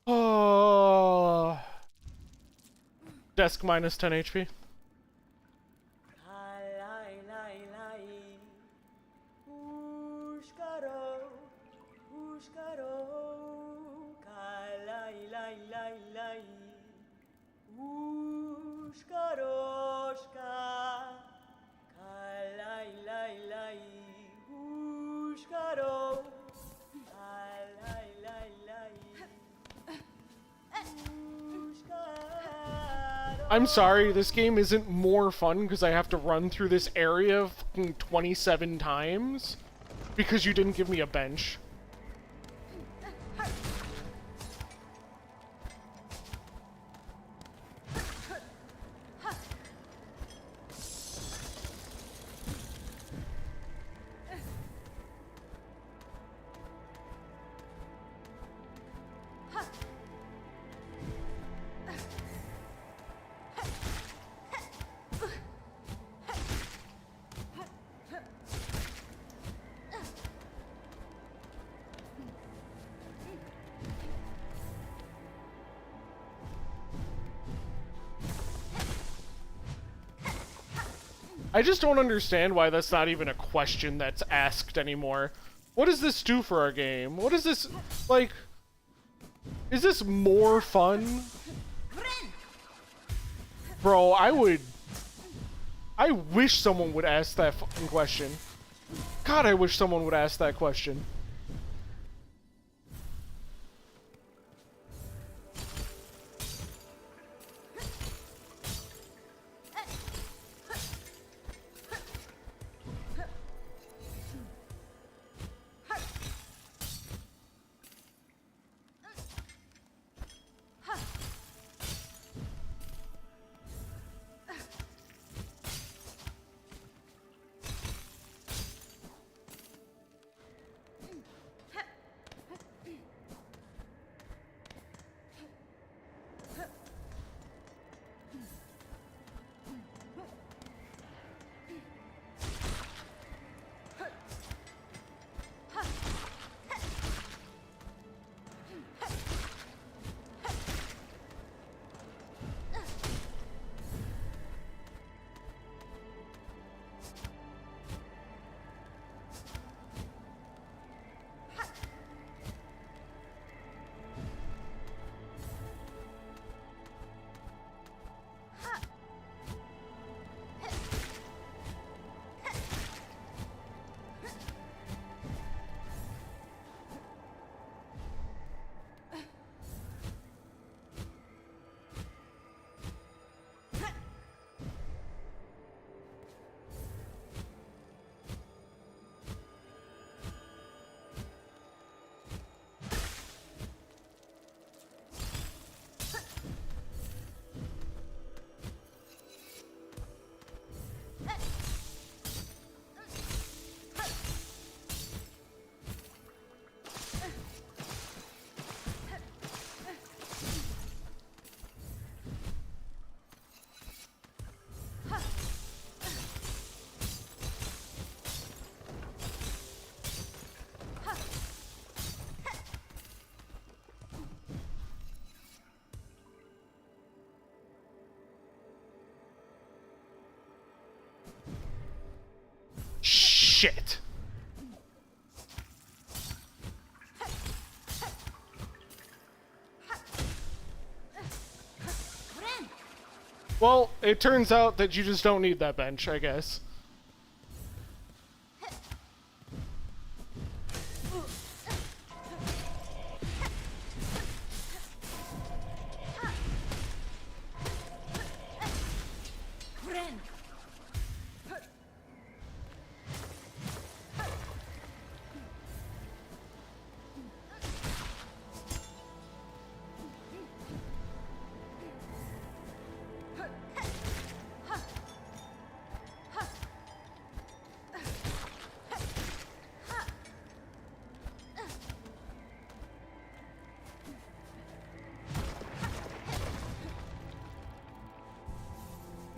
Oh. Desk minus 10 HP. I'm sorry, this game isn't more fun because I have to run through this area fucking 27 times because you didn't give me a bench. I just don't understand why that's not even a question that's asked anymore. What does this do for our game? What is this, like, is this more fun? Bro, I wish someone would ask that fucking question. God, I wish someone would ask that question. Shit. Well, it turns out that you just don't need that bench, I guess.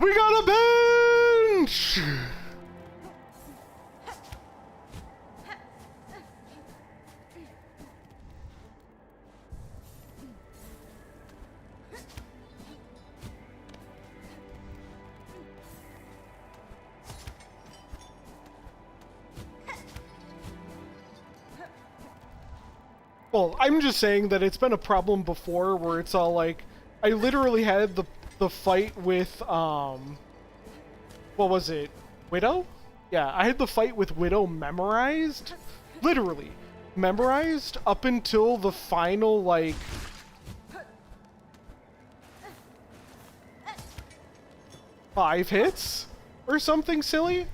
We got a bench! Well, I'm just saying that it's been a problem before where it's all like, I literally had the fight with, what was it? Widow? Yeah, I had the fight with Widow memorized. Literally. Memorized up until the final, like... five hits? Or something silly?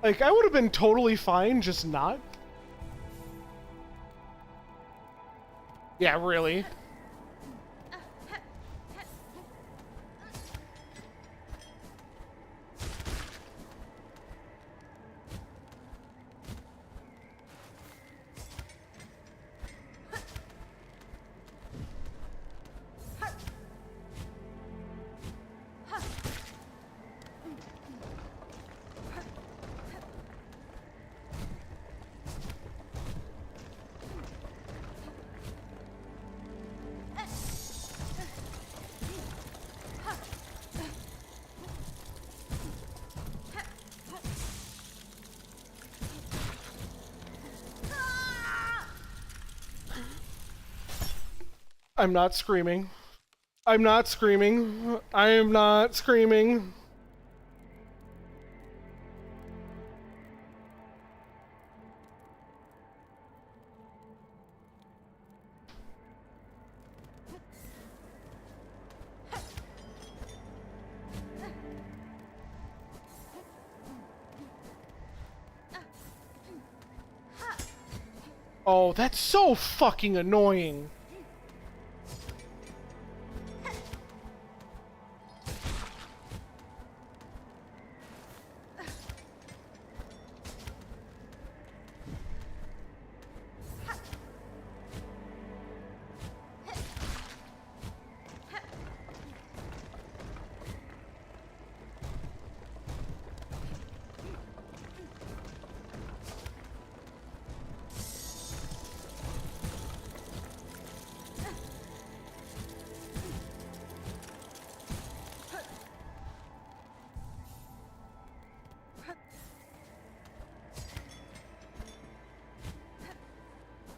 Like, I would have been totally fine, just not. Yeah, really. I'm not screaming. I'm not screaming. I am not screaming. Oh, that's so fucking annoying.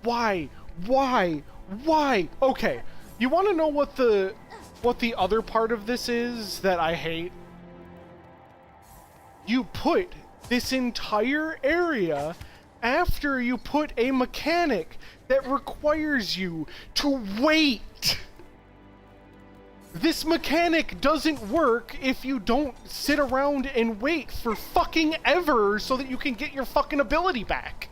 Why? Why? Why? Okay, you want to know what the other part of this is that I hate? You put this entire area after you put a mechanic that requires you to wait. This mechanic doesn't work if you don't sit around and wait for fucking ever so that you can get your fucking ability back.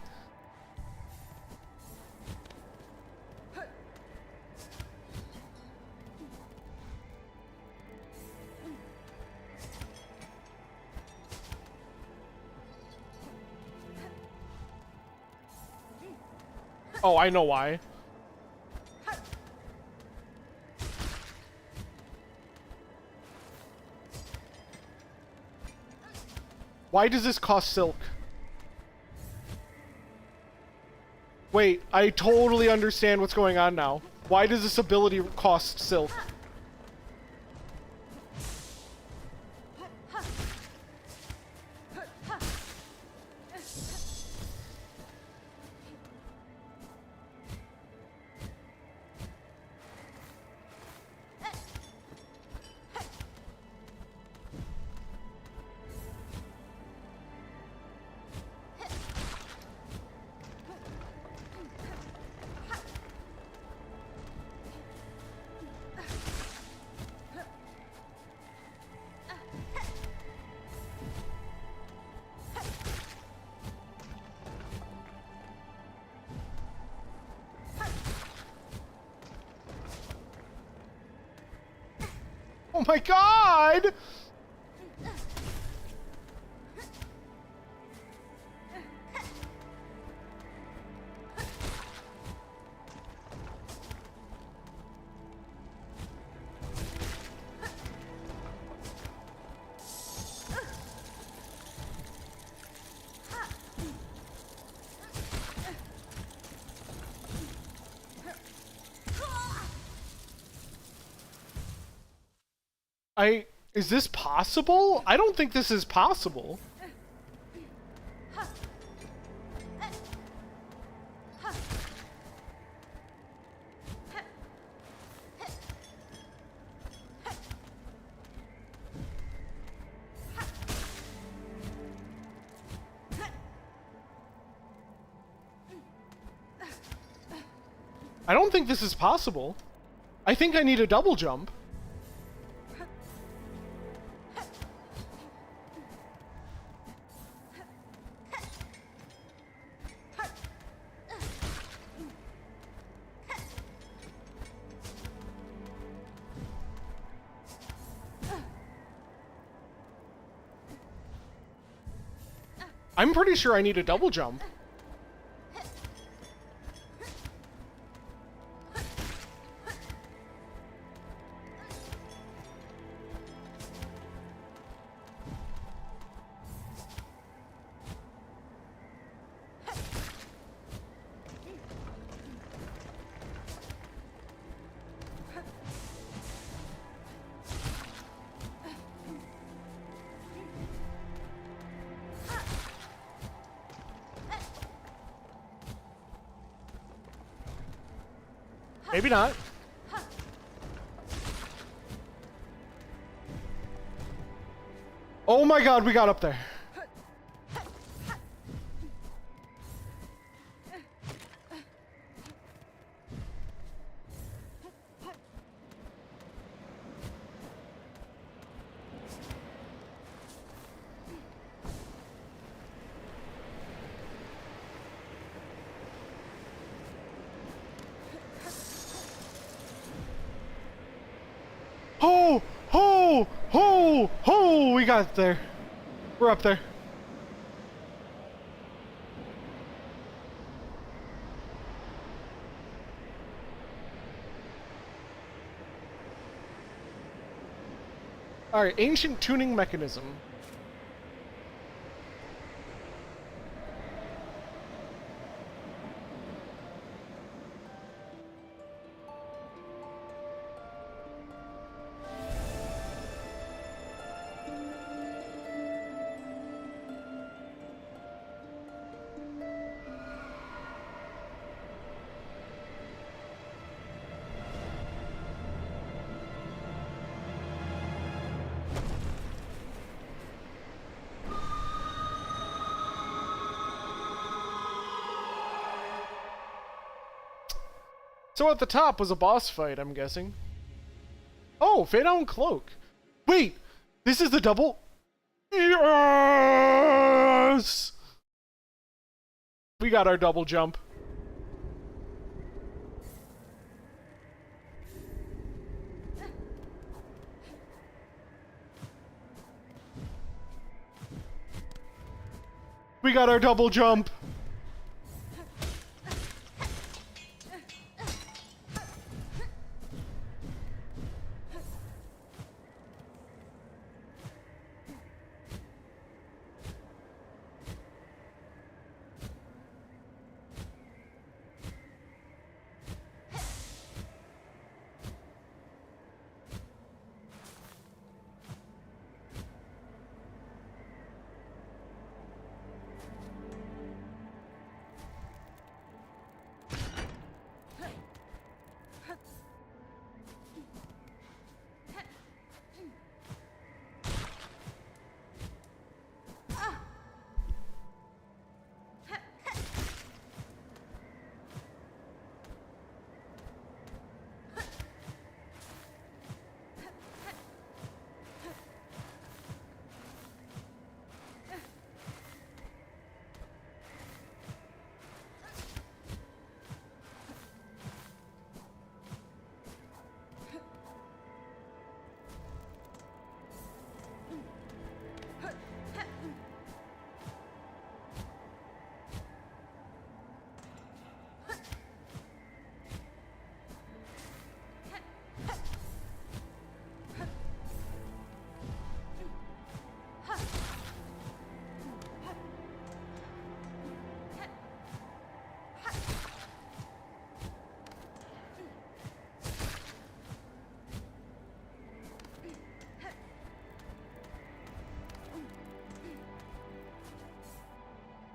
Oh, I know why. Why does this cost silk? Wait, I totally understand what's going on now. Why does this ability cost silk? Oh my god! Is this possible? I don't think this is possible. I don't think this is possible. I think I need a double jump. I'm pretty sure I need a double jump. Maybe not. Oh my god, we got up there. Oh, oh, oh, oh, we got there. We're up there. Alright, ancient tuning mechanism. So at the top was a boss fight, I'm guessing. Oh, Fade Out Cloak. Wait, this is the double? Yes! We got our double jump. We got our double jump.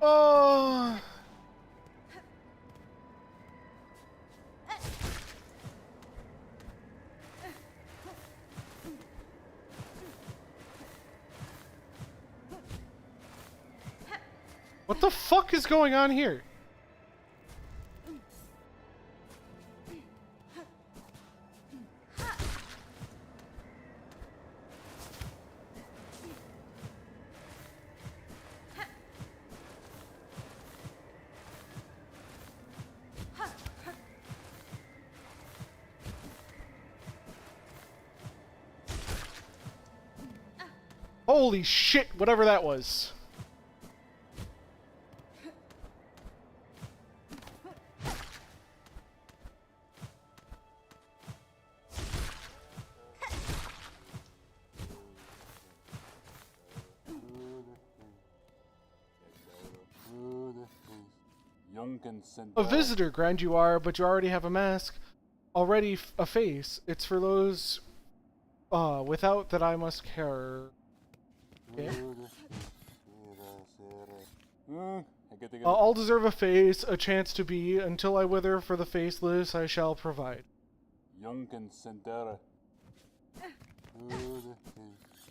Oh. What the fuck is going on here? Holy shit, whatever that was. A visitor, grand you are, but you already have a mask. Already a face. It's for those without that I must care. Okay. All deserve a face, a chance to be. Until I wither for the faceless, I shall provide. Is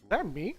that me?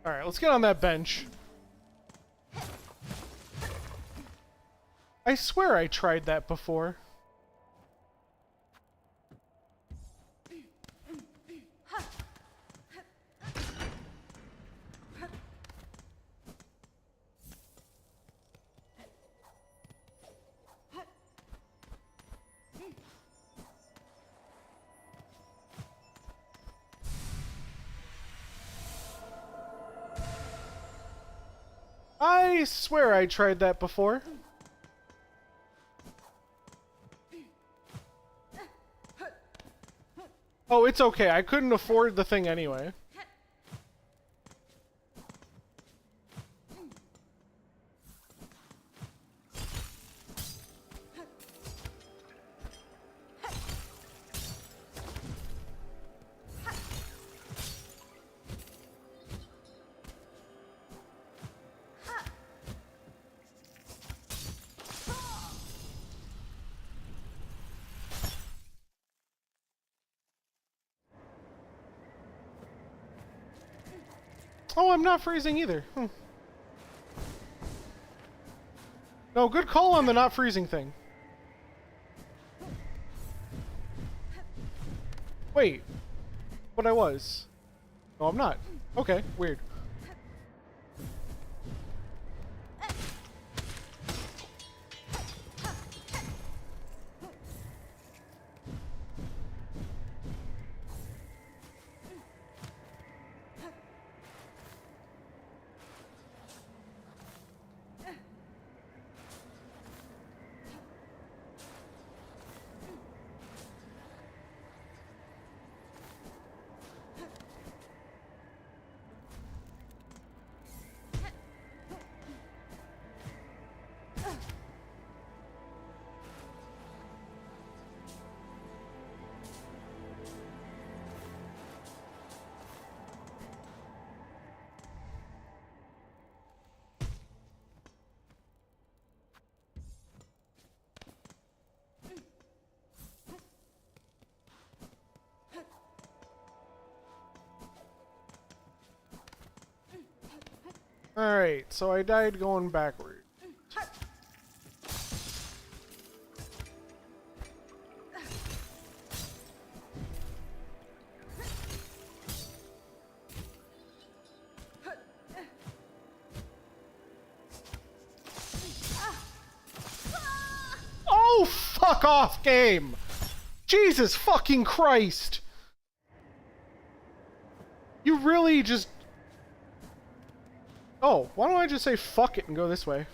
Alright, let's get on that bench. I swear I tried that before. I swear I tried that before. Oh, it's okay. I couldn't afford the thing anyway. Oh, I'm not freezing either. No, good call on the not freezing thing. Wait. But I was. No, I'm not. Okay, weird. Alright, so I died going backward. Oh, fuck off, game! Jesus fucking Christ! You really just... Oh, why don't I just say fuck it and go this way?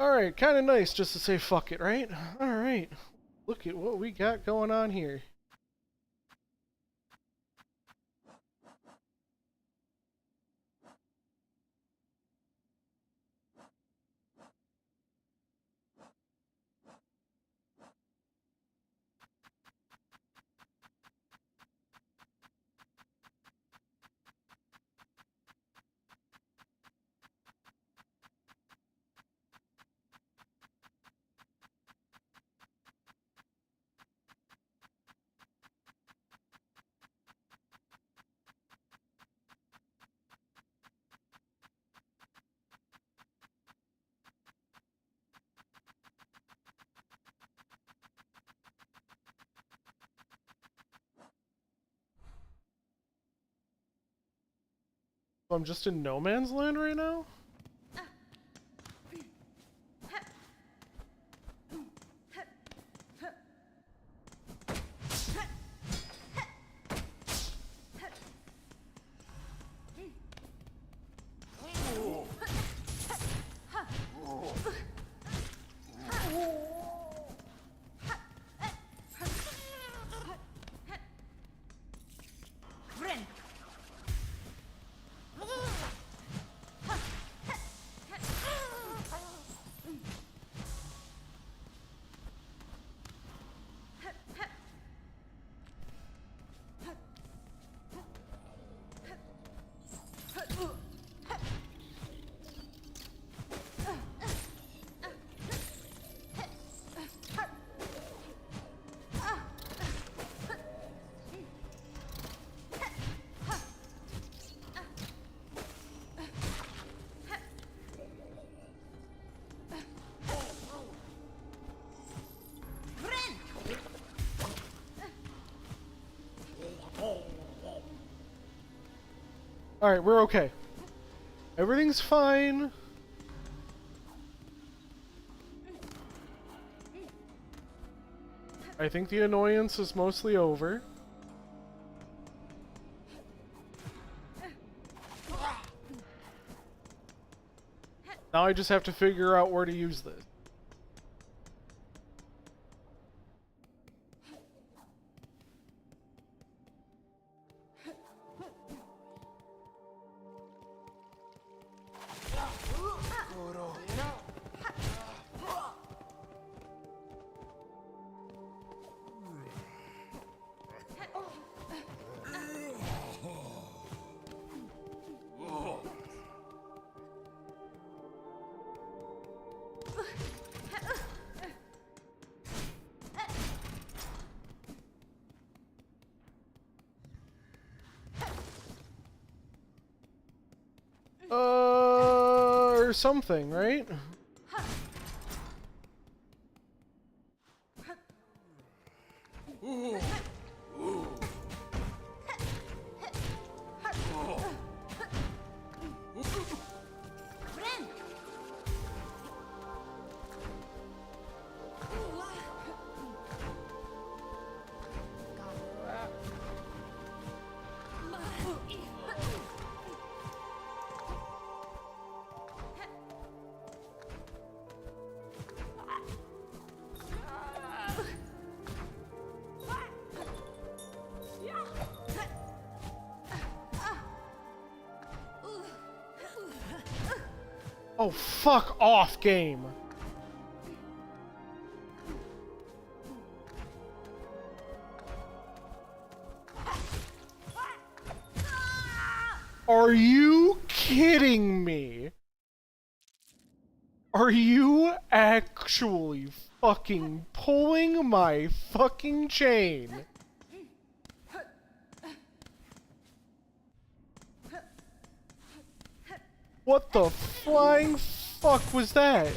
Alright, kinda nice just to say fuck it, right? Alright. Look at what we got going on here. So I'm just in no man's land right now? Alright, we're okay. Everything's fine. I think the annoyance is mostly over. Now I just have to figure out where to use this. Or something, right? Oh, fuck off, game! Are you kidding me? Are you actually fucking pulling my fucking chain? What the flying fuck was that?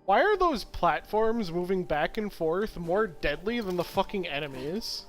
Why are those platforms moving back and forth more deadly than the fucking enemies?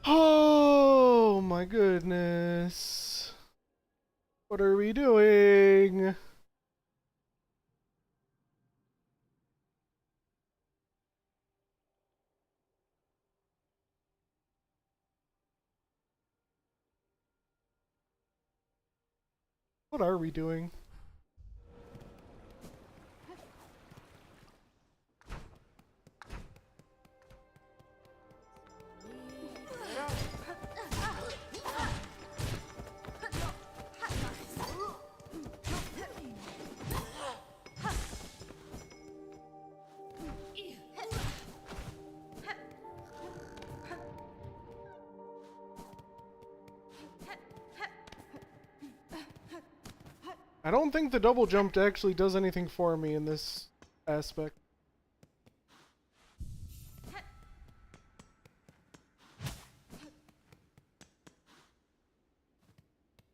Oh my goodness. What are we doing? What are we doing? I don't think the double jump actually does anything for me in this aspect.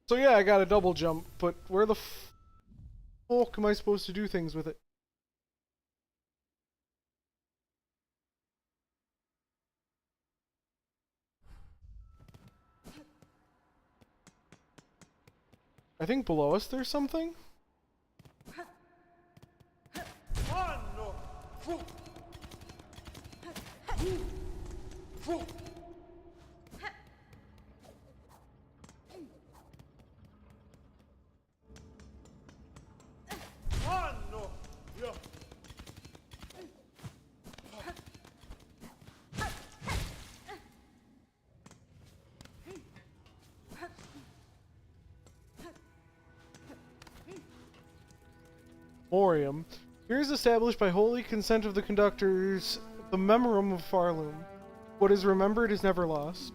So yeah, I got a double jump, but where the fuck am I supposed to do things with it? I think below us there's something? Morium. Here is established by holy consent of the conductors the memoriam of Farloom. What is remembered is never lost.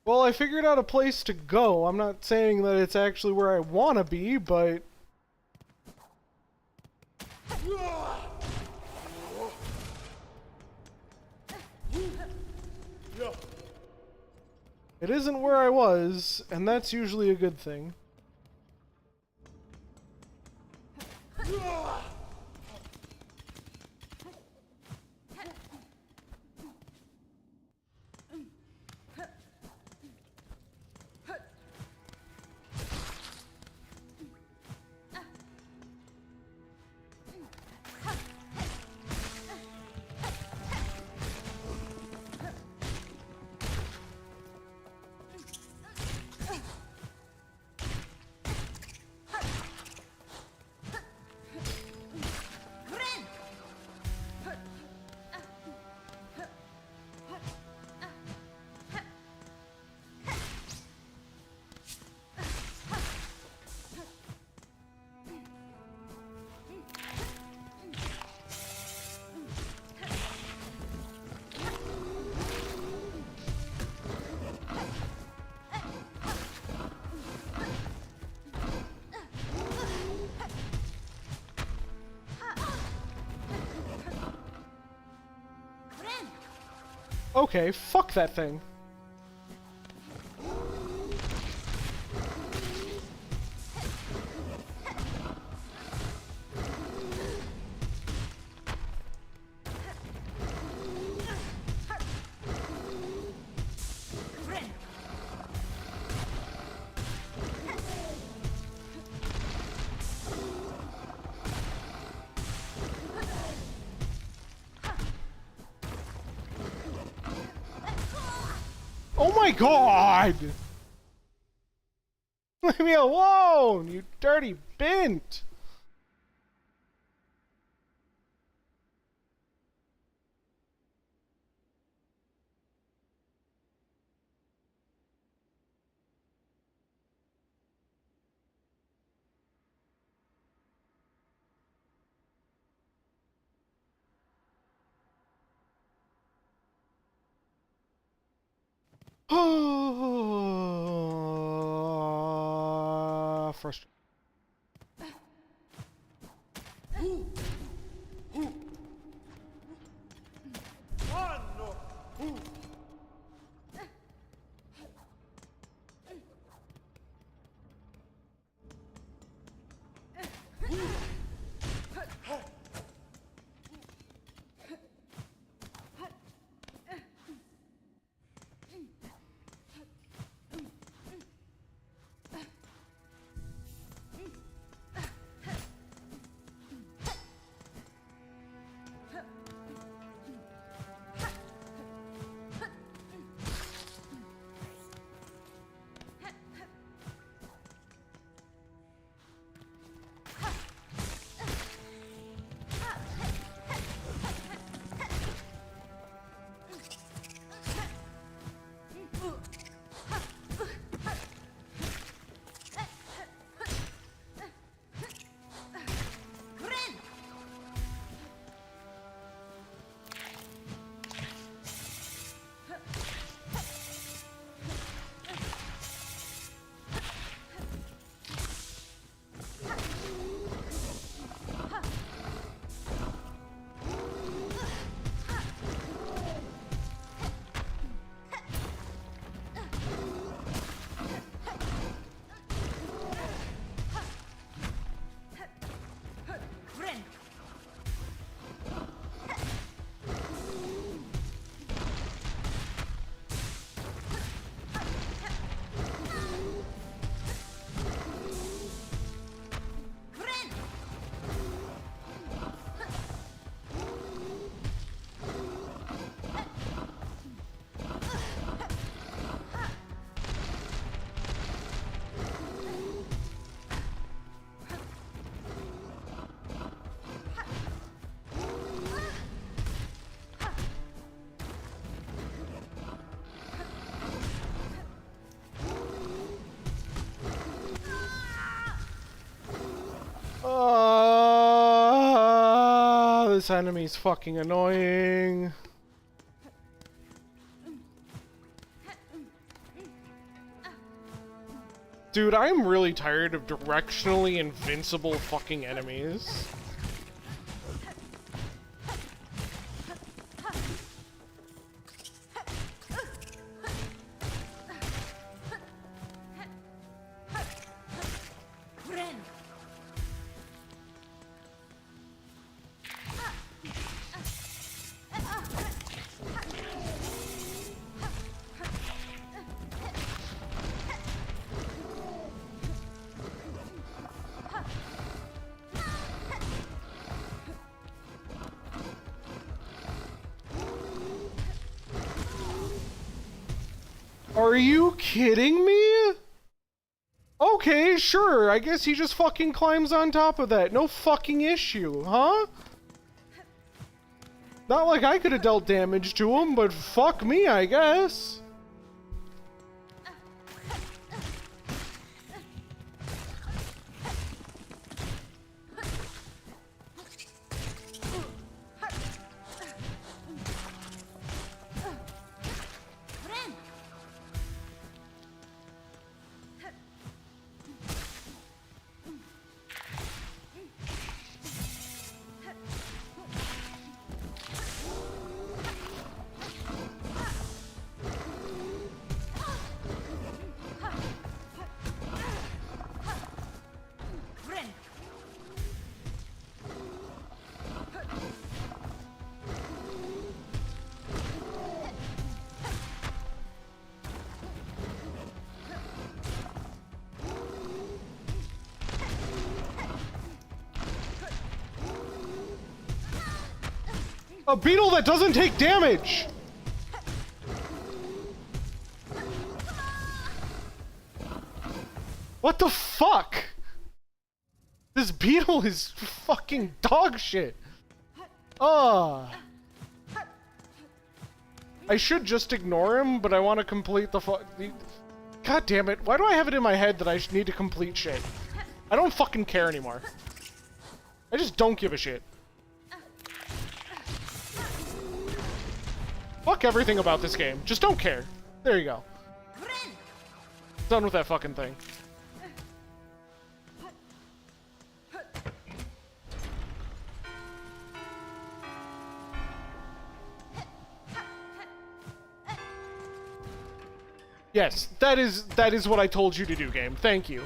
Well, I figured out a place to go. I'm not saying that it's actually where I want to be, but... It isn't where I was, and that's usually a good thing. Okay, fuck that thing. Oh my god! Leave me alone, you dirty bint! Frustrating. This enemy's fucking annoying. Dude, I'm really tired of directionally invincible fucking enemies. Are you kidding me? Okay, sure, I guess he just fucking climbs on top of that. No fucking issue, huh? Not like I could have dealt damage to him, but fuck me, I guess. A beetle that doesn't take damage! What the fuck? This beetle is fucking dog shit. I should just ignore him, but I want to complete the God damn it. Why do I have it in my head that I need to complete shit? I don't fucking care anymore. I just don't give a shit. Fuck everything about this game. Just don't care. There you go. Done with that fucking thing. Yes, that is what I told you to do, game. Thank you.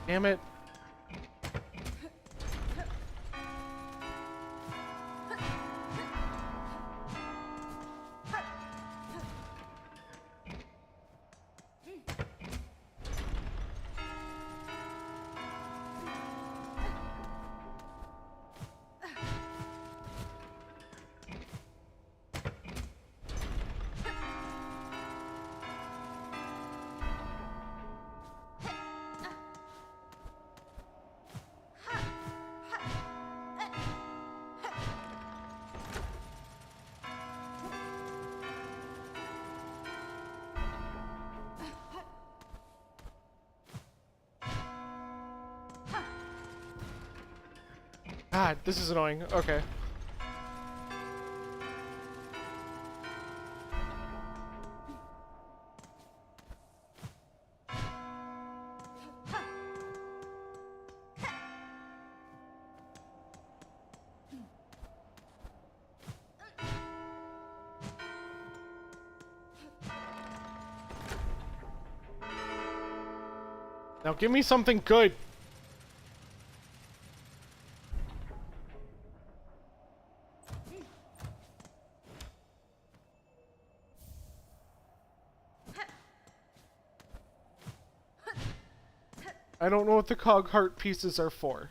Damn it. God, this is annoying. Okay. Now give me something good. I don't know what the cog heart pieces are for.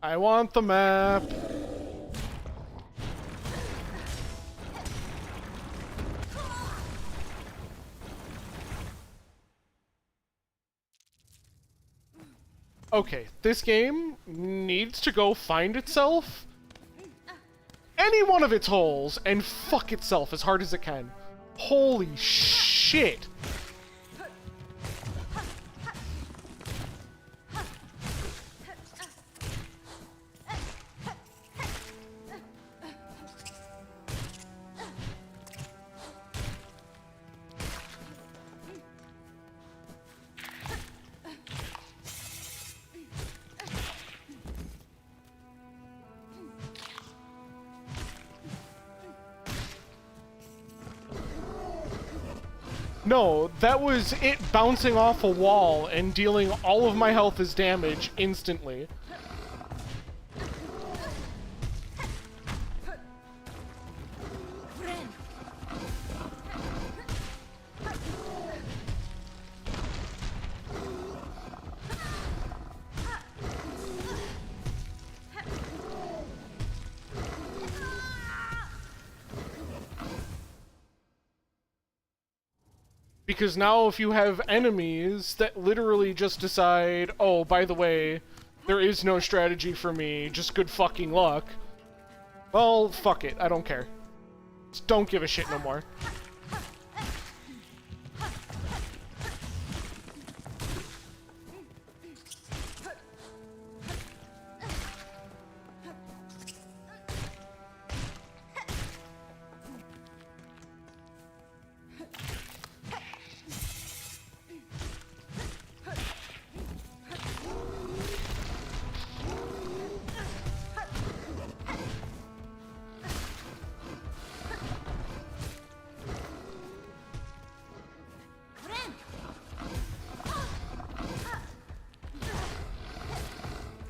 I want the map. Okay, this game needs to go find itself any one of its holes and fuck itself as hard as it can. Holy shit. No, that was it bouncing off a wall and dealing all of my health as damage instantly. Because now if you have enemies that literally just decide, oh, by the way, there is no strategy for me, just good fucking luck, well, fuck it, I don't care. Just don't give a shit no more.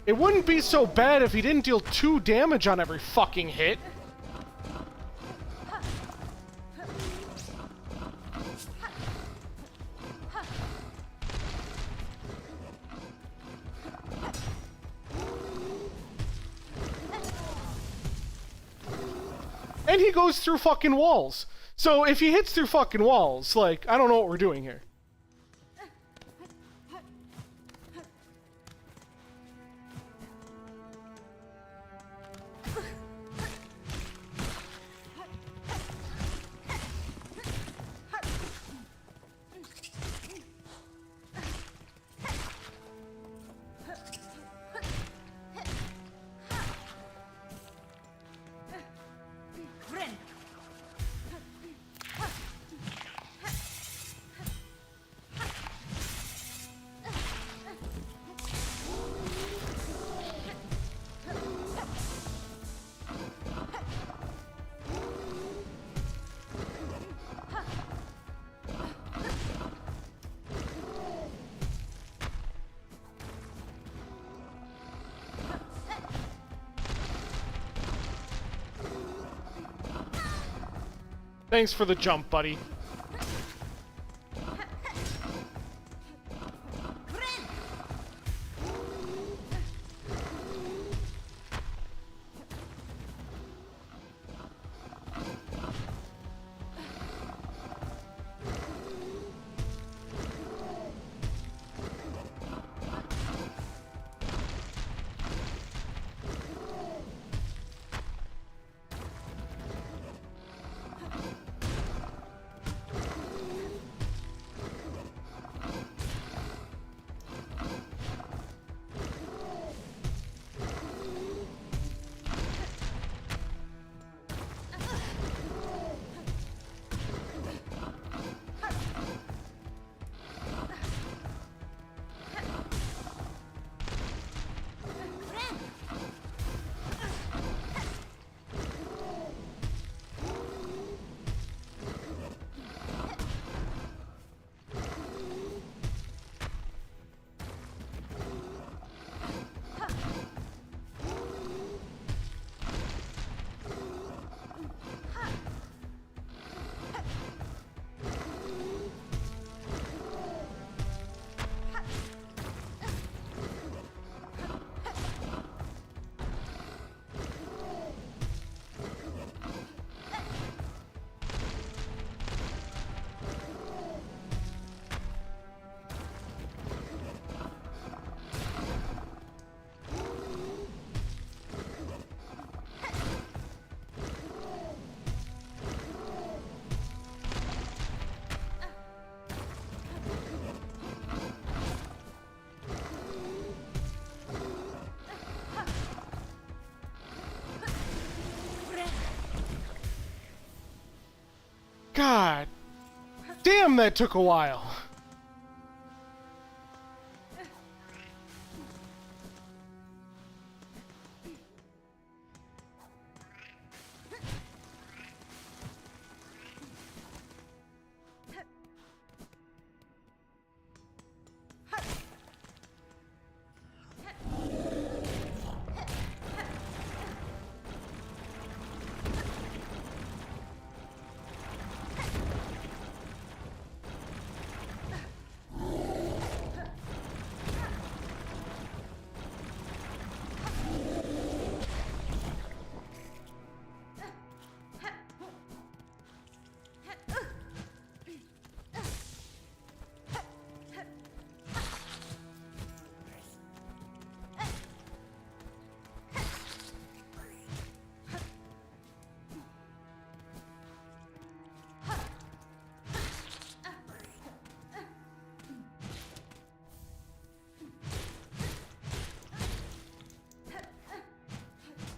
It wouldn't be so bad if he didn't deal 2 damage on every fucking hit. And he goes through fucking walls. So if he hits through fucking walls, like, I don't know what we're doing here. Thanks for the jump, buddy. God damn, that took a while.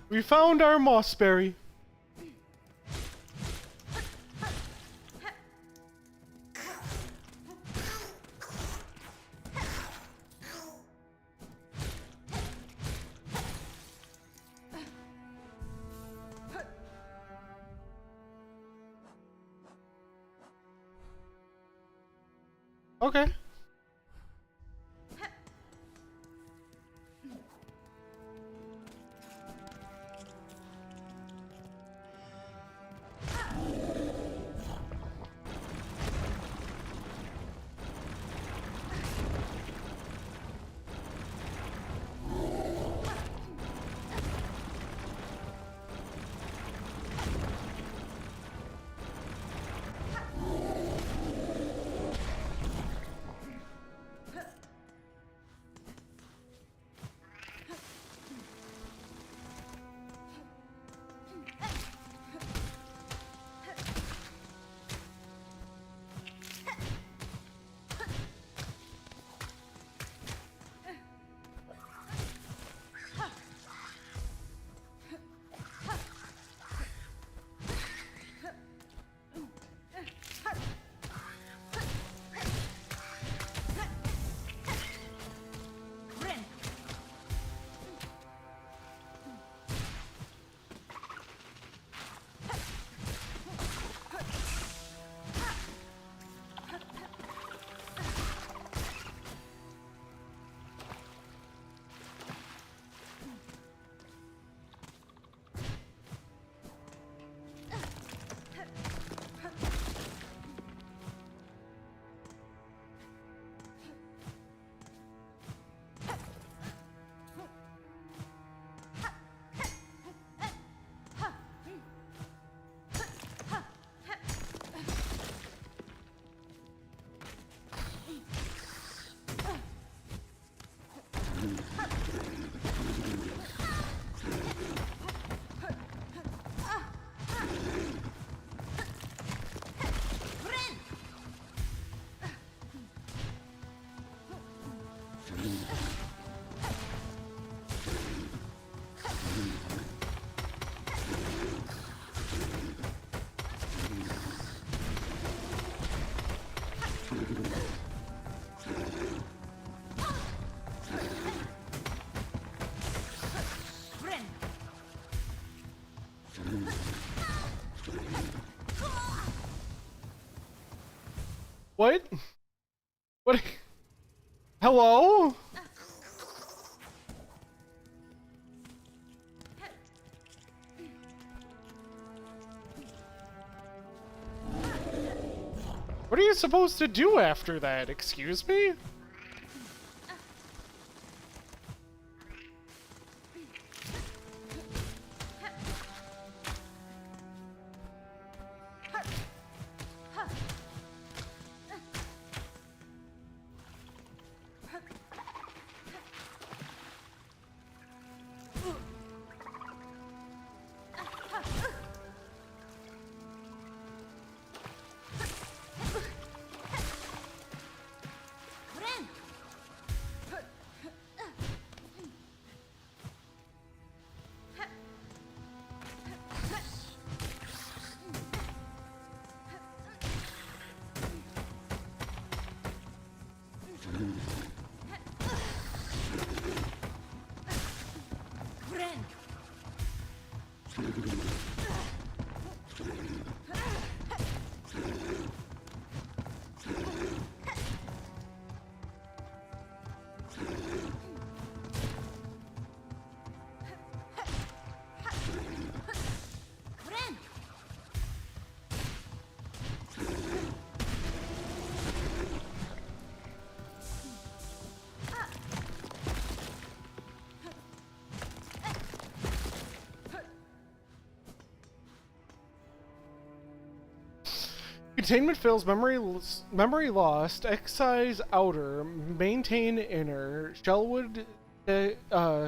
We found our mossberry. Okay. What? What? Hello? What are you supposed to do after that? Excuse me? Containment fails, memory lost, excise outer, maintain inner, Shellwood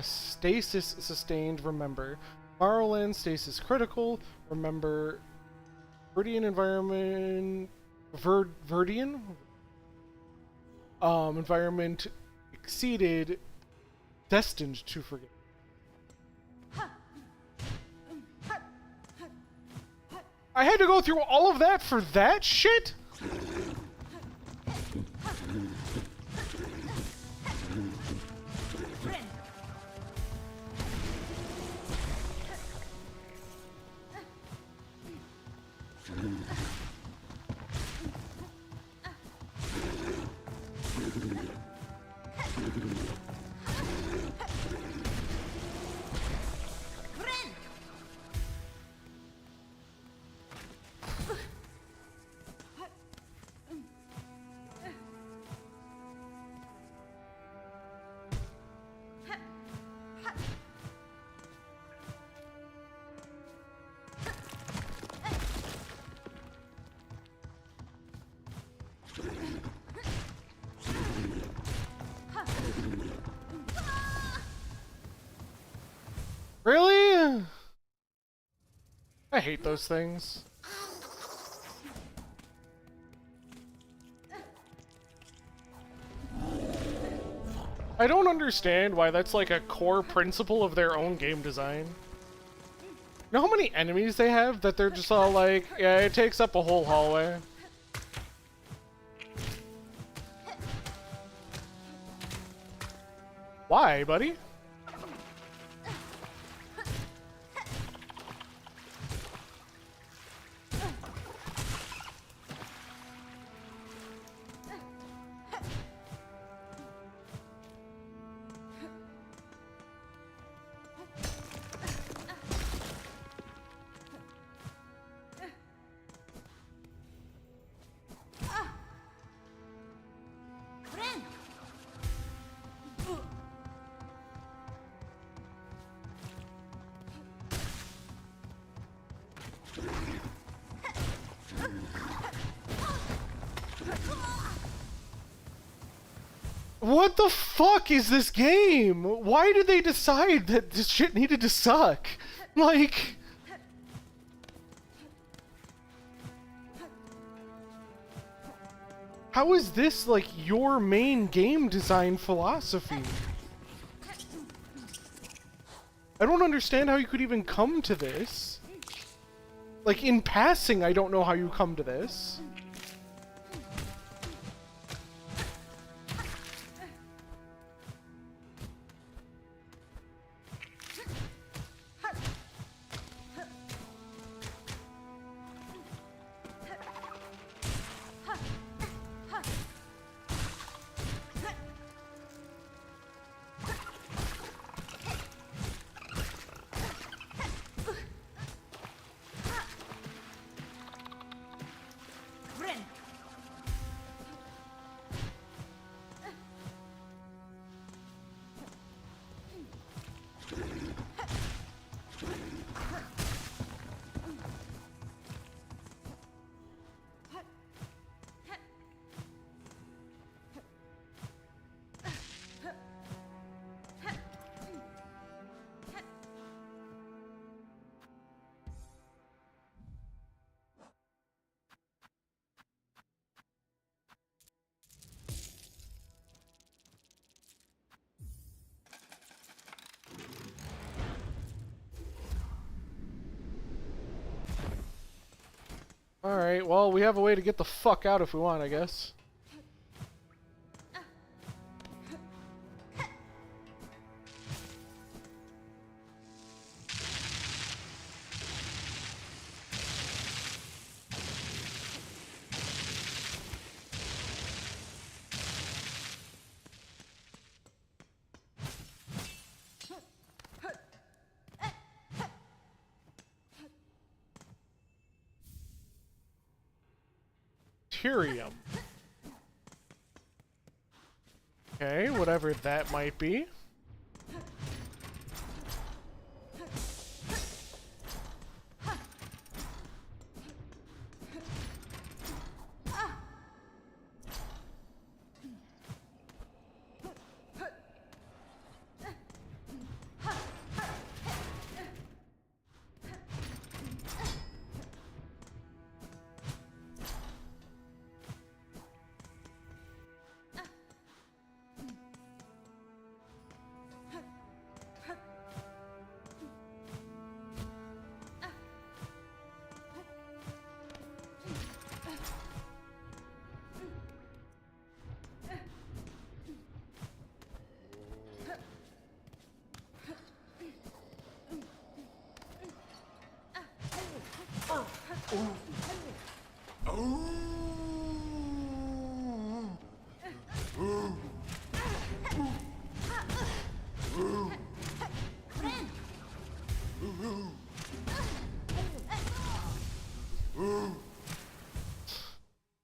stasis sustained, remember. Morrowland stasis critical, remember. Verdian environment, Verdian? Environment exceeded, destined to forget. I had to go through all of that for that shit? Really? I hate those things. I don't understand why that's like a core principle of their own game design. You know how many enemies they have that they're just all like, yeah, it takes up a whole hallway. Why, buddy? What the fuck is this game? Why did they decide that this shit needed to suck? Like... How is this, like, your main game design philosophy? I don't understand how you could even come to this. Like, in passing, I don't know how you come to this. Alright, well, we have a way to get the fuck out if we want, I guess. Tyrium. Okay, whatever that might be.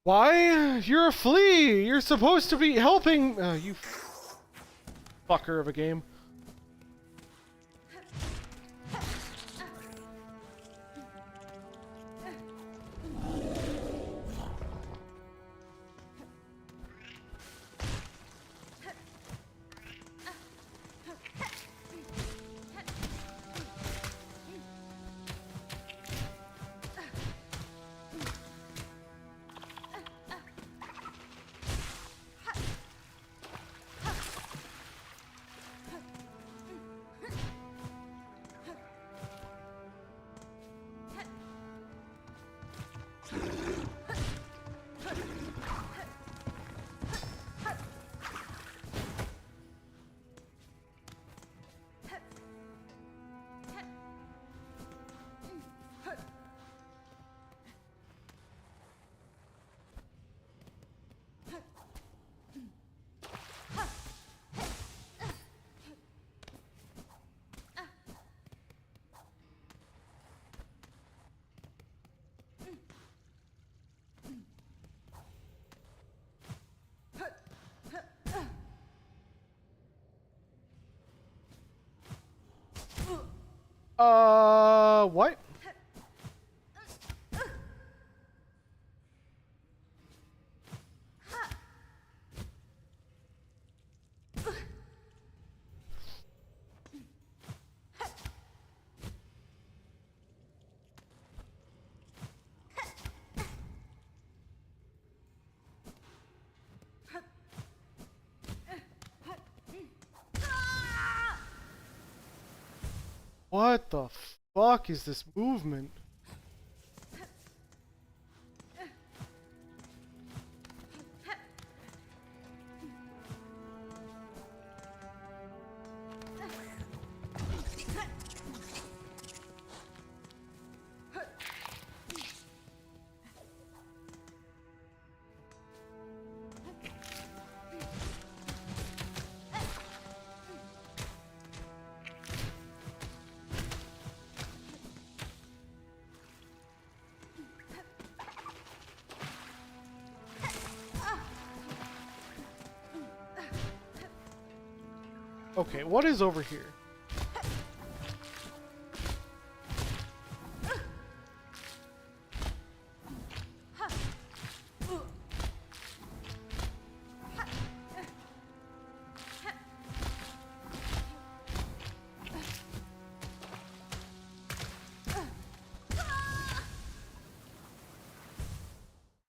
Why? You're a flea! You're supposed to be helping... you fucker of a game. What? What the fuck is this movement? Okay, what is over here?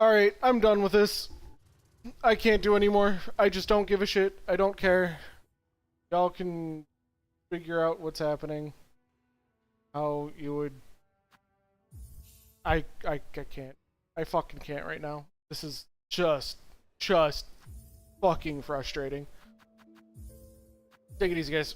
Alright, I'm done with this. I can't do anymore. I just don't give a shit. I don't care. Y'all can figure out what's happening. How you would... I can't. I fucking can't right now. This is just fucking frustrating. Take it easy, guys.